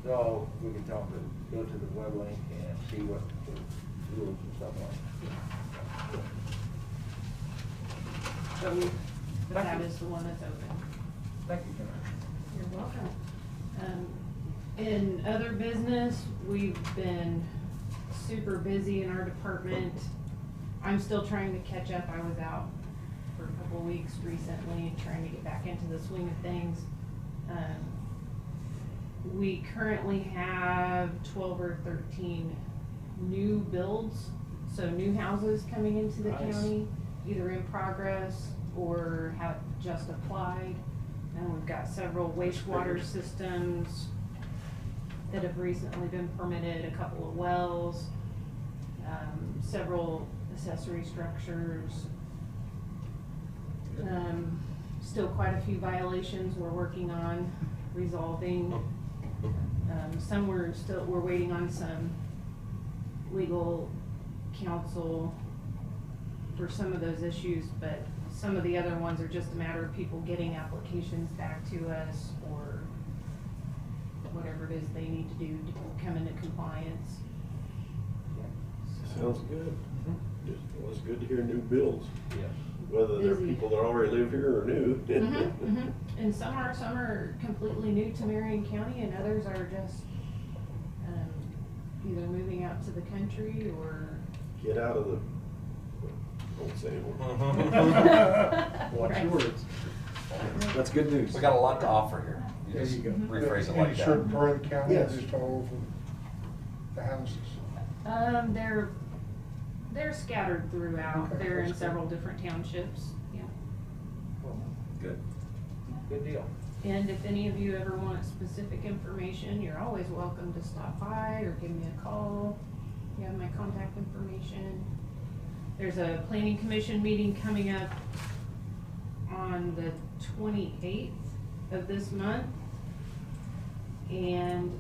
So we can tell them to go to the web link and see what the rules and stuff like.
So that is the one that's open.
Thank you, Commissioner.
You're welcome. In other business, we've been super busy in our department. I'm still trying to catch up. I was out for a couple weeks recently, trying to get back into the swing of things. We currently have 12 or 13 new builds, so new houses coming into the
Nice.
county, either in progress or have just applied. And we've got several wastewater systems that have recently been permitted, a couple of wells, several accessory structures. Still quite a few violations we're working on resolving. Some we're waiting on some legal counsel for some of those issues, but some of the other ones are just a matter of people getting applications back to us or whatever it is they need to do to come into compliance.
Sounds good. It was good to hear new builds,
Yes.
whether they're
Busy.
people that already live here or new.
And some are completely new to Marion County, and others are just either moving out to the country or.
Get out of the, don't say anymore.
Watch
Right.
your words. That's good news.
We got a lot to offer here. You
There
just
you go.
rephrase it
In
like
a certain
that.
part of the county, or
Yes.
just all over the houses.
They're scattered throughout.
Okay,
They're in
that's good.
several different townships. Yeah.
Good.
Good deal.
And if any of you ever want specific information, you're always welcome to stop by or give me a call. You have my contact information. There's a planning commission meeting coming up on the 28th of this month. And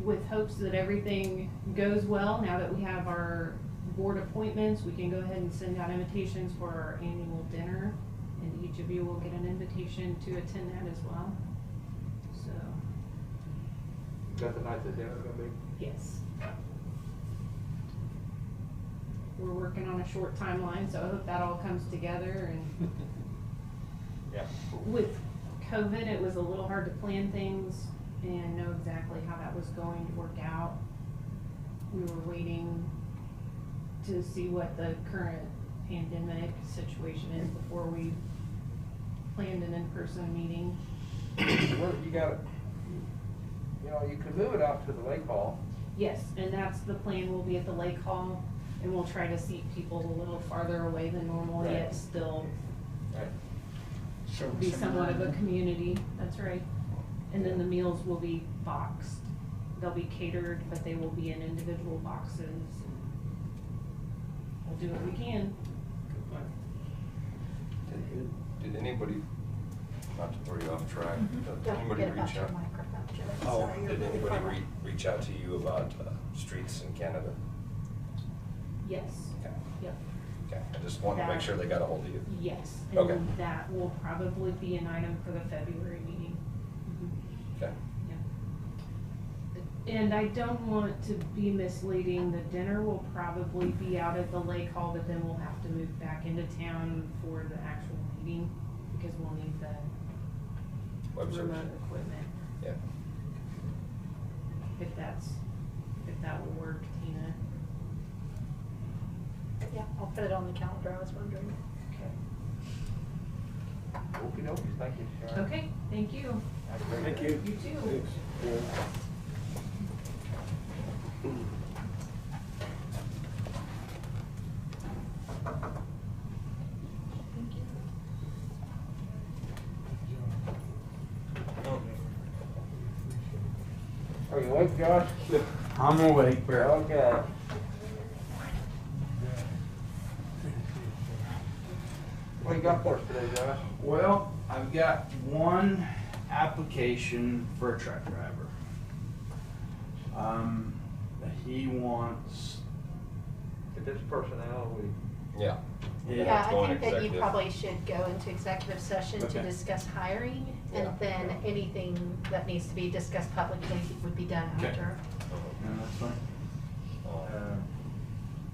with hopes that everything goes well, now that we have our board appointments, we can go ahead and send out invitations for our annual dinner. And each of you will get an invitation to attend that as well. So,
Is that the night the dinner's gonna be?
yes. We're working on a short timeline, so I hope that all comes together. And
Yeah.
with COVID, it was a little hard to plan things and know exactly how that was going to work out. We were waiting to see what the current pandemic situation is before we planned an in-person meeting.
Well, you got it. You know, you can move it out to the lake hall.
Yes, and that's the plan. We'll be at the lake hall, and we'll try to seat people a little farther away than normal,
Right.
yet still
Right.
So
be somewhat of a community. That's right. And then the meals will be boxed. They'll be catered, but they will be in individual boxes. We'll do what we can.
Did anybody, not to throw you off track, did
Don't
anybody
forget about
reach
your
out?
microphone, Joe.
Oh,
Sorry, you're
did
really
anybody
far.
reach out to you about streets in Canada?
Yes.
Okay.
Yep.
Okay, I just wanted to make sure they got a hold of you.
Yes.
Okay.
And that will probably be an item for the February meeting.
Okay.
And I don't want to be misleading. The dinner will probably be out at the lake hall, but then we'll have to move back into town for the actual meeting because we'll need the
Web
remote
service.
equipment.
Yeah.
If that will work, Tina.
Yeah, I'll put it on the calendar, I was wondering.
Okey-dokey, thank you, Sharon.
Okay, thank you.
Have a great
Thank
day.
you.
You too.
Thanks. Yeah.
Are you awake, Josh?
I'm awake, Barry.
Okay. What you got for us today, Josh?
Well, I've got one application for a truck driver. He wants,
If it's personnel, we,
Yeah.
Yeah, I
Going
think that you
executive.
probably should go into executive session to
Okay.
discuss hiring, and
Yeah.
then anything that needs to be discussed publicly would be done
Okay.
after.
Yeah, that's fine.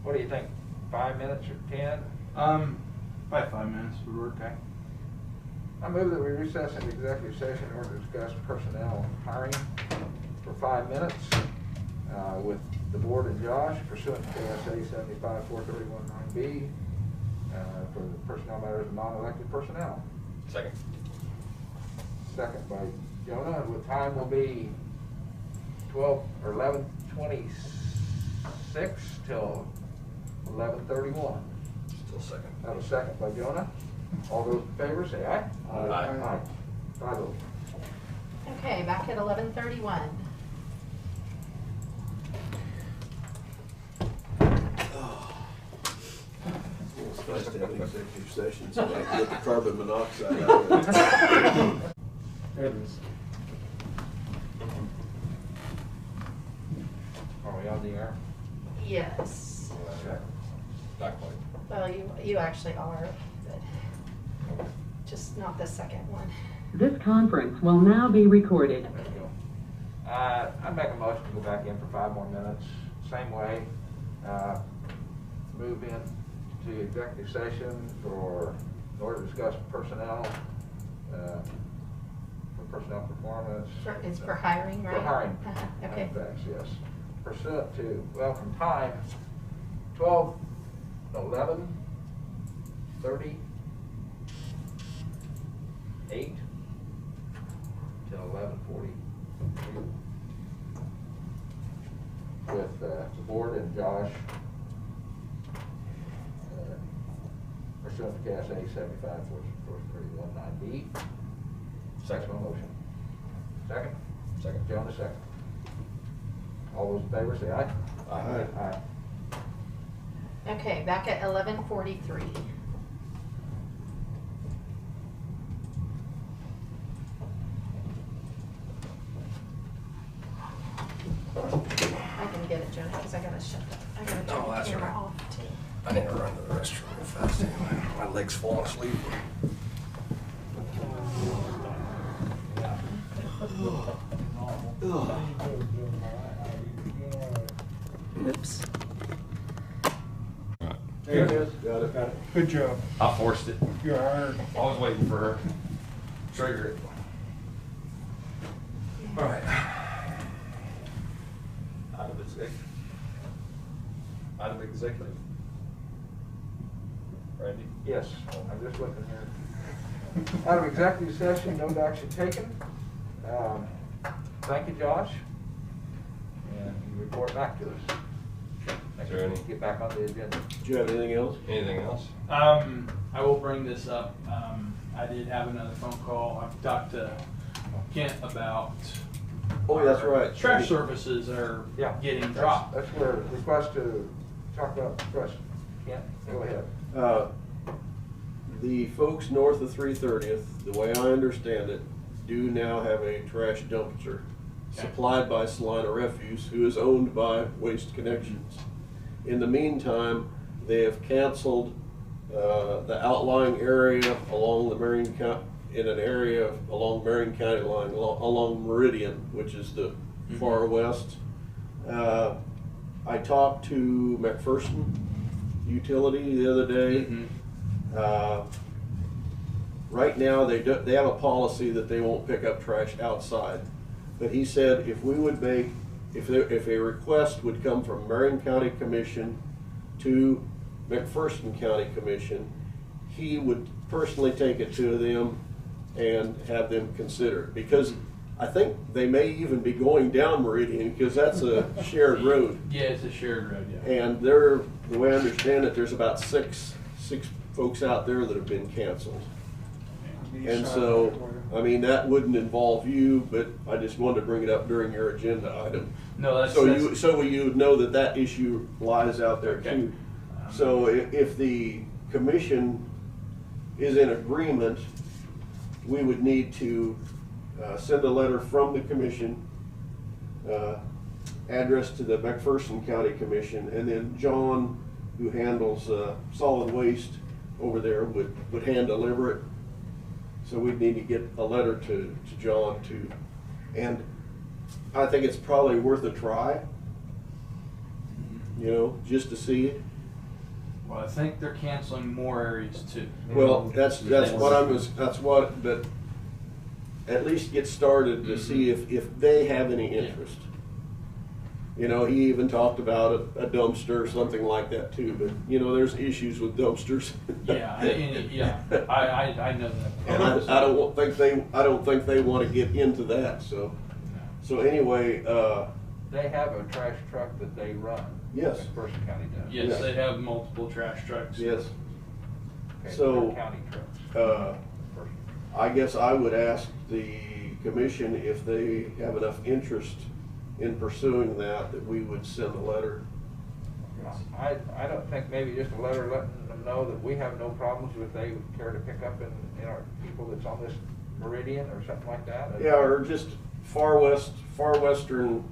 What do you think, 5 minutes or 10?
Probably 5 minutes would work, okay?
I move that we recess into executive session in order to discuss personnel hiring for 5 minutes with the board and Josh pursuant to KSA 75-431-9B for the personnel matters of non-elected personnel.
Second.
Second by Jonah, and the time will be 11:26 till 11:31.
Still second.
Have a second by Jonah. All those in favor say aye.
Aye.
Aye. 5-0.
Okay, back at 11:31.
It's nice to have an executive session so I can get the carbon monoxide out of it.
There it is.
Are we on the air?
Yes.
Okay.
Not quite.
Well, you actually are, but just not the second one.
This conference will now be recorded.
There we go. I make a motion to go back in for 5 more minutes, same way. Move in to executive session in order to discuss personnel, for personnel performance.
It's for hiring, right?
For hiring.
Okay.
Thanks, yes. Pursuant to, well, from time 11:38 till 11:42 with the board and Josh pursuant to KSA 75-431-9B. Second motion. Second?
Second.
Jonah, second. All those in favor say aye.
Aye.
Aye.
Okay, back at 11:43. I can get it, Jonah, because I gotta turn
Oh,
the
that's
camera
right.
off too.
I need to run to the restroom real fast anyway. My leg's falling asleep.
Oops.
There it is.
Got it.
Good job.
I forced it.
You're hired.
I was waiting for her. Trigger it. All right. Out of executive. Out of executive. Randy?
Yes, I'm just looking here. Out of executive session, no action taken. Thank you, Josh. And you report back to us.
Is there any-
Get back on the agenda.
Do you have anything else?
Anything else?
I will bring this up. I did have another phone call. I've talked to Kent about.
Oh, that's right.
Trash services are
Yeah.
getting dropped.
That's where request to talk about the question. Kent, go ahead.
The folks north of 330th, the way I understand it, do now have a trash dumpster supplied by Salina Refuse, who is owned by Waste Connections. In the meantime, they have canceled the outlying area along the Marion County, in an area along Marion County line, along Meridian, which is the far west. I talked to McPherson Utility the other day. Right now, they have a policy that they won't pick up trash outside. But he said if we would make, if a request would come from Marion County Commission to McPherson County Commission, he would personally take it to them and have them consider it. Because I think they may even be going down Meridian, because that's a shared road.
Yeah, it's a shared road, yeah.
And the way I understand it, there's about six folks out there that have been canceled. And so, I mean, that wouldn't involve you, but I just wanted to bring it up during your agenda item.
No, that's.
So you know that issue lies out there
Okay.
too. So if the commission is in agreement, we would need to send a letter from the commission, addressed to the McPherson County Commission, and then John, who handles solid waste, over there would hand deliver it. So we'd need to get a letter to John and I think it's probably worth a try, you know, just to see it.
Well, I think they're canceling more areas too.
Well, that's what, but at least get started to see if they have any interest. You know, he even talked about a dumpster or something like that too, but you know, there's issues with dumpsters.
I know that.
And I don't think they want to get into that, so anyway,
They have a trash truck that they run.
Yes.
That Person County does.
Yes,
Yes.
they have multiple trash trucks.
yes.
Okay,
So,
they're county trucks. Person.
I guess I would ask the commission if they have enough interest in pursuing that we would send a letter.
I don't think maybe just a letter letting them know that we have no problems if they would care to pick up in our people that's on this meridian or something like that.
Yeah, or just far western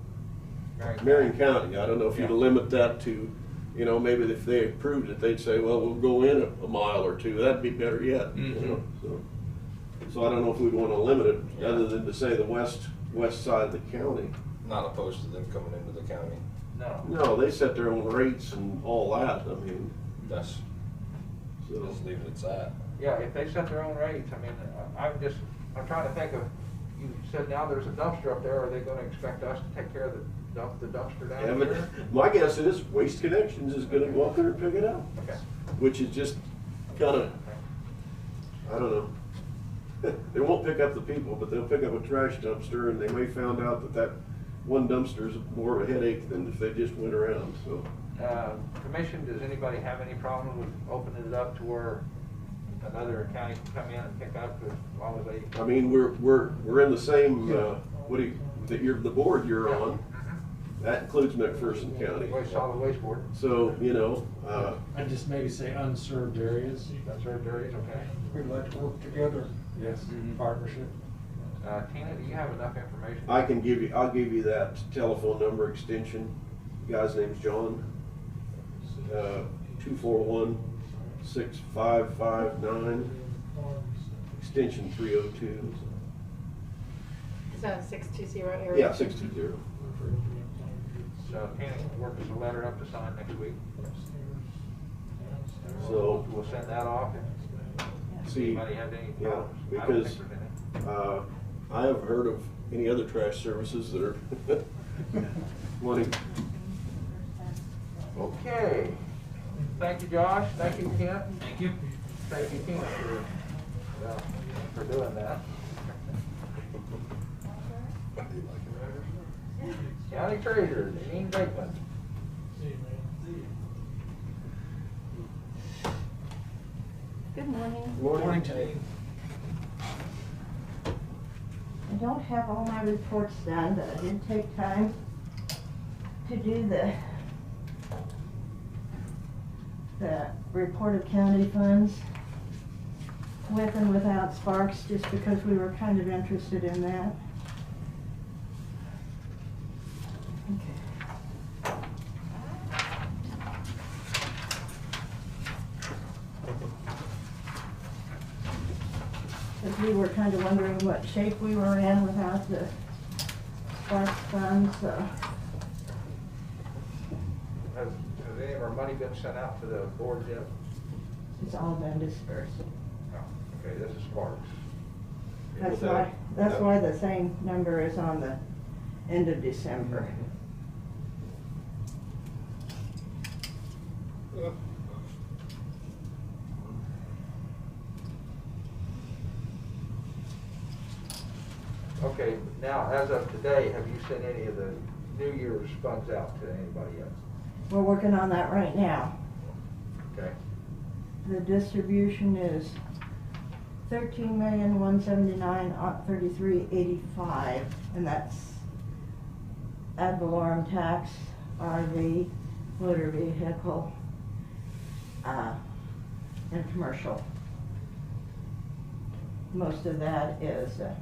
Marion County. I don't know if you'd
Yeah.
limit that to, you know, maybe if they approved it, they'd say, well, we'll go in a mile or two. That'd be better yet. You know? So I don't know if we'd want to limit it, other than to say the west side of the county.
Not opposed to them coming into the county.
No.
No, they set their own rates and all that. I mean,
That's,
so.
just leave it at that.
Yeah, if they set their own rates, I mean, I'm trying to think of, you said now there's a dumpster up there, are they gonna expect us to take care of the dumpster
Yeah,
down
but
here?
my guess is Waste Connections is gonna go up there and pick it up,
Okay.
which is just kind of, I don't know. They won't pick up the people, but they'll pick up a trash dumpster, and they may found out that one dumpster is more of a headache than if they just went around, so.
Commission, does anybody have any problem with opening it up to where another county can come in and pick up as long as they?
I mean, we're in the same, the board you're on, that includes McPherson County.
Solid Waste Board.
So, you know,
I'd just maybe say unserved areas.
Unserved areas, okay.
We'd like to work together.
Yes,
Mm-hmm.
partnership.
Tina, do you have enough information?
I'll give you that telephone number extension. The guy's name's John. 241-6559, extension 302.
Is that a 620 area?
Yeah, 620.
So Tina can work us a letter up to sign next week.
So
We'll send that off and
see,
anybody have any
yeah,
problems? I don't
because
think there's any.
I haven't heard of any other trash services that are wanting.
Okay. Thank you, Josh. Thank you, Kent.
Thank you.
Thank you, Tina, for doing that. County Treasurer, Dean Bateman.
Good morning.
Morning.
I don't have all my reports done, but I did take time to do the report of county funds with and without Sparks, just because we were kind of interested in that. Because we were kind of wondering what shape we were in without the Sparks funds, so.
Has any of our money been sent out to the board yet?
It's all been dispersed.
No. Okay, this is Sparks.
That's why the same number is on the end of December.
Okay, now, as of today, have you sent any of the New Year's funds out to anybody yet?
We're working on that right now.
Okay.
The distribution is 13,179,3385, and that's ad valorem tax, RV, motor vehicle, and commercial. Most of that is ad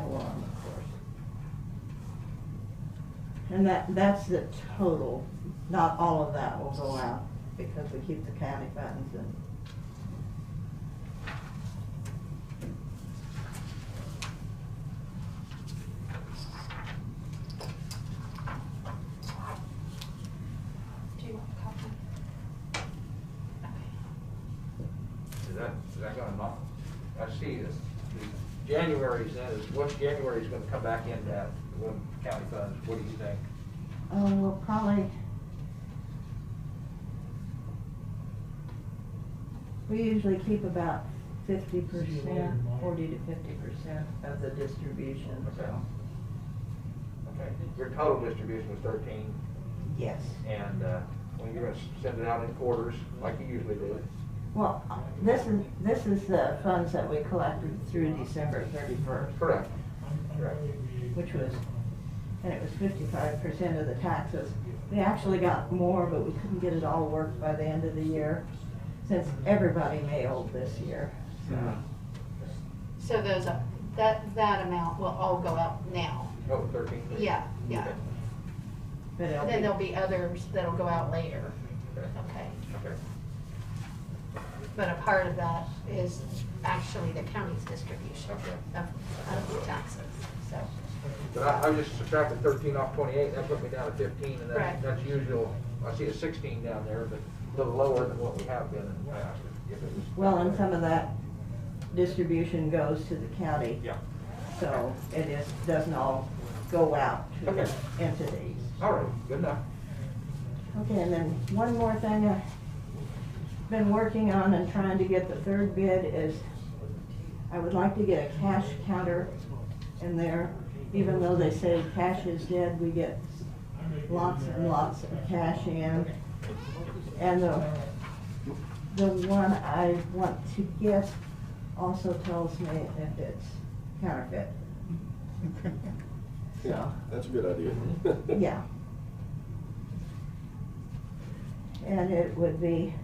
valorem, of course. And that's the total. Not all of that will go out because we keep the county funds and
is that gonna knock? I see this, the January's then is, what's January's gonna come back in that, when county funds, what do you think?
Oh, we'll probably. We usually keep about 50%, 40 to 50% of the distribution, so.
Okay, your total distribution was 13,
Yes.
and, when you're gonna send it out in quarters, like you usually do.
Well, this is the funds that we collected through December 31st.
Correct. Correct.
Which was, and it was 55% of the taxes. We actually got more, but we couldn't get it all worked by the end of the year, since everybody mailed this year.
So those, that amount will all go out now.
Oh, 13?
Yeah, yeah.
Okay.
But it'll
And then
be-
there'll be others that'll go out later.
Okay.
Okay.
Okay.
But a part of that is actually the county's distribution
Okay.
of the taxes, so.
But I just subtracted 13 off 28, that put me down to 15, and
Right.
that's usual. I see a 16 down there, but a little lower than what we have been in the past. If it was
Well, and some of that distribution goes to the county.
Yeah.
So doesn't all go out to
Okay.
entities.
All right, good enough.
Okay, and then one more thing I've been working on and trying to get the third bid is, I would like to get a cash counter in there. Even though they say cash is dead, we get lots and lots of cash in. And the one I want to get also tells me if it's counterfeit. So,
That's a good idea.
yeah. And it would be,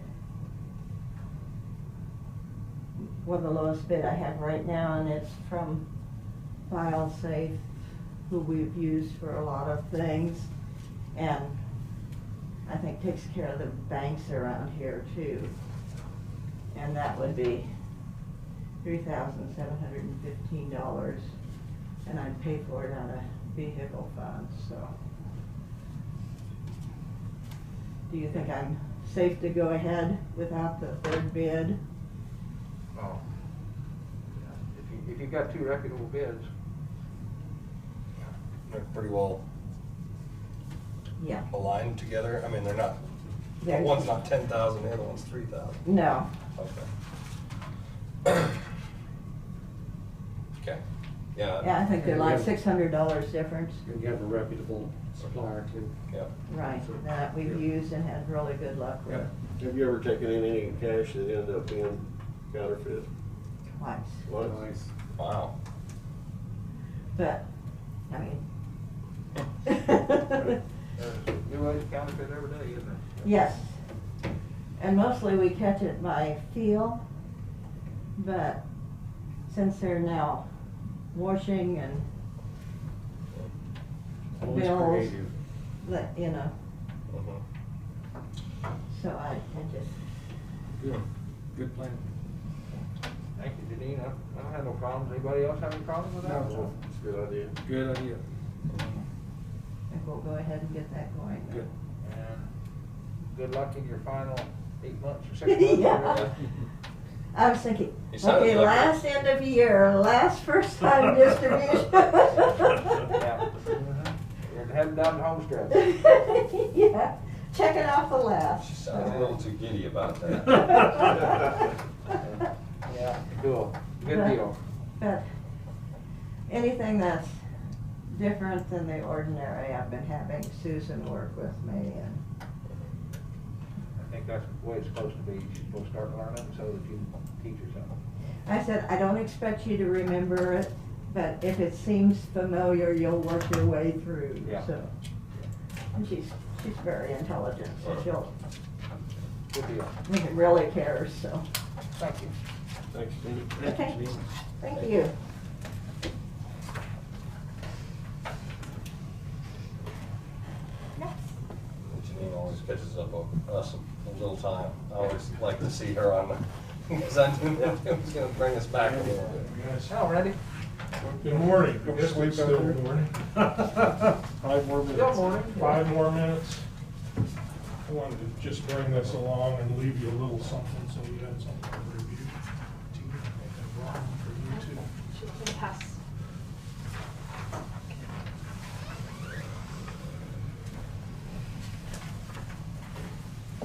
well, the lowest bid I have right now, and it's from FileSafe, who we've used for a lot of things, and I think takes care of the banks around here too. And that would be $3,715, and I'd pay for it out of vehicle funds, so. Do you think I'm safe to go ahead without the third bid?
Oh. If you've got two reputable bids,
They're pretty well
Yeah.
aligned together. I mean, they're not,
They're-
one's not 10,000, the other one's 3,000.
No.
Okay. Okay, yeah.
Yeah, I think they're
And
like
you have-
$600 difference.
And you have a reputable supplier too.
Yeah.
Right, that we've used and had really good luck with.
Have you ever taken in any cash that ended up being counterfeit?
Twice.
What?
Nice.
Wow.
But, I mean.
there's new ways to counterfeit every day, isn't there?
Yes. And mostly we catch it by feel, but since they're now washing and
Always
bills,
creative.
that, you know,
Mhm.
so I just,
Good, good plan.
Thank you, Janine. I don't have no problems. Anybody else have any problems with that?
No.
It's a good idea.
Good idea.
I think we'll go ahead and get that going.
Good.
And good luck in your final 8 months or 6 months.
Yeah.
whatever.
I was thinking,
You sounded
okay,
like
last end of year, last first time distribution.
Yeah. You're heading down the home stretch.
Yeah, checking off the last.
She sounded a little too giddy about that.
Yeah, cool. Good
But-
deal.
But anything that's different than the ordinary, I've been having Susan work with me, and
I think that's the way it's supposed to be. You're supposed to start learning so that you can teach her something.
I said, I don't expect you to remember it, but if it seems familiar, you'll work your way through,
Yeah.
so. And she's very intelligent, so she'll,
Good deal.
really cares, so.
Thank you.
Thanks, Steve.
Okay, thank you.
Janine always catches up on us a little time. I always like to see her on the, because I knew that it was gonna bring us back a little bit.
Oh, Randy?
Good morning. Yes, we still morning. 5 more minutes.
Still morning.
5 more minutes. I wanted to just bring this along and leave you a little something so you had something to review. Tina, I think I brought one for you too.
Should pass.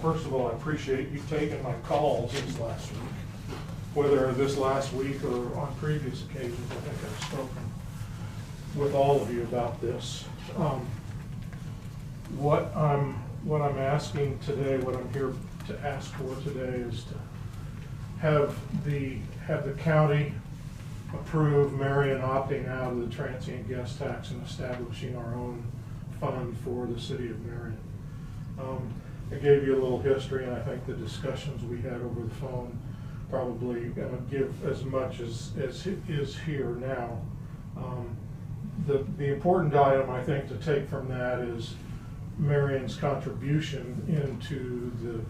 First of all, I appreciate you taking my calls this last week. Whether this last week or on previous occasions, I think I've spoken with all of you about this. What I'm asking today, what I'm here to ask for today is to have the county approve Marion opting out of the transient guest tax and establishing our own fund for the city of Marion. I gave you a little history, and I think the discussions we had over the phone probably give as much as is here now. The important item I think to take from that is Marion's contribution into the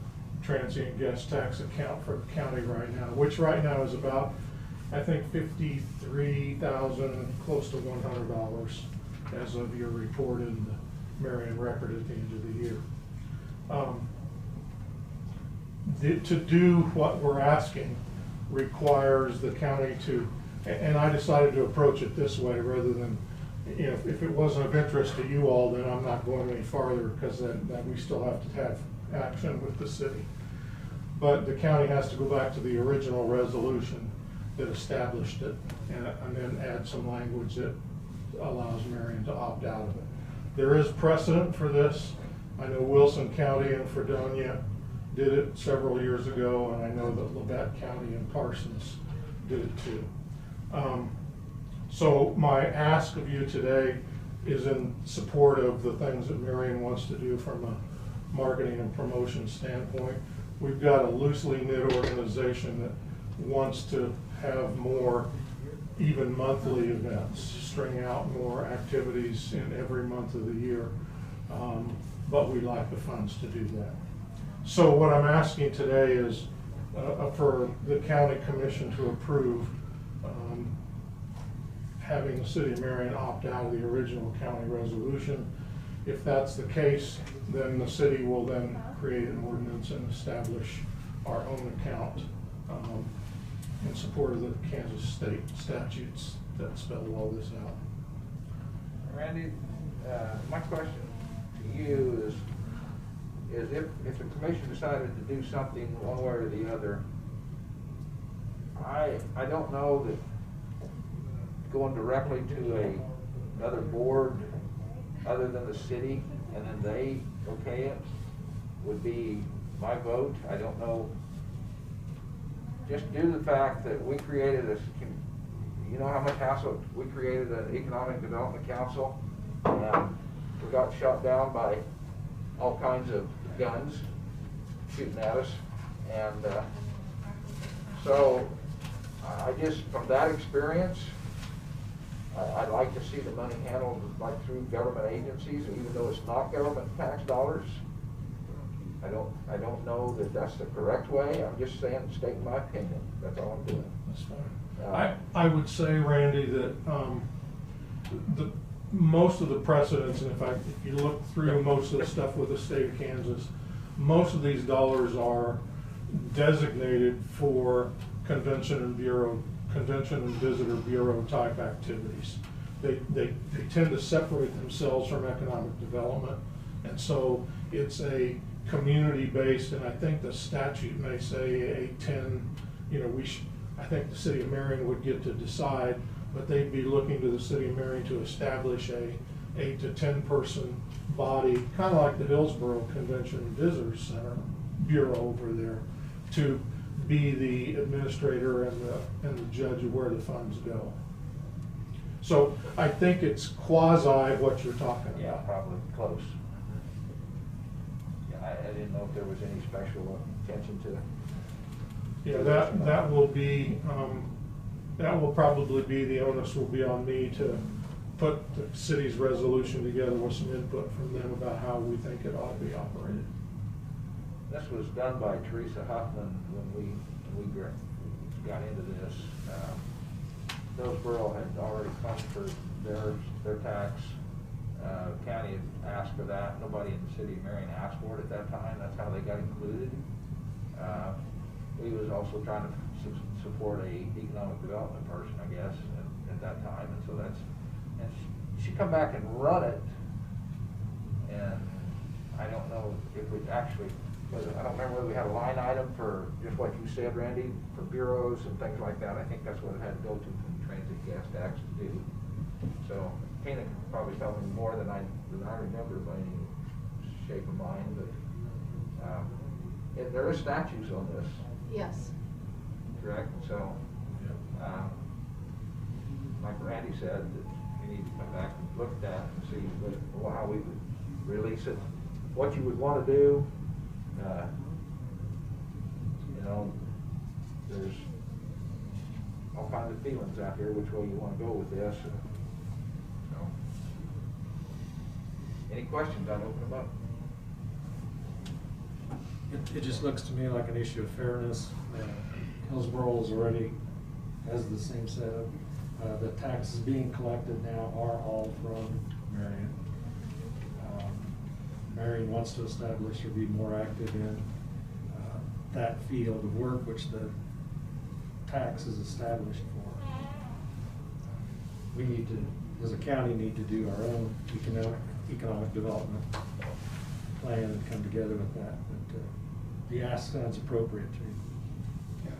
transient guest tax account for the county right now, which right now is about, I think, $53,000, close to $100 as of your report in the Marion record at the end of the year. To do what we're asking requires the county to, and I decided to approach it this way rather than, you know, if it wasn't of interest to you all, then I'm not going any farther, because then we still have to have action with the city. But the county has to go back to the original resolution that established it and then add some language that allows Marion to opt out of it. There is precedent for this. I know Wilson County and Fredonia did it several years ago, and I know that Labette County and Parsons did it too. So my ask of you today is in support of the things that Marion wants to do from a marketing and promotion standpoint. We've got a loosely knit organization that wants to have more even monthly events, string out more activities in every month of the year, but we lack the funds to do that. So what I'm asking today is for the county commission to approve having the city of Marion opt out of the original county resolution. If that's the case, then the city will then create an ordinance and establish our own account in support of the Kansas state statutes that spell all this out.
Randy, my question to you is if the commission decided to do something one way or the other, I don't know that going directly to another board other than the city and then they okay it would be my vote. I don't know. Just due to the fact that we created you know how much hassle, we created an economic development council and we got shot down by all kinds of guns shooting at us, and so I just, from that experience, I'd like to see the money handled like through government agencies, even though it's not government tax dollars. I don't know that that's the correct way. I'm just saying, stating my opinion. That's all I'm doing.
That's fine. I would say, Randy, that most of the precedents, and if you look through most of the stuff with the state of Kansas, most of these dollars are designated for convention and visitor bureau type activities. They tend to separate themselves from economic development, and so it's a community-based, and I think the statute may say I think the city of Marion would get to decide, but they'd be looking to the city of Marion to establish a 8 to 10 person body, kind of like the Hillsborough Convention and Visitors Center Bureau over there, to be the administrator and the judge of where the funds go. So I think it's quasi what you're talking about.
Yeah, probably close. Yeah, I didn't know if there was any special attention to it.
Yeah, that will be, that will probably be, the onus will be on me to put the city's resolution together with some input from them about how we think it ought to be operated.
This was done by Teresa Huffman when we got into this. Hillsborough had already funded for their tax, County had asked for that. Nobody in the city of Marion asked for it at that time. That's how they got included. We was also trying to support a economic development person, I guess, at that time. And so that's, and she come back and run it. And I don't know if we actually, I don't remember whether we had a line item for just what you said, Randy, for bureaus and things like that. I think that's what it had to go to from the transit gas tax to do. So Tina can probably tell me more than I remember by any shape of mind, but there is statutes on this,
Yes.
correct? So, like Randy said, that we need to come back and look at that and see how we would release it, what you would want to do. You know, there's all kinds of feelings out here which way you want to go with this. So, any questions? I'd open them up.
It just looks to me like an issue of fairness. Hillsborough is already has the same setup. The taxes being collected now are all from Marion. Marion wants to establish or be more active in that field of work which the tax is established for. We need to, as a county, need to do our own economic development plan and come together with that. But the ask sounds appropriate to me.
Yeah.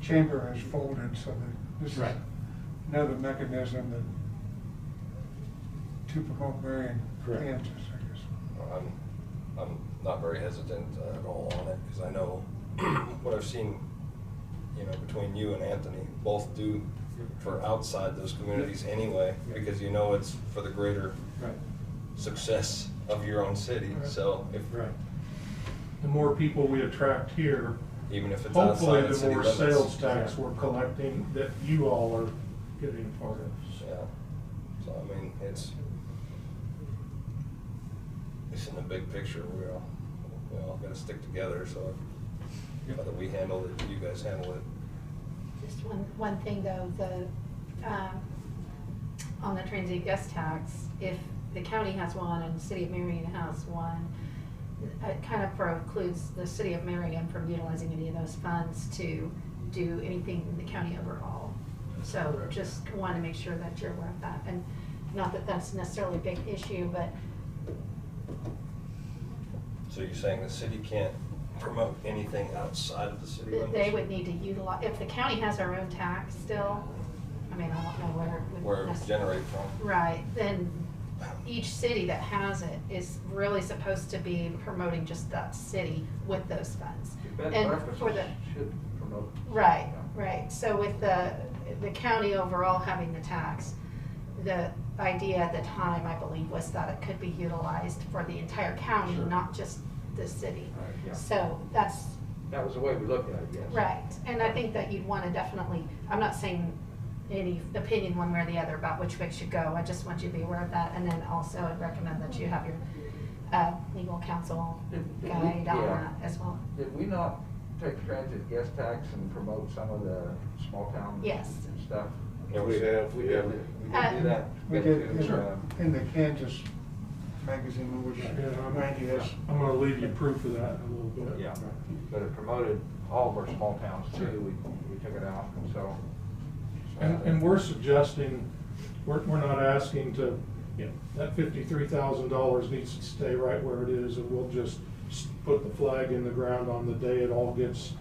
Chamber has folded, so that this
Right.
is another mechanism to promote Marion,
Correct.
Kansas, I guess.
I'm not very hesitant at all on it, because I know what I've seen, you know, between you and Anthony, both do for outside those communities anyway, because you know it's for the greater success of your own city.
Right.
So if
The more people we attract here,
even if it's
hopefully
outside the
the
city
more
limits.
sales tax we're collecting that you all are getting a part of.
Yeah. So I mean, it's in the big picture. We all got to stick together. So whether we handle it, you guys handle it.
Just one thing though, on the transient guest tax, if the county has one and the city of Marion has one, it kind of precludes the city of Marion from utilizing any of those funds to do anything in the county overall. So just want to make sure that you're aware of that. And not that that's necessarily a big issue, but
So you're saying the city can't promote anything outside of the city limits?
they would need to utilize, if the county has our own tax still, I mean, I don't know where it would
Where it would
necessarily-
generate from?
Right, then each city that has it is really supposed to be promoting just that city with those funds.
Bed
And
and breakfasts
for the,
should promote.
right, right, so with the county overall having the tax, the idea at the time, I believe, was that it could be utilized for the entire county,
Sure.
not just the city.
Right, yeah.
So that's,
That was the way we looked at it, yes.
right, and I think that you'd want to definitely, I'm not saying any opinion one way or the other about which way it should go, I just want you to be aware of that, and then also I'd recommend that you have your legal counsel
Did we-
guide on
yeah.
that as well.
Did we not take transit guest tax and promote some of the small town
Yes.
stuff?
Yeah, we have,
We
yeah.
did do that.
We did,
too,
in the Kansas magazine, which
Yeah,
Randy has.
I'm gonna leave you proof of that in a little bit.
Yeah, but it promoted all of our small towns too, we took it out, and so.
And we're suggesting, we're not asking to, that $53,000 needs to stay right where it is, and we'll just put the flag in the ground on the day it all gets,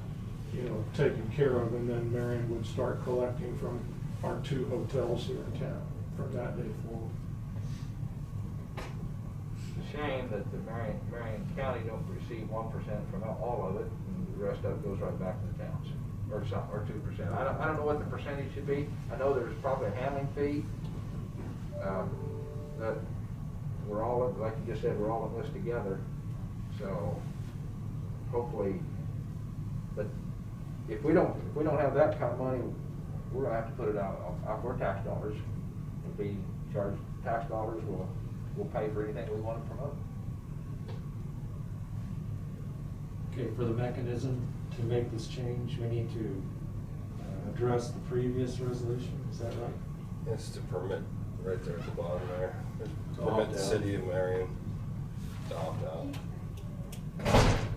taken care of, and then Marion would start collecting from our 2 hotels here in town from that day forward.
It's a shame that the Marion County don't receive 1% from all of it, and the rest of it goes right back to the towns, or 2%. I don't know what the percentage should be. I know there's probably a handling fee. That we're all, like you just said, we're all in this together. So hopefully, but if we don't have that kind of money, we're gonna have to put it out of our tax dollars. If we charge tax dollars, we'll pay for anything we want to promote.
Okay, for the mechanism to make this change, we need to address the previous resolution, is that right?
It's to permit right there at the bottom there.
To
Permit
opt
the
out.
city of Marion to opt out.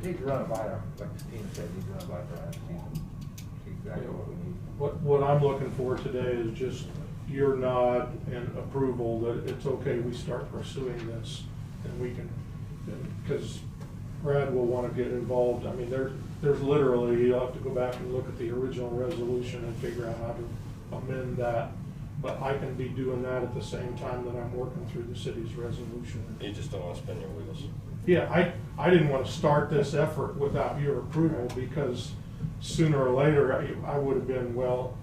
Need to run it by her, like Tina said, need to run it by Brad, see exactly what we need.
What I'm looking for today is just your nod and approval that it's okay, we start pursuing this, and we can, because Brad will want to get involved. I mean, there's literally, you'll have to go back and look at the original resolution and figure out how to amend that. But I can be doing that at the same time that I'm working through the city's resolution.
You just don't want to spin your wheels.
Yeah, I didn't want to start this effort without your approval, because sooner or later, I would have been, well,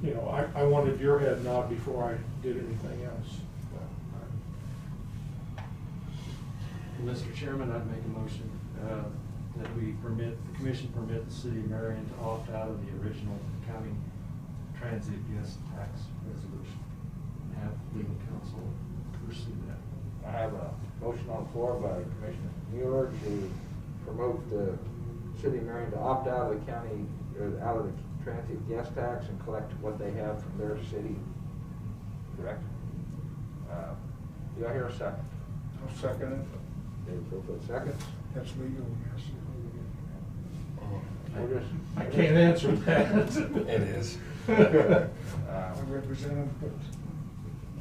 you know, I wanted your head nod before I did anything else.
Mr. Chairman, I'd make a motion that we permit, the commission permit the city of Marion to opt out of the original county transit guest tax resolution, and have legal counsel pursue that.
I have a motion on the floor by Commissioner Mueller to promote the city of Marion to opt out of the county, or out of the transit guest tax and collect what they have from their city, correct? Do I hear a second?
I'll second it.
Dave Profit seconds.
That's legal, yes.
We're just-
I can't answer that.
It is.
I represent him, but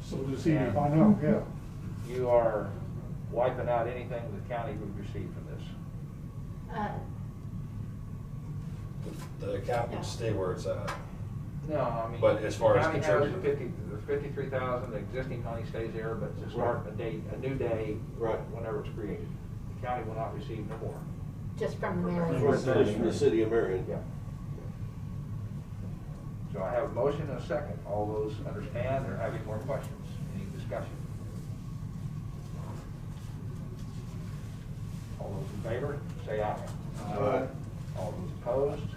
So does he.
Yeah.
I know, yeah.
You are wiping out anything the county would receive from this.
The account would stay where it's at.
No, I mean.
But as far as
the county has the
contributing-
the 53,000, the existing money stays there, but to start a new day,
Right.
whenever it's created. The county will not receive no more.
Just from the mayor.
Just from the city of Marion.
Yeah. So I have a motion and a second. All those understand or have any more questions? Any discussion? All those in favor, say aye.
Aye.
All those opposed,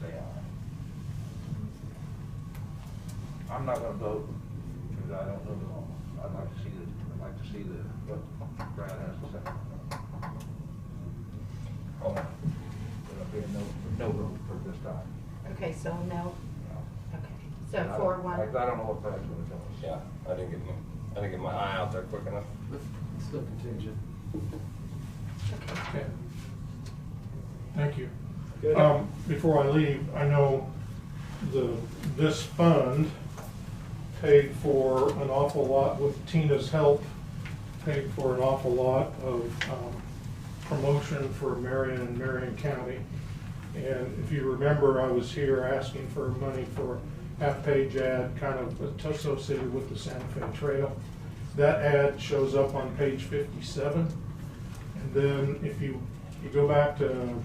say aye. I'm not gonna vote because I don't know the law. I'd like to see what Brad has to say. Oh, there'll be a no vote for this time.
Okay, so no,
No.
okay, so
I don't-
4-1.
I don't know what Brad's gonna tell us.
Yeah, I didn't get my eye out there quick enough.
It's still contingent.
Okay. Thank you.
Good.
Before I leave, I know this fund paid for an awful lot, with Tina's help, paid for an awful lot of promotion for Marion and Marion County. And if you remember, I was here asking for money for a half-page ad kind of associated with the Santa Fe Trail. That ad shows up on page 57. And then if you go back to,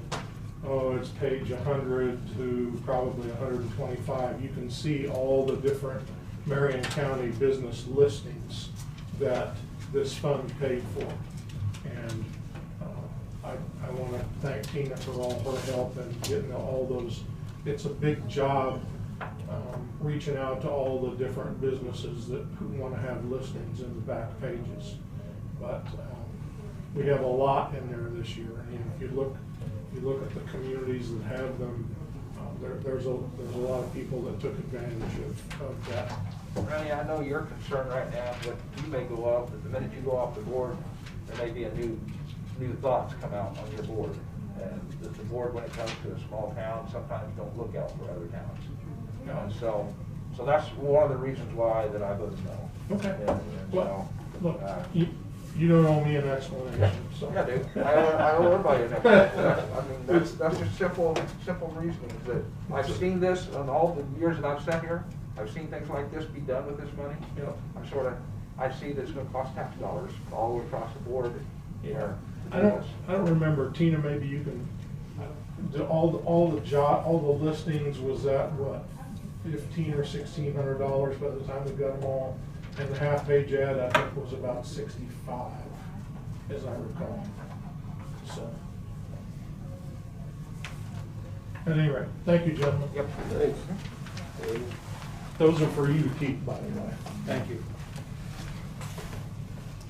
it's page 100 to probably 125, you can see all the different Marion County business listings that this fund paid for. And I want to thank Tina for all her help in getting all those. It's a big job reaching out to all the different businesses that want to have listings in the back pages. But we have a lot in there this year. And if you look at the communities that have them, there's a lot of people that took advantage of that.
Randy, I know you're concerned right now, but you may go off, the minute you go off the board, there may be a new thoughts come out on your board. And the board, when it comes to a small town, sometimes don't look out for other towns. And so that's one of the reasons why that I voted no.
Okay.
And
Well,
so,
look, you don't owe me an explanation, so.
Yeah, I do. I owe everybody an explanation. I mean, that's just simple reasoning, that I've seen this in all the years that I've sat here. I've seen things like this be done with this money.
Yeah.
I see that it's gonna cost tax dollars all across the board here.
I don't remember, Tina, maybe you can, all the listings was at what, $1,500 or $1,600 by the time we got them all? And the half-page ad, I think, was about 65, as I recall. So. At any rate, thank you, gentlemen.
Yep.
Thanks.
Those are for you to keep, by the way. Thank you.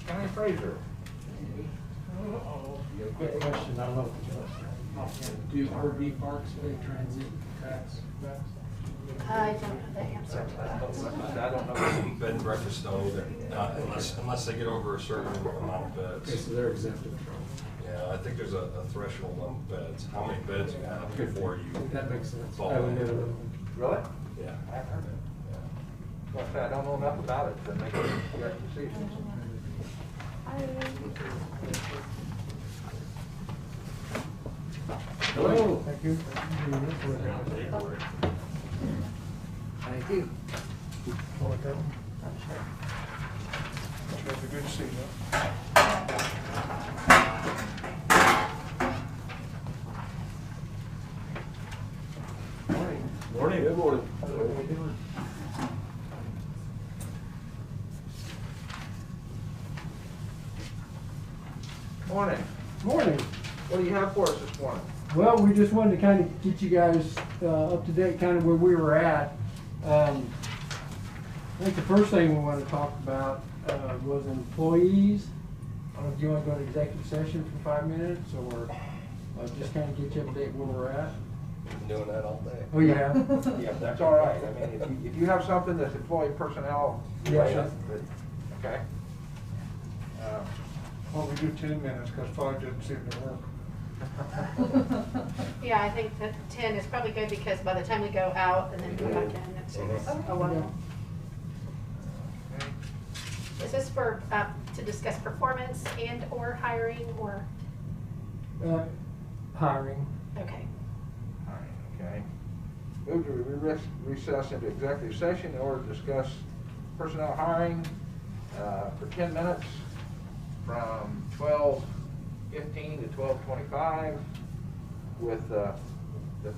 County Fraser.
Quick question, I don't know if do RV parks pay transit tax?
I don't know the answer to that.
I don't know.
Bed and breakfast don't either, unless they get over a certain amount of
Okay,
beds.
so they're exempted from.
Yeah, I think there's a threshold on beds, how many beds you have before you.
That makes sense.
fall
I haven't
in.
been in
Really?
Yeah.
I haven't heard it. Well, I don't know enough about it to make a correct decision.
Hello. Thank you.
Thank you.
It's good to see you.
Morning. Good morning.
Morning.
Morning.
What do you have for us this morning?
Well, we just wanted to kind of get you guys up to date, kind of where we were at. I think the first thing we want to talk about was employees. I don't know if you want to go to executive session for 5 minutes, or just kind of get you up to date where we're at.
Been doing that all day.
Oh, you have?
Yeah, that's all right. I mean, if you have something that's employee personnel related, okay.
Well, we do 10 minutes because 5 didn't seem to work.
Yeah, I think that 10 is probably good because by the time we go out and then come back in, it takes a while. Is this for, to discuss performance and or hiring or?
Hiring.
Okay.
All right, okay. Move to recess into executive session in order to discuss personnel hiring for 10 minutes from 12:15 to 12:25 with the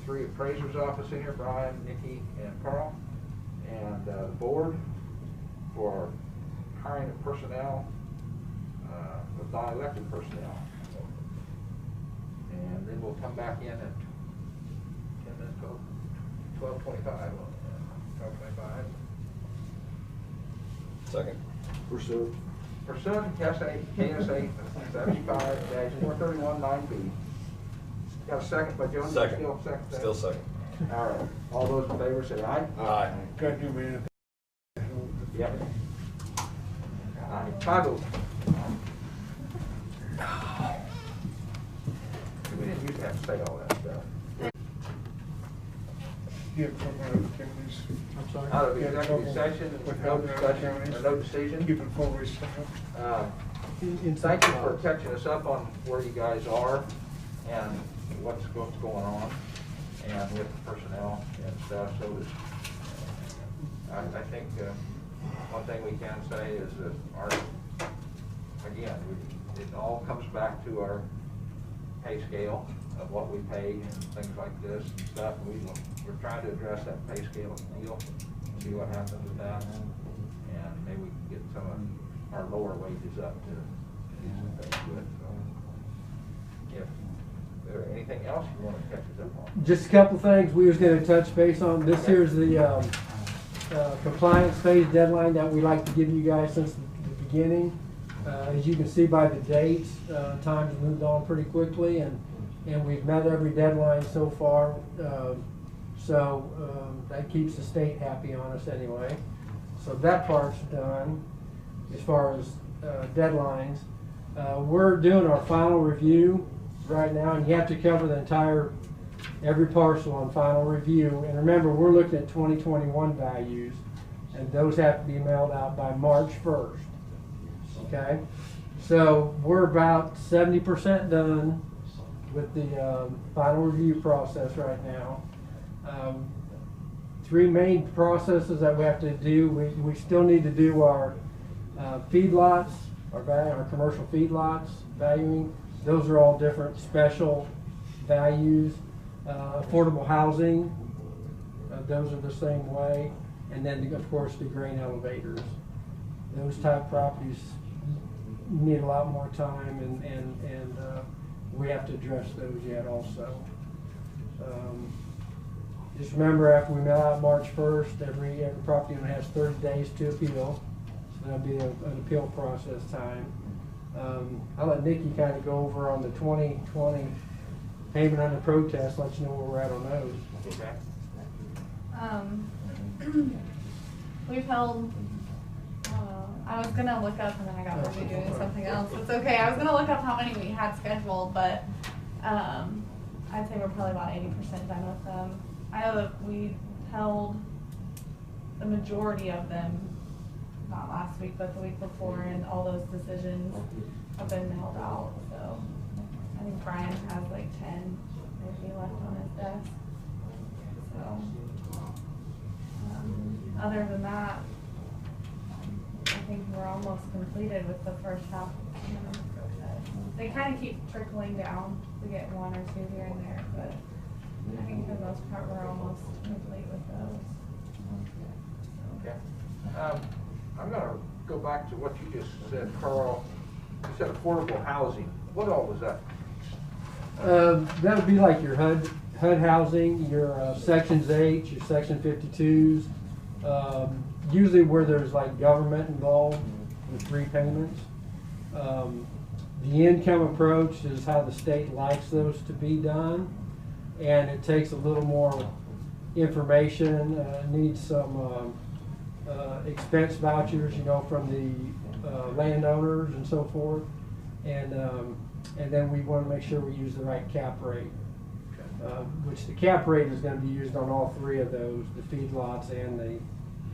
3 appraisers' office in here, Brian, Nikki, and Carl, and the board for hiring of personnel, of non-elected personnel. And then we'll come back in at 10 minutes, 12:25. 12:25.
Second.
Pursuant.
Pursuant to KSA 75-4319B. Got a second by Jody?
Second.
Still second?
Still second.
All right. All those in favor say aye.
Aye.
Got you, man.
Yep. Aye. 5-0. We didn't used to have to say all that stuff.
Give from activities. I'm sorry.
Out of executive session, with no discussion, or no decision.
Keep it full recess.
Thank you for catching us up on where you guys are and what's going on and with the personnel and stuff. So I think one thing we can say is that it all comes back to our pay scale of what we pay and things like this and stuff. We're trying to address that pay scale deal, see what happens with that, and maybe we can get some of our lower wages up to do some things with. So, if there anything else you want to catch us up on?
Just a couple things we was going to touch base on. This here's the compliance phase deadline that we like to give you guys since the beginning. As you can see by the dates, time's moved on pretty quickly, and we've met every deadline so far. So that keeps the state happy on us anyway. So that part's done as far as deadlines. We're doing our final review right now, and you have to cover the every parcel on final review. And remember, we're looking at 2021 values, and those have to be mailed out by March 1st. Okay? So we're about 70% done with the final review process right now. 3 main processes that we have to do. We still need to do our feedlots, our commercial feedlots valuing. Those are all different special values. Affordable housing, those are the same way. And then, of course, the grain elevators. Those type properties need a lot more time, and we have to address those yet also. Just remember, after we mail out March 1st, every property owner has 30 days to appeal. So that'll be an appeal process time. I'll let Nikki kind of go over on the 2020 payment under protest, let you know where we're at on those.
We've held
I was gonna look up and then I got busy doing something else. It's okay. I was gonna look up how many we had scheduled, but I'd say we're probably about 80% done with them. I know that we held the majority of them, not last week, but the week before, and all those decisions have been mailed out. So I think Brian has like 10 maybe left on his desk. So other than that, I think we're almost completed with the first half. They kind of keep trickling down. We get one or two here and there, but I think for the most part we're almost complete with those.
Okay. I'm gonna go back to what you just said, Carl. You said affordable housing. What all was that?
That would be like your HUD housing, your Sections H, your Section 52s, usually where there's like government involved with repayments. The income approach is how the state likes those to be done, and it takes a little more information, needs some expense vouchers, from the landowners and so forth, and then we want to make sure we use the right cap rate, which the cap rate is going to be used on all three of those, the feedlots and the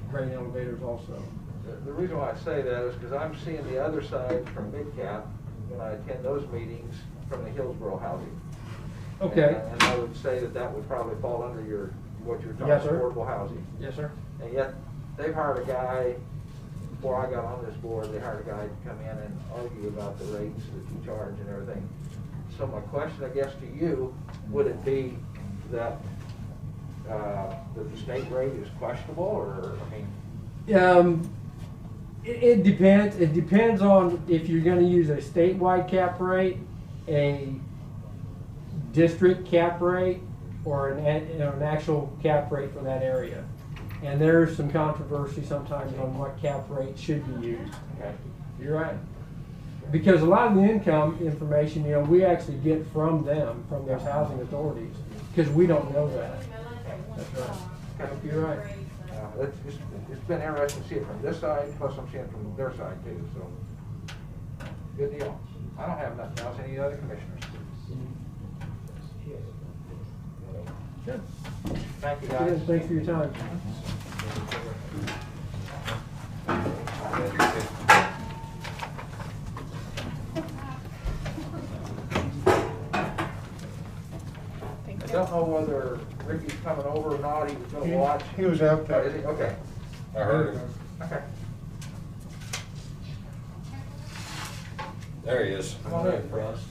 grain elevators also.
The reason why I say that is because I'm seeing the other side from mid-cap when I attend those meetings from the Hillsborough housing.
Okay.
And I would say that would probably fall under what you're talking
Yes,
about,
sir.
affordable housing.
Yes, sir.
And yet, they've hired a guy, before I got on this board, they hired a guy to come in and argue about the rates that you charge and everything. So my question, I guess, to you, would it be that the state rate is questionable, or, I mean?
It depends. It depends on if you're going to use a statewide cap rate, a district cap rate, or an actual cap rate for that area. And there's some controversy sometimes on what cap rate should be used.
Okay.
You're right. Because a lot of the income information, we actually get from them, from those housing authorities, because we don't know that. That's right.
Okay.
You're right.
It's been interesting to see it from this side, plus I'm seeing it from their side too, so. Good deal. I don't have nothing else. Any other commissioners?
Good.
Thank you, guys.
Thanks for your time.
I don't know whether Ricky's coming over or not. He was going to watch.
He was out there.
Oh, is he? Okay.
I heard him.
Okay.
There he is.
Come on in, Frost.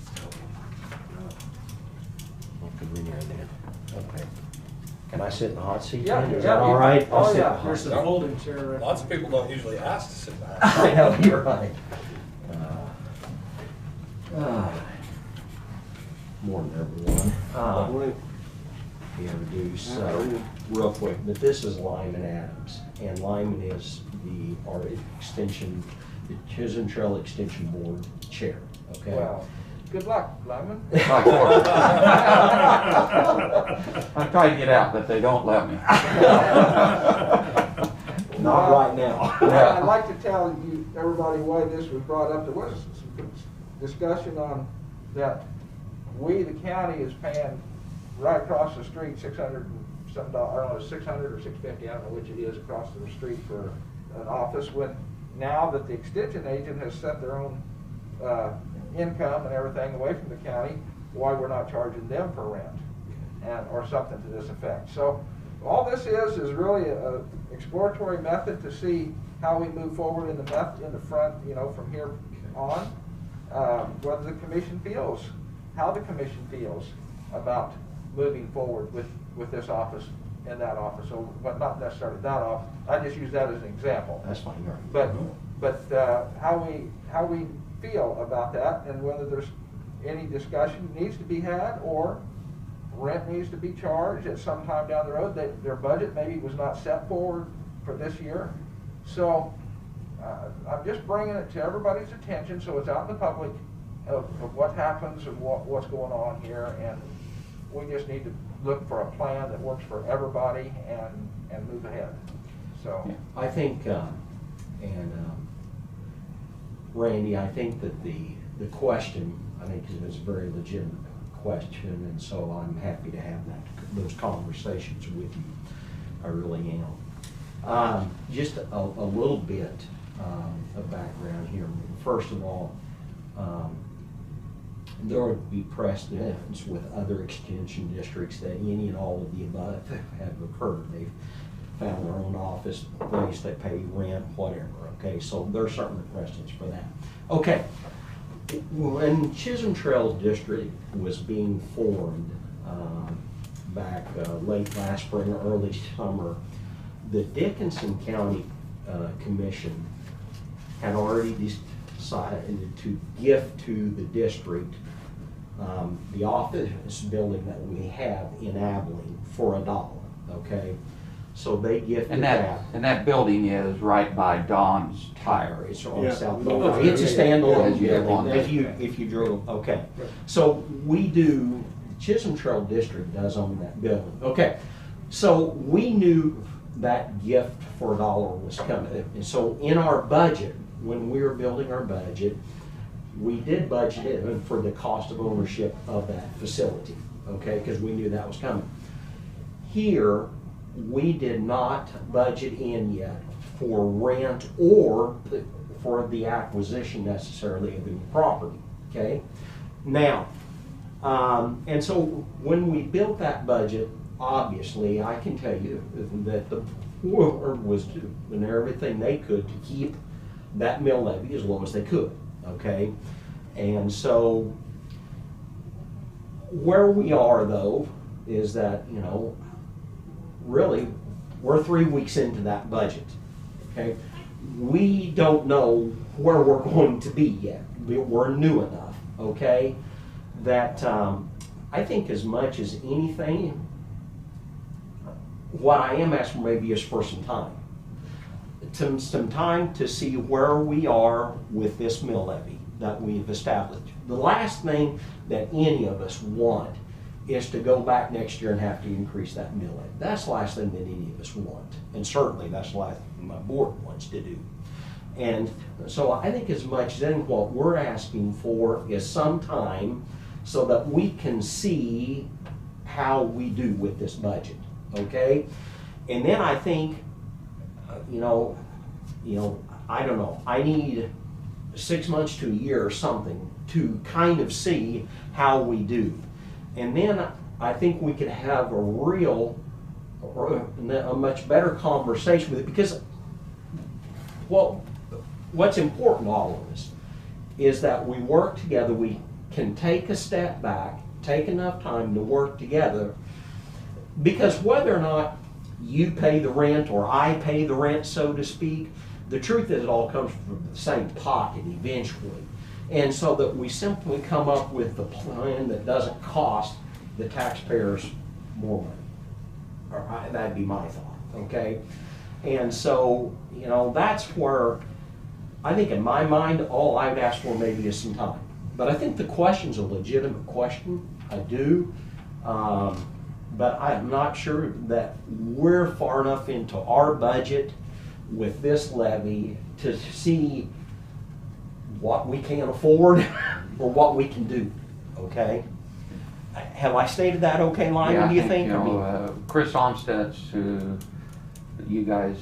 Okay. Can I sit in the hot seat?
Yeah,
then? Is
yeah,
that all right?
oh,
I'll sit in
yeah.
the hot
There's
seat.
a folding chair right
Lots of people don't usually ask to sit back.
I know, you're right. Morning, everyone. Introduce, real quick, but this is Lyman Adams, and Lyman is our extension, the Chisholm Trail Extension Board Chair, okay?
Well, good luck, Lyman.
I tried to get out, but they don't let me.
Not right now.
I'd like to tell you, everybody, why this was brought up. There was some discussion on that we, the county, is paying right across the street $600 and some, I don't know, $600 or $650, I don't know which it is, across the street for an office, when now that the extension agent has set their own income and everything away from the county, why we're not charging them for rent, or something to this effect. So all this is really an exploratory method to see how we move forward in the front, from here on, whether the commission feels, how the commission feels about moving forward with this office and that office. So, but not necessarily that office. I just use that as an example.
That's fine.
But how we feel about that, and whether there's any discussion needs to be had, or rent needs to be charged at some time down the road. Their budget maybe was not set forward for this year. So I'm just bringing it to everybody's attention so it's out in the public of what happens and what's going on here, and we just need to look for a plan that works for everybody and move ahead. So
I think, Randy, I think that the question, I think is a very legitimate question, and so I'm happy to have those conversations with you. I really am. Just a little bit of background here. First of all, there would be precedents with other extension districts that any and all of the above have occurred. They've found their own office place, they pay rent, whatever, okay? So there's certainly precedents for that. Okay, when Chisholm Trail District was being formed back late last spring, early summer, the Dickinson County Commission had already decided to gift to the district the office building that we have in Abilene for $1, okay? So they gifted that.
And that building is right by Don's Tire.
It's on
Yeah.
South Boulevard. It's a standalone
As you go on
building
there.
if you drove, okay. So we do, Chisholm Trail District does own that building. Okay, so we knew that gift for $1 was coming. And so in our budget, when we were building our budget, we did budget it for the cost of ownership of that facility, okay, because we knew that was coming. Here, we did not budget in yet for rent or for the acquisition necessarily of the property, okay? Now, and so when we built that budget, obviously, I can tell you that the board was doing everything they could to keep that mill levy as low as they could, okay? And so where we are though is that, you know, really we're 3 weeks into that budget, okay? We don't know where we're going to be yet. We're new enough, okay? That I think as much as anything, what I am asking maybe is for some time. Some time to see where we are with this mill levy that we've established. The last thing that any of us want is to go back next year and have to increase that mill levy. That's the last thing that any of us want. And certainly that's the last thing my board wants to do. And so I think as much then what we're asking for is some time so that we can see how we do with this budget, okay? And then I think, you know, I don't know, I need 6 months to a year or something to kind of see how we do. And then I think we could have a real, or a much better conversation with it, because what's important to all of us is that we work together, we can take a step back, take enough time to work together, because whether or not you pay the rent or I pay the rent, so to speak, the truth is it all comes from the same pocket eventually. And so that we simply come up with the plan that doesn't cost the taxpayers more money. That'd be my thought, okay? And so, you know, that's where I think in my mind, all I would ask for maybe is some time. But I think the question's a legitimate question, I do. But I'm not sure that we're far enough into our budget with this levy to see what we can afford or what we can do, okay? Have I stated that okay, Lyman, do you think?
You know, Chris Olmsted's, who you guys,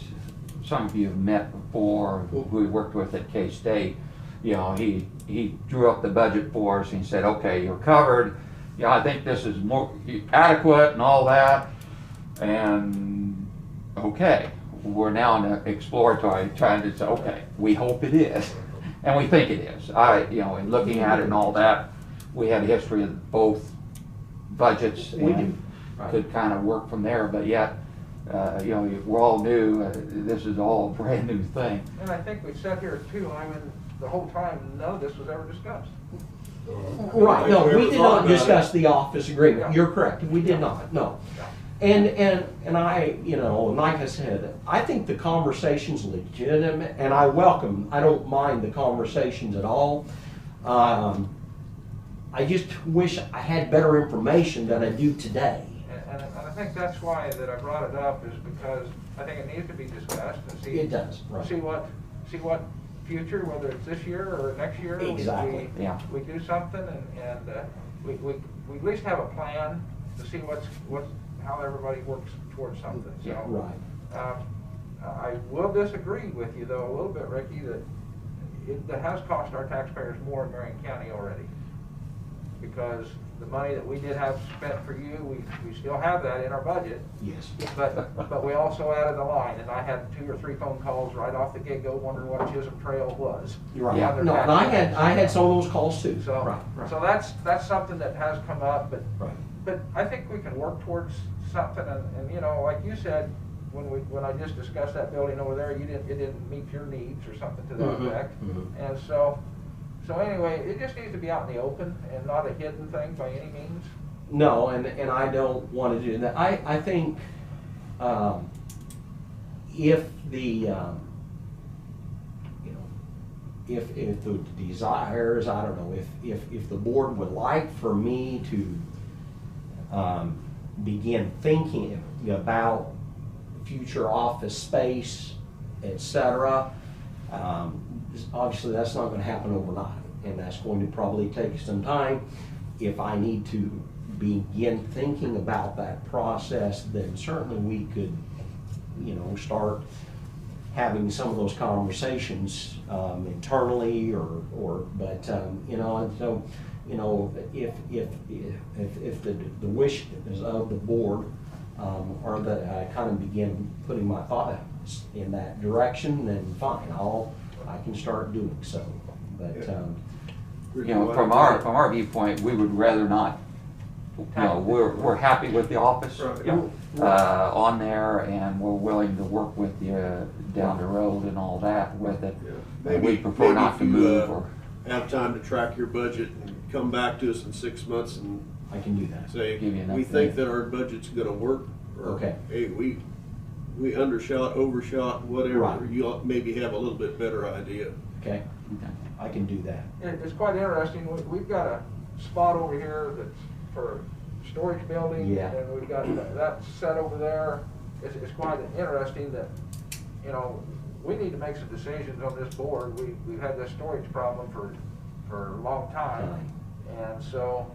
some of you have met before, who we worked with at K-State, you know, he drew up the budget for us and he said, okay, you're covered. Yeah, I think this is more adequate and all that. And okay, we're now in the exploratory trying to say, okay, we hope it is. And we think it is. You know, in looking at it and all that, we had a history of both budgets and could kind of work from there. But yet, you know, we're all new. This is all a brand new thing.
And I think we sat here too, I mean, the whole time, none of this was ever discussed.
Right, no, we did not discuss the office agreement. You're correct, we did not, no. And I, you know, like I said, I think the conversation's legitimate, and I don't mind the conversations at all. I just wish I had better information than I do today.
And I think that's why that I brought it up, is because I think it needs to be discussed and see.
It does, right.
See what future, whether it's this year or next year.
Exactly.
Yeah.
We do something and we at least have a plan to see how everybody works towards something. So,
Yeah, right.
I will disagree with you though a little bit, Ricky, that it has cost our taxpayers more in Marion County already. Because the money that we did have spent for you, we still have that in our budget.
Yes.
But we also added a line, and I had 2 or 3 phone calls right off the get-go wondering what Chisholm Trail was.
Right.
On their
No,
tax
and
bills.
I had some of those calls too.
So,
Right.
so that's something that has come up, but I think we can work towards something, and you know, like you said, when I just discussed that building over there, it didn't meet your needs or something to that effect. And so anyway, it just needs to be out in the open and not a hidden thing by any means.
No, and I don't want to do that. I think if the you know, if the desires, I don't know, if the board would like for me to begin thinking about future office space, etc. Obviously, that's not going to happen overnight, and that's going to probably take some time. If I need to begin thinking about that process, then certainly we could, you know, start having some of those conversations internally, but you know, and so, you know, if the wish is of the board, or that I kind of begin putting my thought in that direction, then fine, I can start doing so. But
you know, from our viewpoint, we would rather not. You know, we're happy with the office on there, and we're willing to work with you down the road and all that with it. We prefer not to move or
have time to track your budget and come back to us in 6 months and
I can do that.
say,
Give you an
we
update.
think that our budget's gonna work, or,
Okay.
hey, we undershot, overshot, whatever.
Right.
You maybe have a little bit better idea.
Okay, I can do that.
It's quite interesting. We've got a spot over here that's for storage building,
Yeah.
and we've got that set over there. It's quite interesting that, you know, we need to make some decisions on this board. We've had this storage problem for a long time, and so,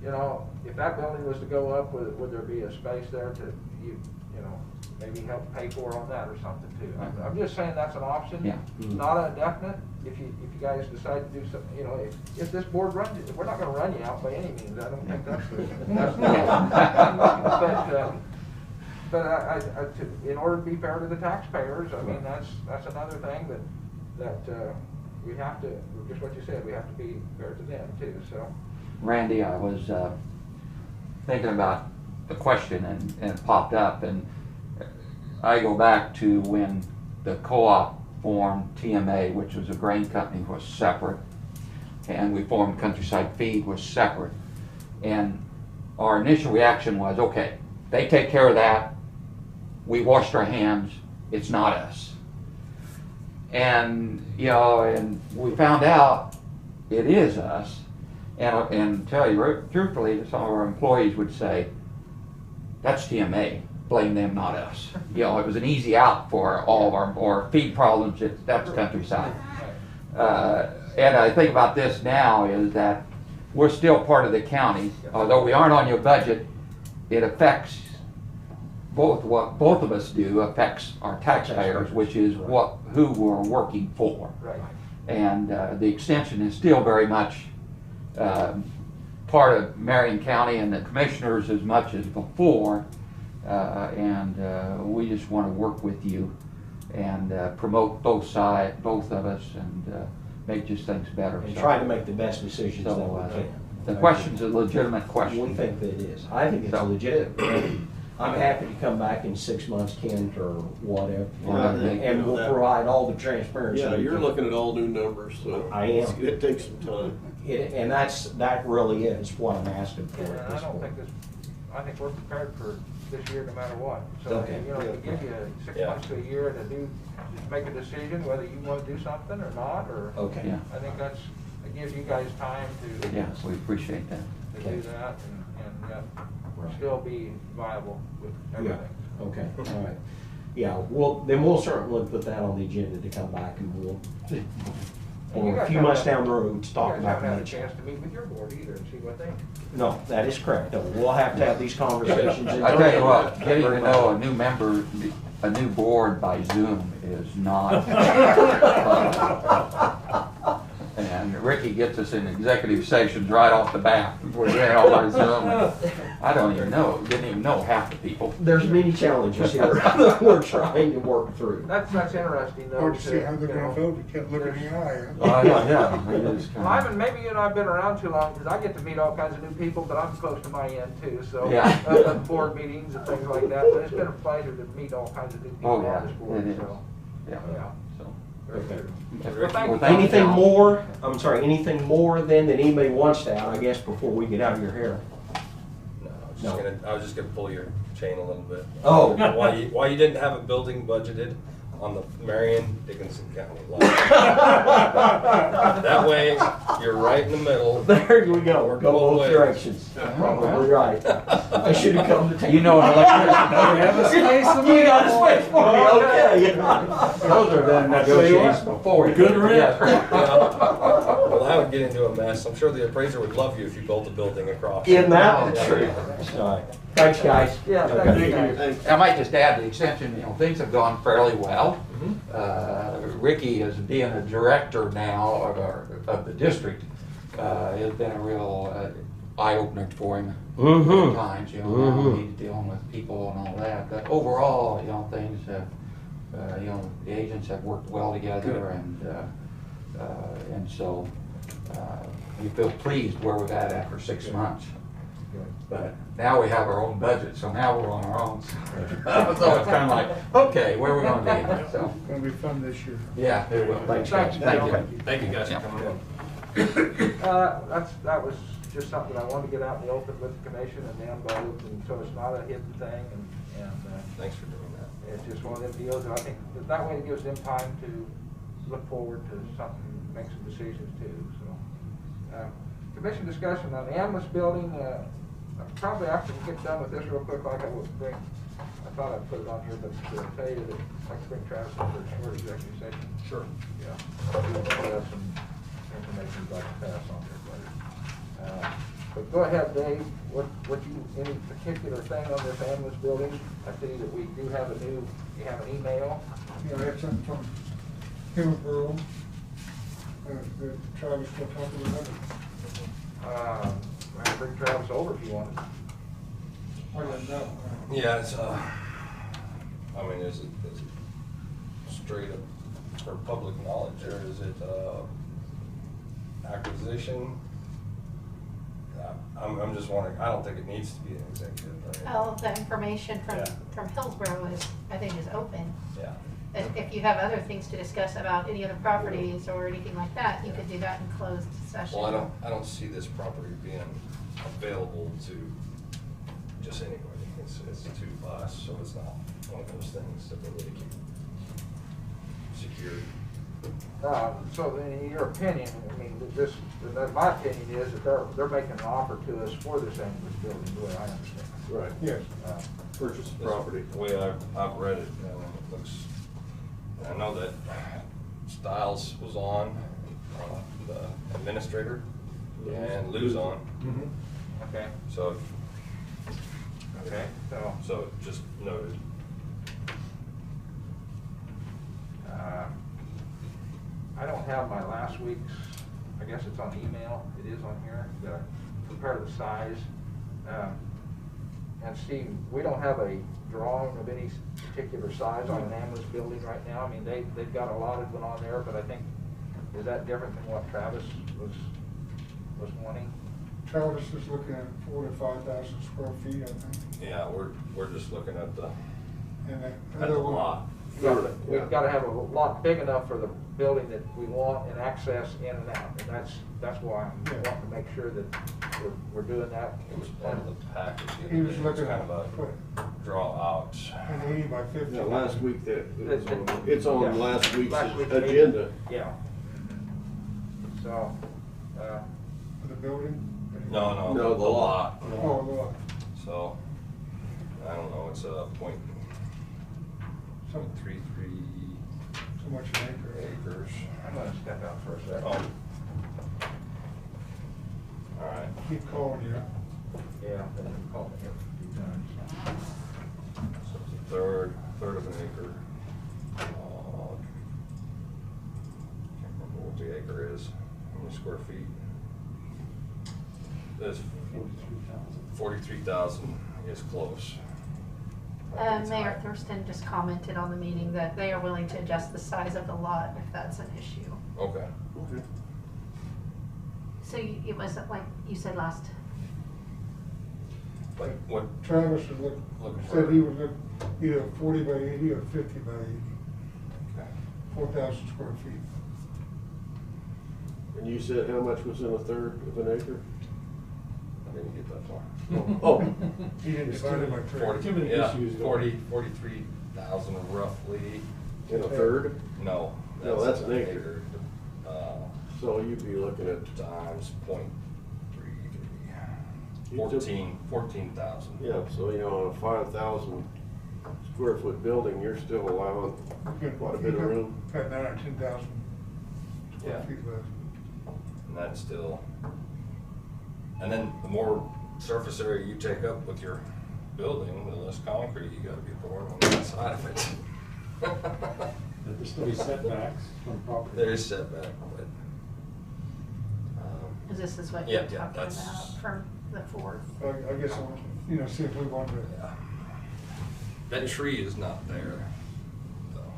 you know, if that building was to go up, would there be a space there to you know, maybe help pay for on that or something too? I'm just saying that's an option.
Yeah.
Not a definite. If you guys decide to do something, you know, if this board runs it, we're not going to run you out by any means. I don't think that's but in order to be fair to the taxpayers, I mean, that's another thing that we have to, just what you said, we have to be fair to them too. So,
Randy, I was thinking about the question and it popped up, and I go back to when the co-op formed TMA, which was a grain company, was separate, and we formed Countryside Feed, was separate, and our initial reaction was, okay, they take care of that, we washed our hands, it's not us. And you know, and we found out it is us, and tell you truthfully, some of our employees would say, that's TMA, blame them, not us. You know, it was an easy out for all of our feed problems, that's Countryside. And I think about this now is that we're still part of the county. Although we aren't on your budget, it affects what both of us do affects our taxpayers, which is who we're working for.
right.
And the extension is still very much part of Marion County and the commissioners as much as before. And we just want to work with you and promote both of us, and make just things better.
And try to make the best decisions that we can.
The question's a legitimate question.
We think that it is. I think it's legit. I'm happy to come back in 6 months, Kent, or whatever, and we'll provide all the transparency.
Yeah, you're looking at all new numbers, so
I am.
It takes some time.
And that really is what I'm asking for.
Yeah,
at this point.
I think we're prepared for this year no matter what. So,
Okay.
you know, to give you 6 months to a year to make a decision whether you want to do something or not, or.
Okay.
Yeah.
I think it gives you guys time to.
Yes, we appreciate that.
To do that and still be viable with everything.
Okay, all right. yeah, we'll certainly put that on the agenda to come back and we'll, or a few months down the road to talk
You guys
about
haven't had a
that.
chance to meet with your board either and see what they think.
No, that is correct. No, we'll have to have these conversations.
I tell you what, getting to know a new member, a new board by Zoom is not. And Ricky gets us in executive sessions right off the bat. We're there all by Zoom. I don't even know, didn't even know half the people.
There's many challenges here that we're trying to work through.
That's interesting though.
Hard to see
to,
how they're
you
gonna
know,
vote, you can't look in the eye.
Yeah. It is
Well,
kind
Ivan, maybe you and I have been around too long, because I get to meet all kinds of new people, but I'm close to my end too, so.
Yeah.
At board meetings and things like that, but it's been a pleasure to meet all kinds of new people
Oh, yeah,
on this board,
it is.
so.
yeah.
Yeah.
So.
Very good.
Well,
Well, thank you.
thank you,
Anything
John.
more, I'm sorry, anything more then that anybody wants to add, I guess, before we get out of your hair?
No, I was just gonna pull your chain a little bit.
Oh.
Why you didn't have a building budgeted on the Marion Dickinson County line? That way, you're right in the middle.
There we go, we're going
Both
both
ways.
directions. Probably right. I should have come to take.
You know an electrician.
We have a space
You got a space for me, okay.
Those are the negotiations before. you
Good
put it
rent.
together.
Well, that would get into a mess. I'm sure the appraiser would love you if you built a building across.
Isn't that the truth? All right. Thanks, guys.
Yeah, thank you guys.
I might just add the extension, things have gone fairly well. Ricky, as being a director now of the district, has been a real eye-opener for him at times, now he's dealing with people and all that. But overall, things have, the agents have worked well together, and so we feel pleased where we're at after 6 months. But now we have our own budget, so now we're on our own. So it's kind of like, okay, where are we going to be? So,
It's gonna be fun this year.
yeah, it will. Thanks, guys. Thank you.
Thank you guys for coming in.
That was just something I wanted to get out in the open with the commission and them both, and so it's not a hidden thing, and
Thanks for doing that.
it's just one of them deals that I think that way it gives them time to look forward to something, make some decisions too, so. Commission discussion on the ambulance building, probably after we get done with this real quick, like I would bring, I thought I'd put it on here, but to tell you that I'd like to bring Travis in for a short executive session.
Sure.
Yeah. We have some information we'd like to pass on here later. But go ahead, Dave, any particular thing on this ambulance building? I see that we do have you have an email.
Yeah, I had something from Hillsborough, that Travis will talk about it.
I can bring Travis over if you wanted.
I got that.
Yeah, it's, I mean, is it straight up for public knowledge, or is it, acquisition? I'm just wondering, I don't think it needs to be an executive, right?
All the information
Yeah.
from Hillsborough is open.
Yeah.
If you have other things to discuss about any other properties or anything like that, you could do that in closed session.
Well, I don't see this property being available to just anybody. It's to us, so it's not one of those things that we need to keep secured.
So in your opinion, I mean, my opinion is that they're making an offer to us for this ambulance building, the way I understand it.
Right.
Yes.
Purchase the property.
The way I've read it, it looks, I know that Stiles was on, the administrator, and Lou's on.
Okay.
So,
Okay,
so just noted.
I don't have my last week's, I guess it's on email, it is on here, compare the size. And Steve, we don't have a drawing of any particular size on an ambulance building right now. I mean, they've got a lot of one on there, but I think, is that different than what Travis was wanting?
Travis is looking at 4,000 to 5,000 square feet, I think.
Yeah, we're just looking at the
And that
at the
other one,
lot.
We've got to have a lot big enough for the building that we want and access in and out, and that's why I'm wanting to make sure that we're doing that.
It was part of the package.
he was
It's
looking
kind
at
of a draw out.
an 80 by 50.
Yeah, last week it's on last week's agenda.
Yeah. So,
For the building?
No,
No, the lot.
Oh, the lot.
So, I don't know, it's a point.
So much an acre.
acres. I'm gonna step out for a second.
Oh. All right.
Keep calling you.
Yeah, and then call me here a few times.
So it's a third of an acre. Can't remember what the acre is, how many square feet. There's 43,000 is close.
Mayor Thurston just commented on the meeting that they are willing to adjust the size of the lot if that's an issue.
Okay.
Okay.
So it was like you said last.
Like what?
Travis was
Looking
said
for-
he was looking either 40 by 80 or 50 by 80.
Okay.
4,000 square feet.
And you said how much was in a third of an acre?
I didn't get that far.
Oh.
He didn't divide it by
40,
Too many
yeah,
issues going.
43,000 roughly.
In a third?
No.
No, that's an acre.
So you'd be looking at times 0.33, 14,000.
Yeah, so you know, on a 5,000 square foot building, you're still allowing quite a bit of room.
Got 9 or 10,000 square
Yeah.
feet left.
And that's still, and then the more surface area you take up with your building, the less concrete you gotta be pouring on the inside of it.
But there's still be setbacks from property.
There is setback, but.
Is this what
Yeah,
you're
yeah,
talking
that's-
about from the 4th?
I guess I want to, see if we wanted to.
Yeah. That tree is not there, though,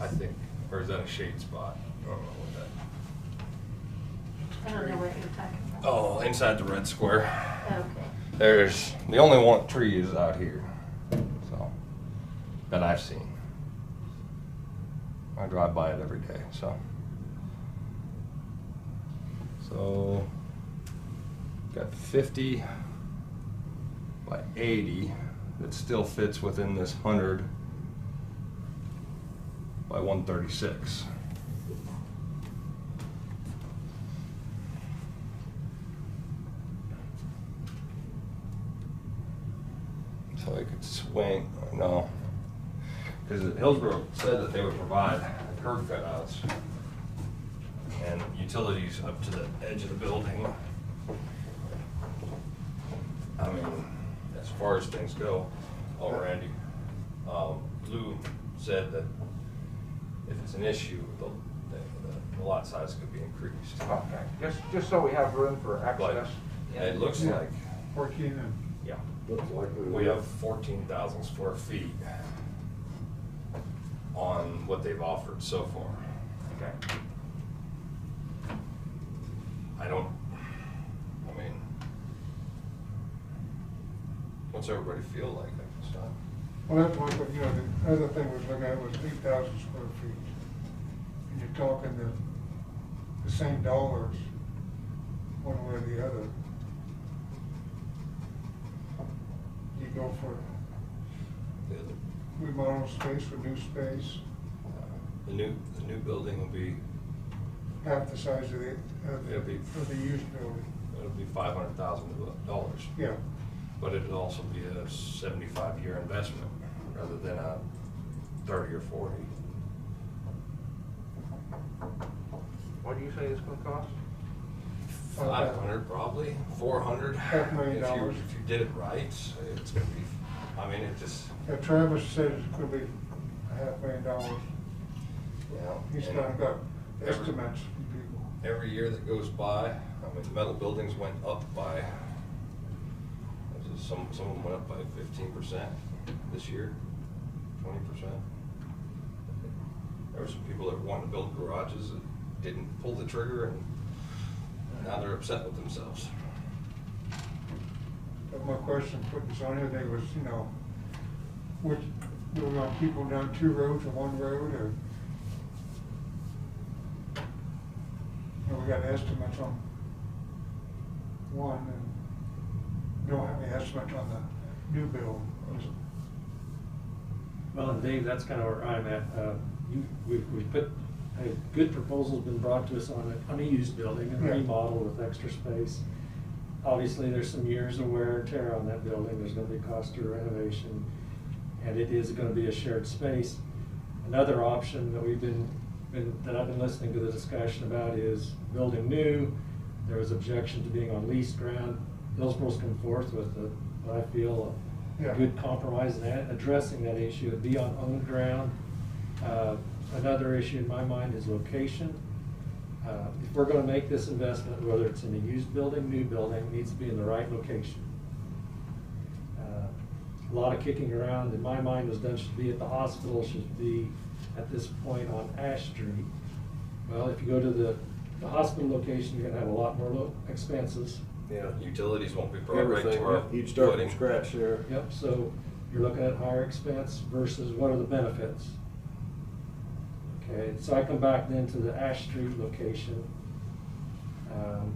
I think, or is that a shade spot? I don't know what that.
I don't know what you're talking about.
Oh, inside the red square.
Okay.
There's, the only one tree is out here, so, that I've seen. I drive by it every day, so. So, got 50 by 80 that still fits within this 100 by 136. So they could swing, no, because Hillsborough said that they would provide curb cutouts and utilities up to the edge of the building. I mean, as far as things go, Randy, Lou said that if it's an issue, the lot size could be increased.
Okay, just so we have room for access.
It looks
Yeah.
like,
14 and.
yeah,
Looks like
we have 14,000 square feet on what they've offered so far.
Okay.
I mean, what's everybody feel like at this time?
Well, that's one, but the other thing was looking at was 8,000 square feet. And you're talking the same dollars, one way or the other. You go for remodel space for new space,
The new building will be,
half the size of
It'll be-
the used building.
it'll be $500,000.
Yeah.
But it'll also be a 75-year investment rather than a 30 or 40.
What do you say it's gonna cost?
500 probably, 400.
$500,000.
If you did it right, it's gonna be, I mean, it just,
Yeah, Travis said it's gonna be $500,000.
you know.
He's
and
kind of got
every-
estimates from people.
Every year that goes by, I mean, the metal buildings went up by, some of them went up by 15% this year, 20%. There were some people that wanted to build garages that didn't pull the trigger, and now they're upset with themselves.
But my question put this on here, they was, which, do we want people down 2 roads or 1 road, or? We got estimates on one, and don't have any estimates on the new build.
Well, and Dave, that's kind of where I'm at. We've put, a good proposal's been brought to us on a used building, a
Yeah.
remodel with extra space. Obviously, there's some years of wear and tear on that building. There's gonna be cost of renovation, and it is gonna be a shared space.
Another option that that I've been listening to the discussion about is building new. There was objection to being on leased ground. Hillsboro's come forth with what I feel a good compromise in that, addressing that issue. It'd be on owned ground. Another issue in my mind is location. If we're going to make this investment, whether it's in a used building, new building, it needs to be in the right location. A lot of kicking around in my mind was done should be at the hospital, should be at this point on Ash Street. Well, if you go to the hospital location, you're going to have a lot more expenses.
Yeah. Utilities won't be brought right to
Everything,
our
you'd start
footing.
from scratch there.
Yep, so you're looking at higher expense versus what are the benefits? Okay, so I come back then to the Ash Street location.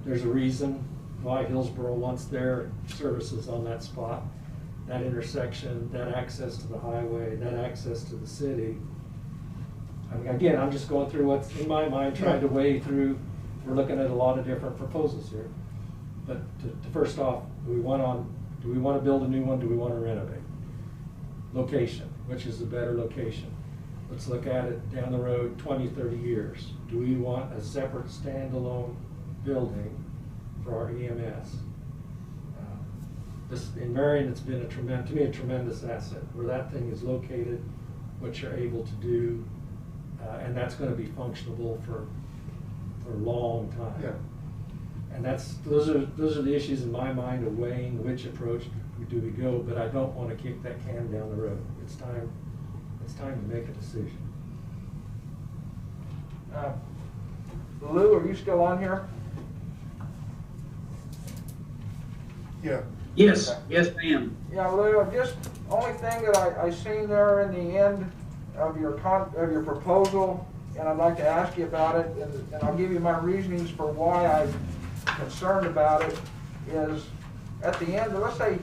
There's a reason why Hillsboro wants their services on that spot. That intersection, that access to the highway, that access to the city. I mean, again, I'm just going through what's in my mind, trying to weigh through. We're looking at a lot of different proposals here. But to first off, do we want to build a new one? Do we want to renovate? Location, which is the better location? Let's look at it down the road, 20, 30 years. Do we want a separate standalone building for our EMS? In Marion, it's been to me a tremendous asset, where that thing is located, what you're able to do, and that's going to be functional for a long time.
Yeah.
And those are the issues in my mind of weighing which approach do we go, but I don't want to kick that can down the road. It's time to make a decision.
Lou, are you still on here?
Yeah.
Yes,
Okay.
yes, ma'am.
Yeah, Lou, just only thing that I seen there in the end of your proposal, and I'd like to ask you about it, and I'll give you my reasonings for why I'm concerned about it, is at the end, let's say,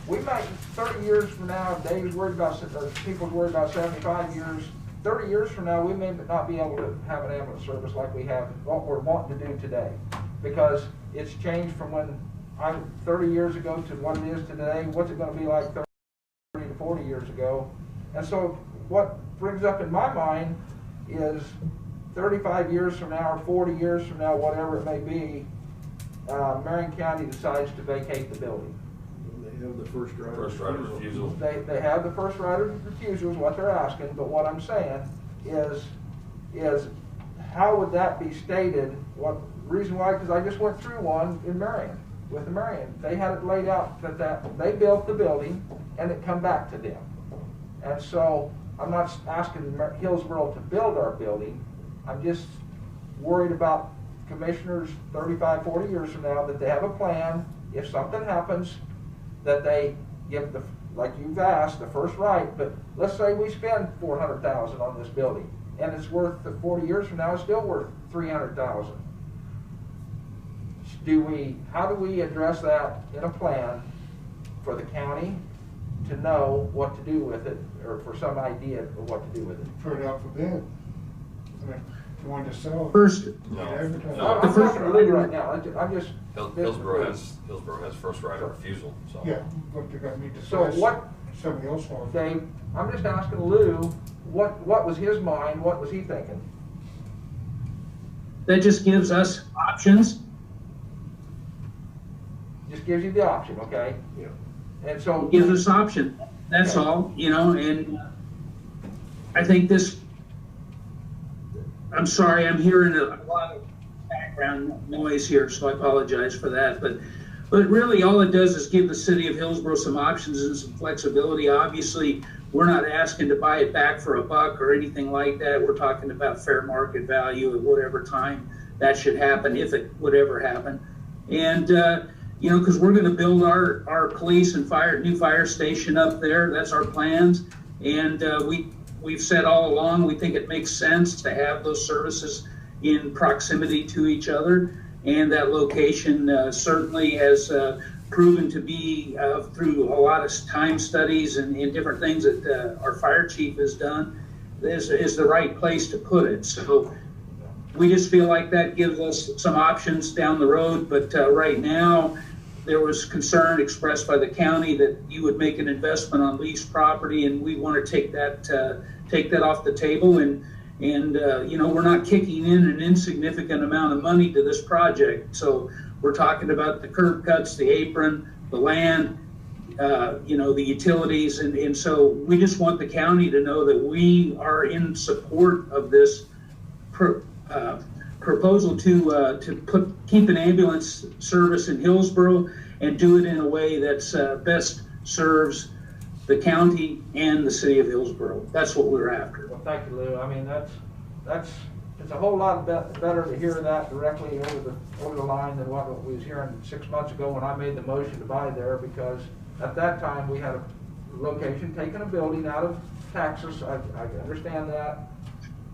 we might, 30 years from now, Dave's worried about, or people's worried about 75 years, 30 years from now, we may not be able to have an ambulance service like we have, what we're wanting to do today, because it's changed from when I'm 30 years ago to what it is today. What's it going to be like 30 to 40 years ago? And so what brings up in my mind is 35 years from now or 40 years from now, whatever it may be, Marion County decides to vacate the building.
They have the first right
of refusal.
They have the first right of refusal is what they're asking, but what I'm saying is how would that be stated? What reason why? Because I just went through one in Marion. With Marion, they had it laid out that they built the building and it come back to them. And so I'm not asking Hillsboro to build our building. I'm just worried about commissioners 35, 40 years from now that they have a plan. If something happens, that they give like you've asked, the first right. But let's say we spend $400,000 on this building and it's worth 40 years from now, it's still worth $300,000. How do we address that in a plan for the county to know what to do with it, or for some idea of what to do with it?
Put it out for bid. I mean, if you want to sell it.
First,
I'm not going to leave it right now. I'm just.
Hillsboro has first right of refusal, so.
Yeah, but they got me to.
So what?
Somebody else wants.
Dave, I'm just asking Lou, what was his mind? What was he thinking?
that just gives us options.
Just gives you the option, okay?
Yeah.
And so.
Gives us option, that's all, you know, and I think this, I'm sorry, I'm hearing a lot of background noise here, so I apologize for that, but really all it does is give the city of Hillsboro some options and some flexibility. Obviously, we're not asking to buy it back for $1 or anything like that. We're talking about fair market value at whatever time that should happen, if it would ever happen. And, you know, because we're going to build our police and new fire station up there. That's our plans. And we've said all along, we think it makes sense to have those services in proximity to each other. And that location certainly has proven to be, through a lot of time studies and different things that our fire chief has done, is the right place to put it. So we just feel like that gives us some options down the road. But right now, there was concern expressed by the county that you would make an investment on leased property, and we want to take that off the table. And you know, we're not kicking in an insignificant amount of money to this project. So we're talking about the curb cuts, the apron, the land, you know, the utilities, and so we just want the county to know that we are in support of this proposal to keep an ambulance service in Hillsborough and do it in a way that's best serves the county and the city of Hillsborough. That's what we're after.
Well, thank you, Lou. I mean, it's a whole lot better to hear that directly over the line than what we was hearing 6 months ago when I made the motion to buy there, because at that time we had a location taking a building out of Texas. I understand that.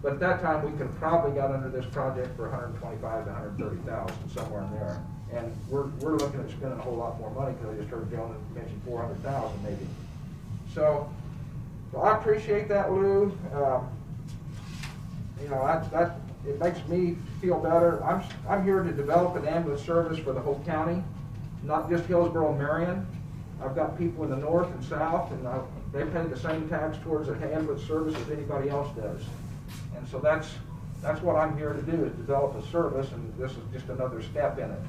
But at that time, we could have probably got under this project for $125,000 to $130,000, somewhere in there. And we're looking at spending a whole lot more money, because I just heard Joan mention $400,000 maybe. So I appreciate that, Lou. You know, it makes me feel better. I'm here to develop an ambulance service for the whole county, not just Hillsborough and Marion. I've got people in the north and south, and they pay the same tax towards an ambulance service as anybody else does. And so that's what I'm here to do, is develop a service, and this is just another step in it,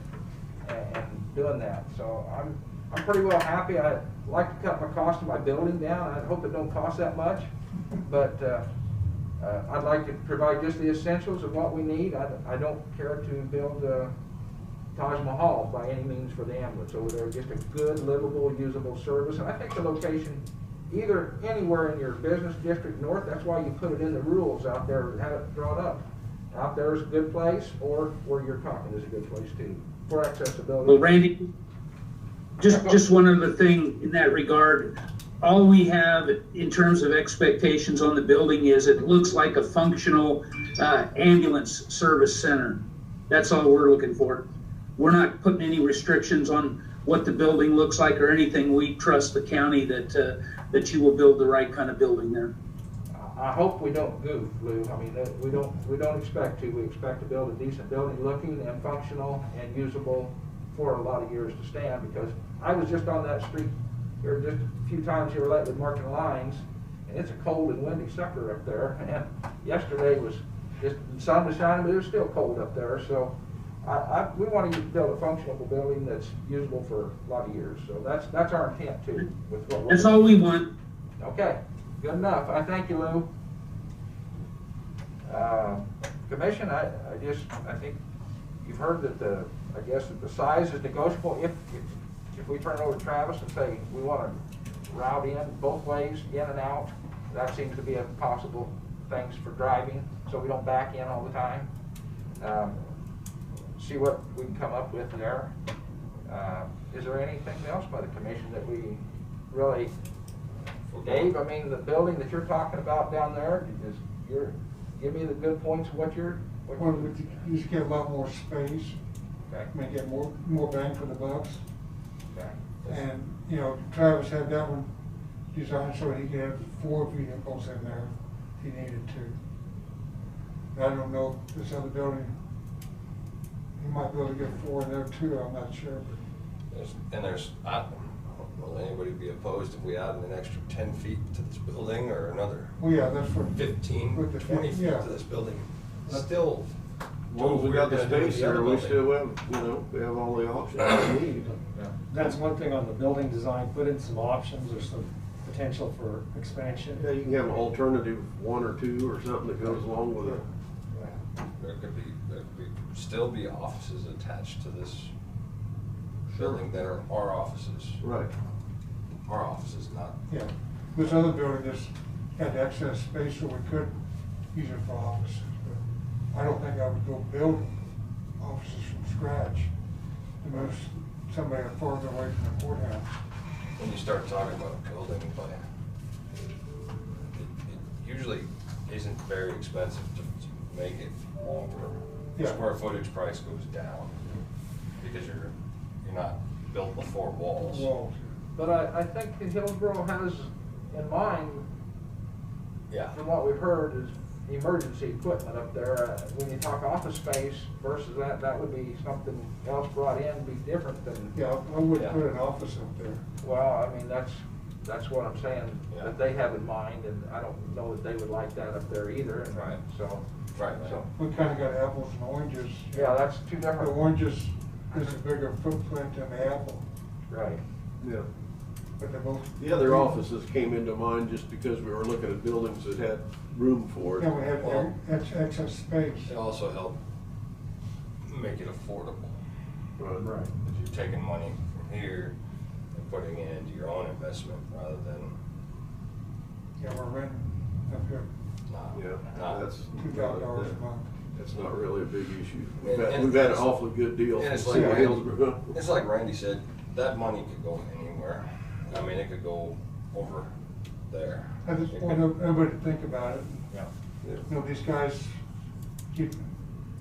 and doing that. So I'm pretty well happy. I'd like to cut my cost of my building down. I hope it don't cost that much, but I'd like to provide just the essentials of what we need. I don't care to build Taj Mahal by any means for the ambulance over there. Just a good, livable, usable service. And I think the location, either anywhere in your business district north, that's why you put it in the rules out there, have it drawn up. Out there is a good place, or where you're talking is a good place too, for accessibility.
Well, Randy, just one other thing in that regard. All we have in terms of expectations on the building is it looks like a functional ambulance service center. That's all we're looking for. We're not putting any restrictions on what the building looks like or anything. We trust the county that you will build the right kind of building there.
I hope we don't goof, Lou. I mean, we don't expect to. We expect to build a decent building, looking and functional and usable for a lot of years to stand. Because I was just on that street here just a few times here lately marking lines, and it's a cold and windy sucker up there. And yesterday was just, the sun was shining, but it was still cold up there. So we want to build a functional building that's usable for a lot of years. So that's our intent too. With what
that's all we want.
Okay, good enough. I thank you, Lou. Commission, I think you've heard that I guess that the size is negotiable. If we turn it over to Travis and say we want to route in both ways, in and out, that seems to be a possible things for driving, so we don't back in all the time. See what we can come up with there. Is there anything else by the commission that we really, Dave, I mean, the building that you're talking about down there, give me the good points of what you're.
Well, you just get a lot more space.
Okay.
May get more bang for the bucks.
Okay.
And, you know, Travis had that one designed so he could have 4 vehicles in there if he needed to. I don't know if this other building, he might be able to get 4 in there too, I'm not sure.
Will anybody be opposed if we added an extra 10 feet to this building, or another
Well, yeah, that's what
15,
with the
20 feet
yeah.
to this building? Still,
Well, we got the space there, we still have, we have all the options we need.
That's one thing on the building design, put in some options or some potential for expansion.
Yeah, you can have an alternative 1 or 2 or something that goes along with it.
there could still be offices attached to this building that are our offices.
Right.
Our offices, not.
Yeah, this other building just had excess space so we could use it for offices. But I don't think I would go build offices from scratch to move somebody farther away from the courthouse.
When you start talking about a building, but it usually isn't very expensive to make it longer. The
Yeah.
square footage price goes down because you're not built with 4 walls.
Walls. But I think that Hillsborough has in mind,
Yeah.
from what we've heard, is emergency equipment up there. When you talk office space versus that would be something else brought in, be different than.
Yeah, I wouldn't put an office up there.
Well, I mean, that's what I'm saying, that they have in mind, and I don't know that they would like that up there either. And
Right.
So.
Right.
So.
We kinda got apples and oranges.
Yeah, that's two different.
The oranges is a bigger footprint than the apple.
Right.
Yeah.
But they're both.
The other offices came into mind just because we were looking at buildings that had room for it.
Yeah, we had
Well,
excess space.
It also helped make it affordable.
Right.
If you're taking money from here and putting it into your own investment rather than
Yeah, we're renting up here
That's
$2,000 a month.
That's not really a big issue.
And
We've had an awfully good deal.
And it's
from
like,
City of Hillsborough.
it's like Randy said, that money could go anywhere. I mean, it could go over there.
I just want everybody to think about it.
Yeah.
You know, these guys keep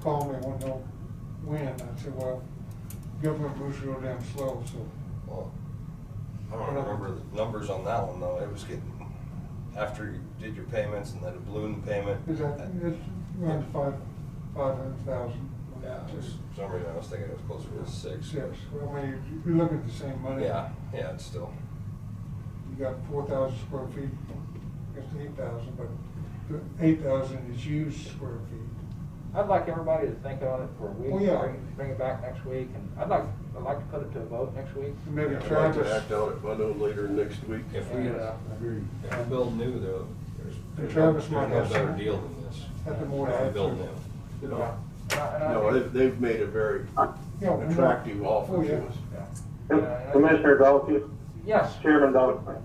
calling me, want to know when. I said, well, government moves real damn slow, so.
Well, I don't remember the numbers on that one though. It was getting, after you did your payments and then a balloon payment.
Is that, it's around 500,000.
Yeah, for some reason I was thinking it was closer to 6.
Yes, well, I mean, you're looking at the same money.
Yeah, it's still.
You got 4,000 square feet, against 8,000, but the 8,000 is used square feet.
I'd like everybody to think on it for a week.
Oh, yeah.
Bring it back next week, and I'd like to put it to a vote next week.
Maybe
I'd like
Travis.
to act on it by no later next week.
If we build new though, there's
Travis
no
might have
better
some-
deal than this.
have the more
If we
to
build
add
new.
No, they've made a very attractive offer to us.
Commissioner Dalkey?
Yes.
Chairman Dalkey?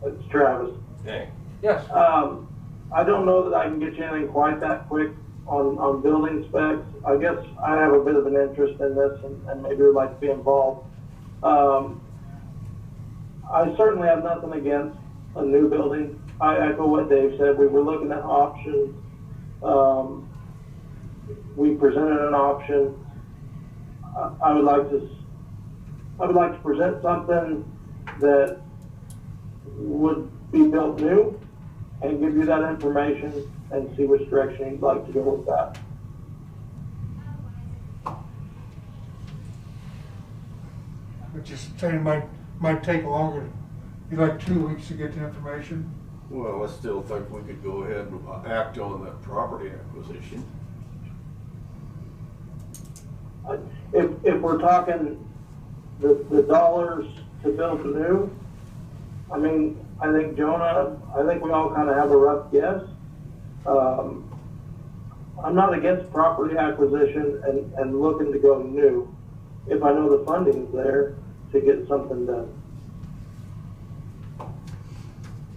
It's Travis.
Hey.
Yes.
I don't know that I can get you anything quite that quick on building specs. I guess I have a bit of an interest in this and maybe would like to be involved. I certainly have nothing against a new building. I echo what Dave said. We were looking at options. We presented an option. I would like to present something that would be built new and give you that information and see which direction you'd like to go with that.
Which is saying might take longer, be like 2 weeks to get the information.
Well, I still think we could go ahead and act on that property acquisition.
If we're talking the dollars to build new, I mean, I think Jonah, I think we all kind of have a rough guess. I'm not against property acquisition and looking to go new if I know the funding's there to get something done.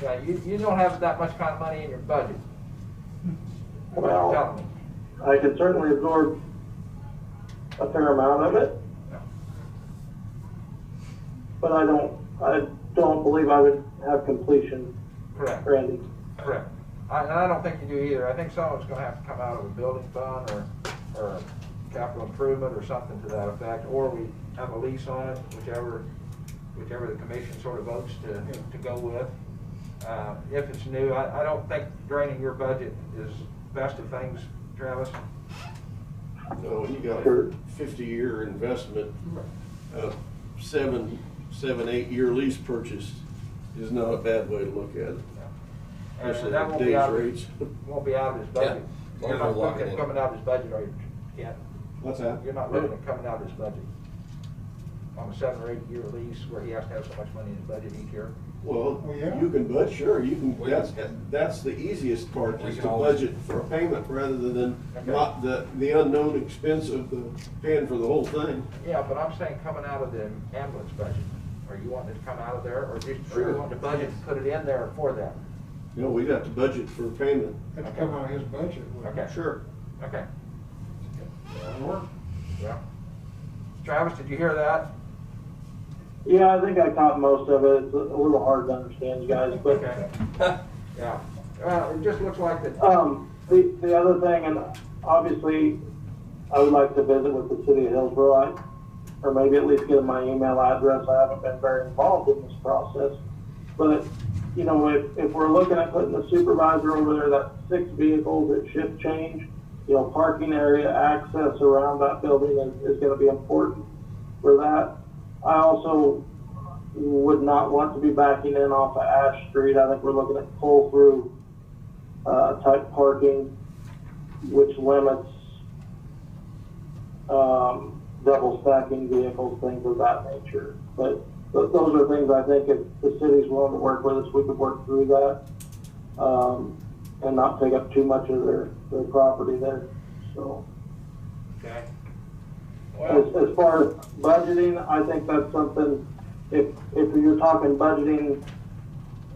Yeah, you don't have that much kind of money in your budget.
Well,
Tell me.
I can certainly absorb a fair amount of it, but I don't believe I would have completion.
Correct.
Randy.
Correct. And I don't think you do either. I think some of it's gonna have to come out of a building fund or capital improvement or something to that effect, or we have a lease on it, whichever the commission sort of votes to go with. If it's new, I don't think draining your budget is best of things, Travis.
No, you got a 50-year investment, 7-8 year lease purchase is not a bad way to look at it. Especially
And that
at
won't be
today's
out,
rates.
won't be out of his budget.
Yeah.
You're not
Lock
looking
it
at
in.
coming out of his budget, or you can't.
What's that?
You're not looking at coming out of his budget. On a 7 or 8 year lease where he has to have so much money in his budget each year.
Well,
yeah.
you can sure, you can, that's the easiest part,
We
is
can
to
always-
budget for a payment rather than
Okay.
not the unknown expense of the paying for the whole thing.
Yeah, but I'm saying coming out of the ambulance budget. Are you wanting it to come out of there, or just, are
Sure.
you wanting to budget and put it in there for that?
You know, we'd have to budget for a payment.
That's come out of his budget.
Okay.
Sure.
Okay. Yeah. Travis, did you hear that?
Yeah, I think I caught most of it. It's a little hard to understand, you guys, but.
Okay. Yeah. It just looks like that.
The other thing, and obviously, I would like to visit with the city of Hillsborough, or maybe at least get my email address. I haven't been very involved in this process, but you know, if we're looking at putting the supervisor over there, that 6 vehicles at shift change, you know, parking area access around that building is gonna be important for that. I also would not want to be backing in off of Ash Street. I think we're looking at pull-through type parking, which limits double stacking vehicles, things of that nature. But those are things I think if the city's willing to work with us, we could work through that and not take up too much of their property there. So,
Okay.
as far as budgeting, I think that's something. If you're talking budgeting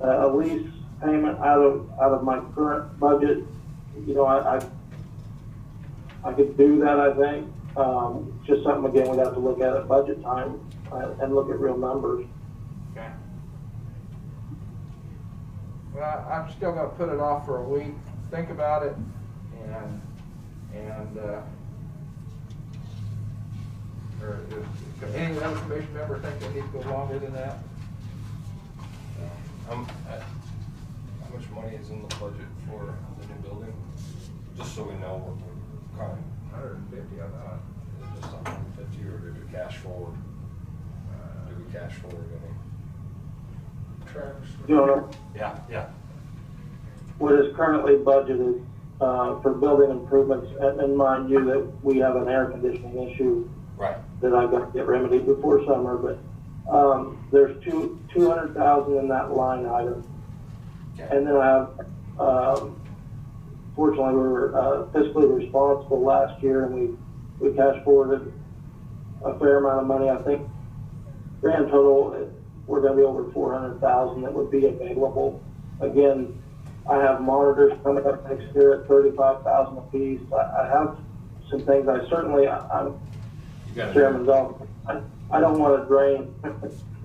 a lease payment out of my current budget, you know, I could do that. I think just something again we'd have to look at budget time and look at real numbers.
Okay. Well, I'm still gonna put it off for a week, think about it, and or if any other commission member think they need to go longer than that?
How much money is in the budget for the new building? Just so we know what we're kind of.
150, I thought.
Is it just 150 or do we cash forward? Do we cash forward any?
Travis. Jonah,
Yeah.
what is currently budgeted for building improvements, and mind you that we have an air conditioning issue
Right.
that I've got to get remedied before summer, but there's 200,000 in that line item.
Okay.
And then I have, fortunately, we were fiscally responsible last year, and we cash forwarded a fair amount of money. I think grand total, we're going to be over 400,000 that would be available. Again, I have monitors coming up next year at 35,000 a piece. I have some things. I'm Chairman's office. I don't want to drain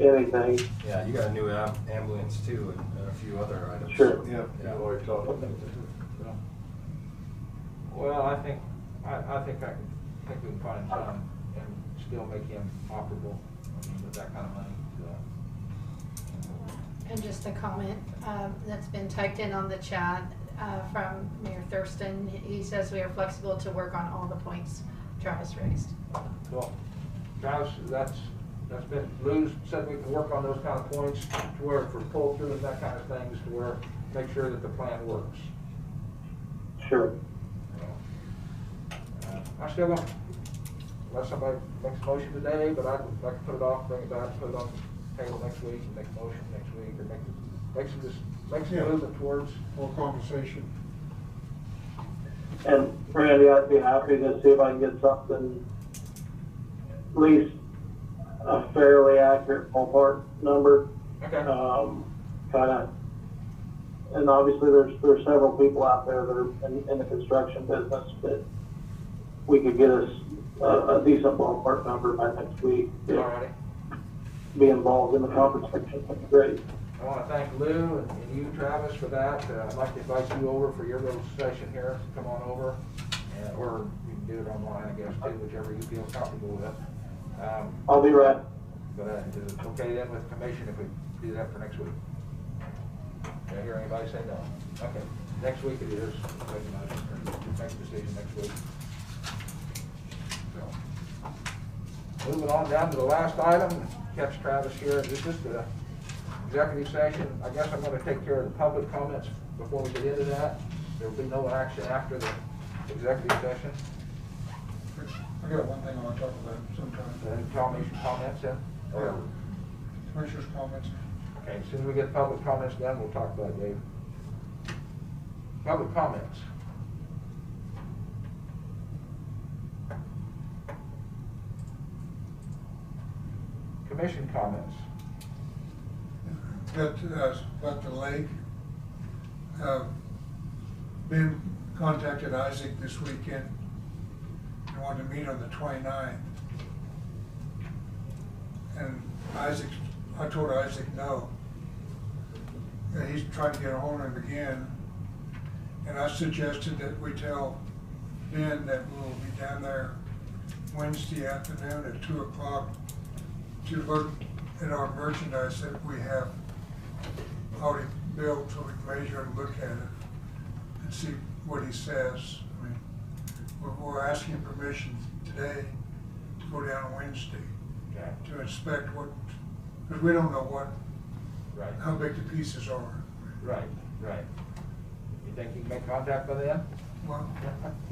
anything.
Yeah, you got a new ambulance too, and a few other items.
Sure.
Yeah, you already talked about that.
Well, I think we can find some and still make him operable with that kind of money.
And just a comment that's been typed in on the chat from Mayor Thurston. He says we are flexible to work on all the points Travis raised.
Cool. Travis, that's been, Lou said we can work on those kind of points to where for pull through and that kind of things to where, make sure that the plan works.
Sure.
I'm still going, unless somebody makes a motion today, but I'd like to put it off, bring it back, put it on the table next week, and make a motion next week, or make some movement towards
more conversation.
And Randy, I'd be happy to see if I can get something, at least a fairly accurate ballpark number.
Okay.
Kind of, and obviously there's several people out there that are in the construction business, but we could get us a decent ballpark number by next week.
Alrighty.
Be involved in the conversation. That's great.
I want to thank Lou and you, Travis, for that. I'd like to invite you over for your little session here. Come on over, or you can do it online, I guess, too, whichever you feel comfortable with.
I'll be right.
But is it okay then with the commission if we do that for next week? Did I hear anybody say no? Okay, next week it is. Make a decision next week. So, moving on down to the last item, catch Travis here. This is the executive session. I guess I'm going to take care of the public comments before we get into that. There will be no action after the executive session.
I got one thing I want to talk about sometime.
Then tell me some comments in.
Yeah. Commissioner's comments.
Okay, as soon as we get public comments done, we'll talk about it, Dave. Public comments. Commission comments.
About the lake. Ben contacted Isaac this weekend and wanted to meet on the 29th. And I told Isaac no. And he's trying to get a hold of him again. And I suggested that we tell Ben that we'll be down there Wednesday afternoon at 2 o'clock to look at our merchandise that we have already bill so we can measure and look at it and see what he says. I mean, we're asking permission today to go down on Wednesday
Okay.
to inspect what, because we don't know what,
Right.
how big the pieces are.
Right, right. You think you can make contact by then?
Well,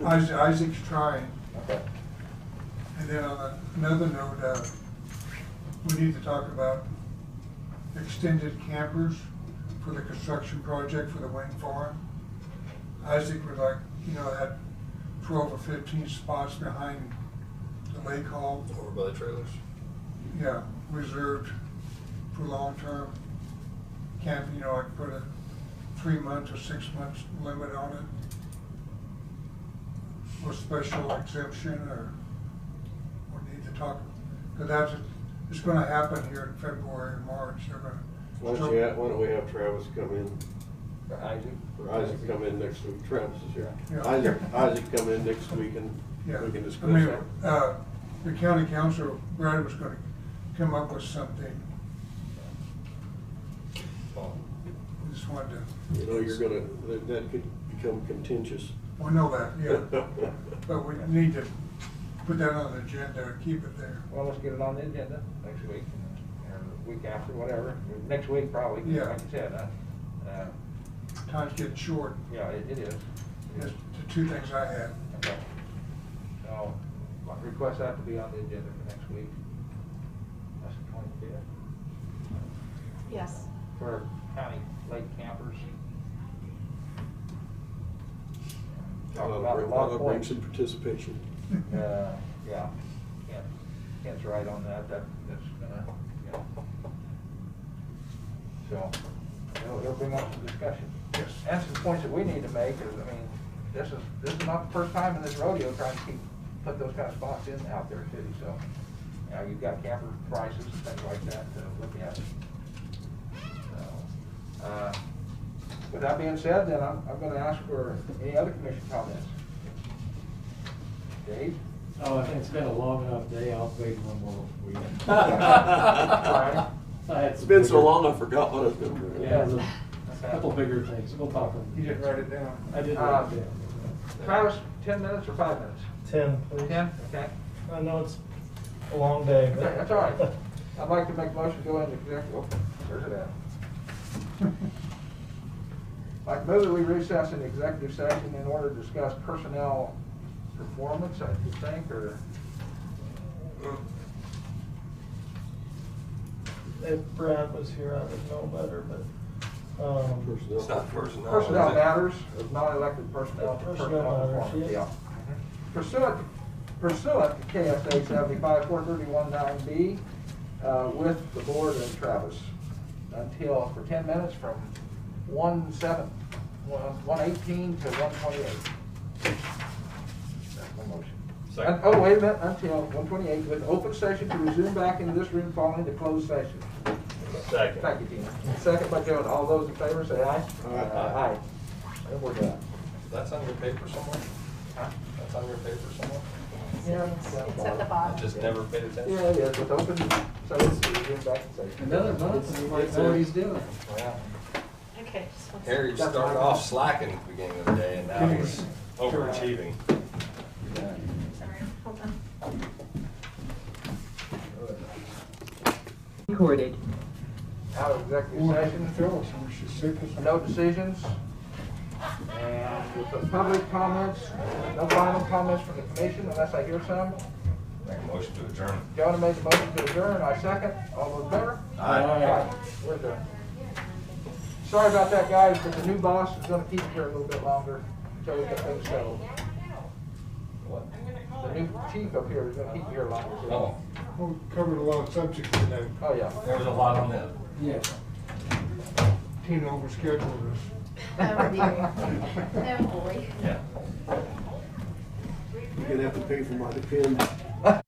Isaac's trying.
Okay.
And then on another note, we need to talk about extended campers for the construction project for the wind farm. Isaac would like, had 12 or 15 spots behind the lake hall.
Over by the trailers.
Yeah, reserved for long-term camping, like put a 3 months or 6 months limit on it. Or special exemption, or we need to talk, because it's gonna happen here in February and March, they're gonna.
Why don't we have Travis come in?
Isaac?
Or Isaac come in next week, Travis is here.
Yeah.
Isaac come in next week and
Yeah.
we can discuss
I mean,
that.
the county council, Brad was gonna come up with something. Just wanted to.
That could become contentious.
We know that, yeah, but we need to put that on the agenda and keep it there.
Well, let's get it on the agenda next week, or the week after, whatever. Next week probably,
Yeah.
like you said.
Time's getting short.
Yeah, it is.
That's the two things I had.
Okay. So, I'll request that to be on the agenda for next week. That's the 25th.
Yes.
For county lake campers. Talk about a lot of
Bring
points.
some participation.
Yeah, Kent's right on that, that's gonna, yeah. So, it'll bring up some discussion.
Yes.
And some points that we need to make is, I mean, this is not the first time in this rodeo trying to put those kind of spots out there too, so. You've got camper prices and things like that to look at. So, with that being said, then I'm gonna ask for any other commission comments. Dave?
Oh, I think it's been a long enough day, I'll wait one more week.
All right.
It's been so long, I forgot what I've been doing.
Yeah, there's a couple bigger things, we'll talk on.
You didn't write it down.
I did write it down.
Travis, 10 minutes or 5 minutes?
10, please.
10, okay.
I know it's a long day, but.
Okay, that's all right. I'd like to make a motion to go into executive, oh, where's it at? I'd like to move that we recess in executive session in order to discuss personnel performance, I think, or?
If Brad was here, I would know better, but,
It's not personnel.
Personnel
is it?
matters of non-elected personnel.
Personnel matters,
performance,
yeah.
Pursuant to KSA 75-4319B, with the board and Travis, until, for 10 minutes from 1:18 to 1:28. That's my motion.
Second.
Oh, wait a minute, until 1:28, with open session to resume back into this room following the closed session.
Second.
Thank you, Tina. Second by Joan. All those in favor say aye.
Aye.
And we're done.
That's on your paper somewhere?
Huh?
That's on your paper somewhere?
Yeah.
It's at the
I
bottom.
just never paid attention.
Yeah, yeah, with open, so it's resume back in session.
Another month, and he might know what he's doing.
Yeah.
Okay, just one second.
Harry started off slacking at the beginning of the day, and now he's overachieving.
Sorry, hold on.
Recorded.
Out of executive session, no decisions. And with the public comments, no final comments from the commission unless I hear some.
Make a motion to adjourn.
Jonah made the motion to adjourn, I second. All those in favor?
Aye.
We're done. Sorry about that, guys, but the new boss is gonna keep you here a little bit longer until we get things settled.
What?
The new chief up here is gonna keep you here longer. so-
Oh,
We covered a lot of subjects today.
Oh, yeah.
there was a lot on that.
Yeah.
Tina overscheduled us.
Oh, dear. Oh, boy.
Yeah.
You're gonna have to pay for my depend.